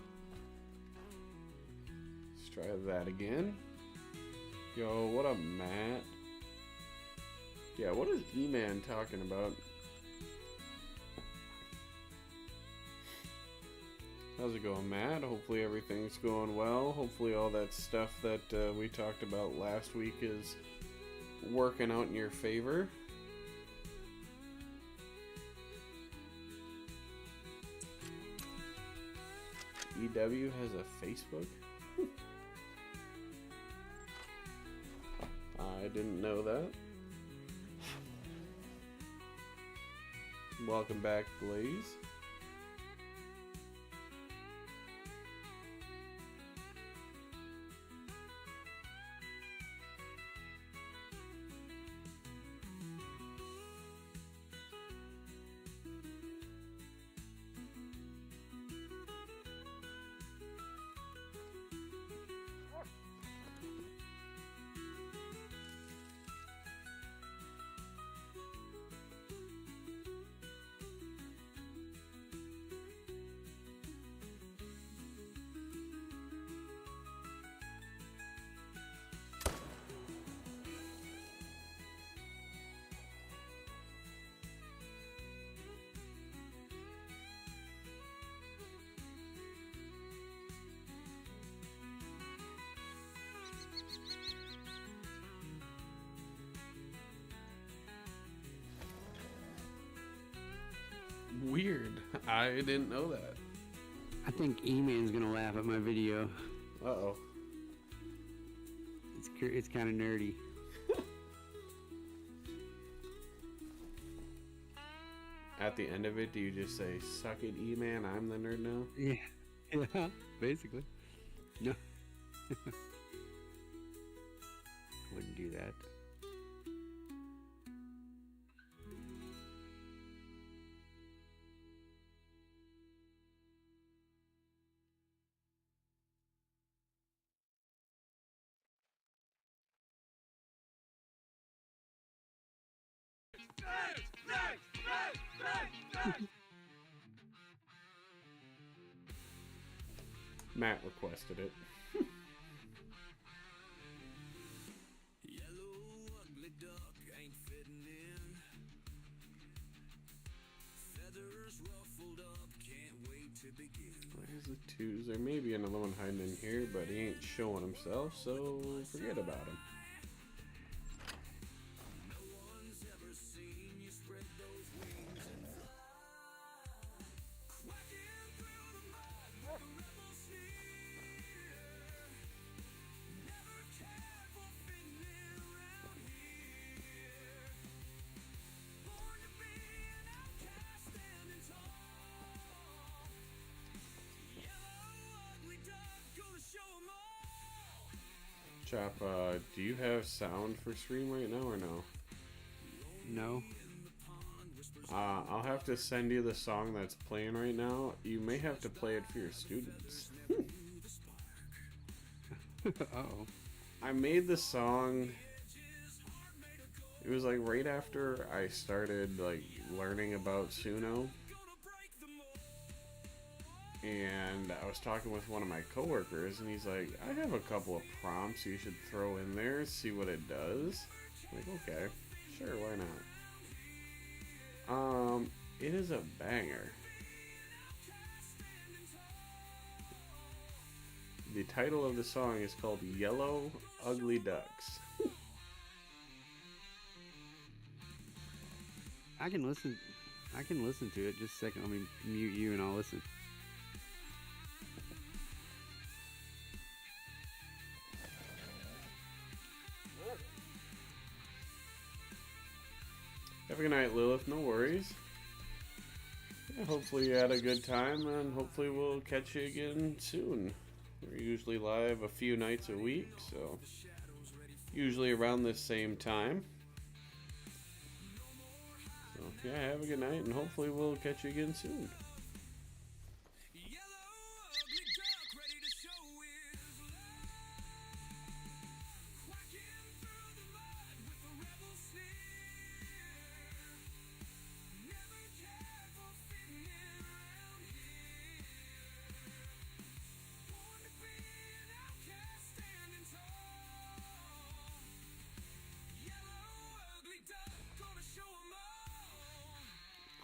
Let's try that again. Yo, what up, Matt? Yeah, what is E-Man talking about? How's it going, Matt? Hopefully everything's going well. Hopefully all that stuff that we talked about last week is working out in your favor. EW has a Facebook? I didn't know that. Welcome back, Blaze. Weird. I didn't know that. I think E-Man's gonna laugh at my video. Uh-oh. It's kind of nerdy. At the end of it, do you just say, "Suck it, E-Man, I'm the nerd now"? Yeah, yeah, basically. No, wouldn't do that. Matt requested it. Yellow ugly duck ain't fitting in. Feathers ruffled up, can't wait to begin. Where's the twos? There may be another one hiding in here, but he ain't showing himself, so forget about him. No one's ever seen you spread those wings and fly. Quacking through the mud like a rebel sneer. Never cared for fitting in around here. Born to be an outcast standing tall. Yellow ugly duck, gonna show 'em all. Chop, do you have sound for stream right now or no? No. I'll have to send you the song that's playing right now. You may have to play it for your students. Uh-oh. I made the song. It was like right after I started like learning about Suno. And I was talking with one of my coworkers, and he's like, "I have a couple of prompts you should throw in there, see what it does." I'm like, okay, sure, why not? It is a banger. The title of the song is called Yellow Ugly Ducks. I can listen to it. Just a second. Let me mute you and I'll listen. Have a good night, Lilith. No worries. Yeah, hopefully you had a good time, and hopefully we'll catch you again soon. We're usually live a few nights a week, so usually around this same time. So yeah, have a good night, and hopefully we'll catch you again soon.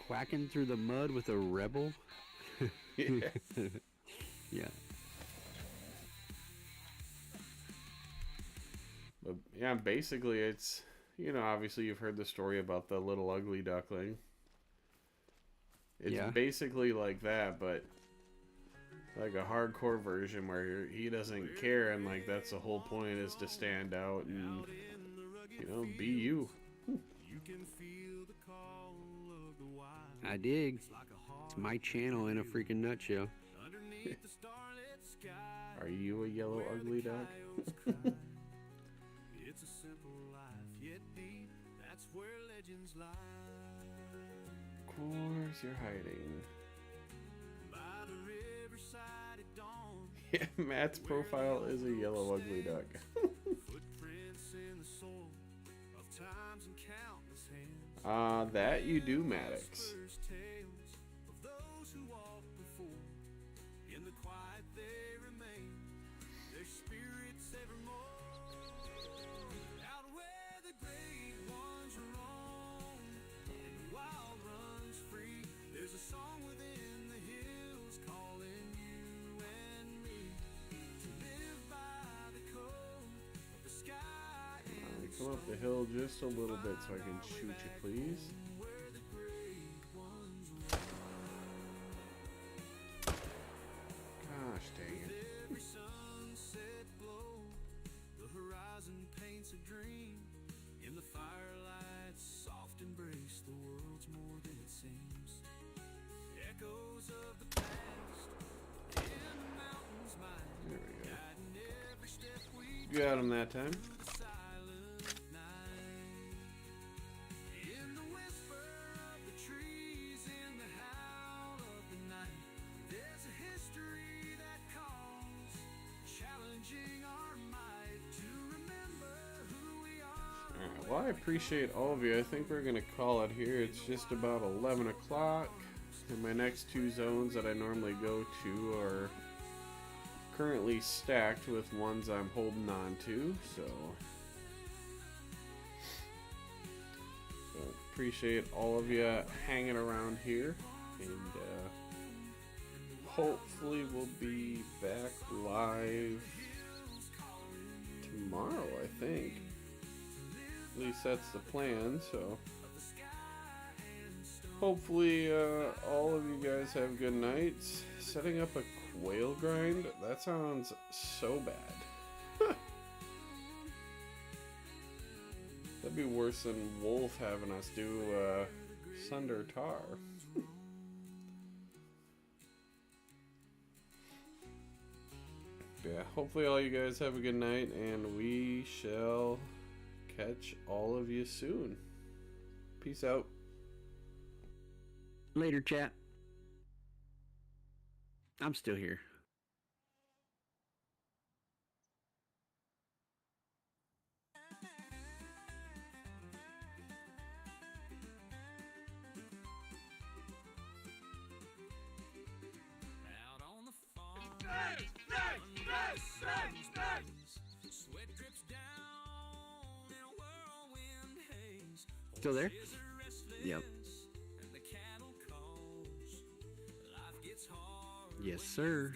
Quacking through the mud with a rebel? Yeah. Yeah. But yeah, basically it's, you know, obviously you've heard the story about the little ugly duckling. It's basically like that, but like a hardcore version where he doesn't care, and like that's the whole point, is to stand out and, you know, be you. I dig. It's my channel in a freaking nutshell. Are you a yellow ugly duck? It's a simple life, yet deep, that's where legends lie. Of course you're hiding. By the riverside at dawn. Yeah, Matt's profile is a yellow ugly duck. Footprints in the soul of times and countless hands. That you do, Maddox. First tales of those who walked before. In the quiet they remain, their spirits evermore. Out where the great ones roam, and the wild runs free, there's a song within the hills calling you and me to live by the code of the sky and Come up the hill just a little bit so I can shoot you, please. where the great ones roam. Gosh dang it. Every sunset glow, the horizon paints a dream. In the firelight's soft embrace, the world's more than it seems. Echoes of the past in the mountains mine, There we go. guiding every step we Got him that time. through the silent night. In the whisper of the trees, in the howl of the night, there's a history that calls, challenging our might to remember who we are. Alright, well, I appreciate all of you. I think we're going to call it here. It's just about 11 o'clock. And my next two zones that I normally go to are currently stacked with ones I'm holding on to. So appreciate all of you hanging around here. And hopefully we'll be back live tomorrow, I think. At least that's the plan, so hopefully all of you guys have good nights. Setting up a quail grind? That sounds so bad. That'd be worse than Wolf having us do Sunder Tar. Yeah, hopefully all you guys have a good night, and we shall catch all of you soon. Peace out. Later, chat. I'm still here. Out on the farm, under the sun's blaze, sweat drips down in a whirlwind haze. Still there? Horses are restless, Yep. and the cattle Yes, sir.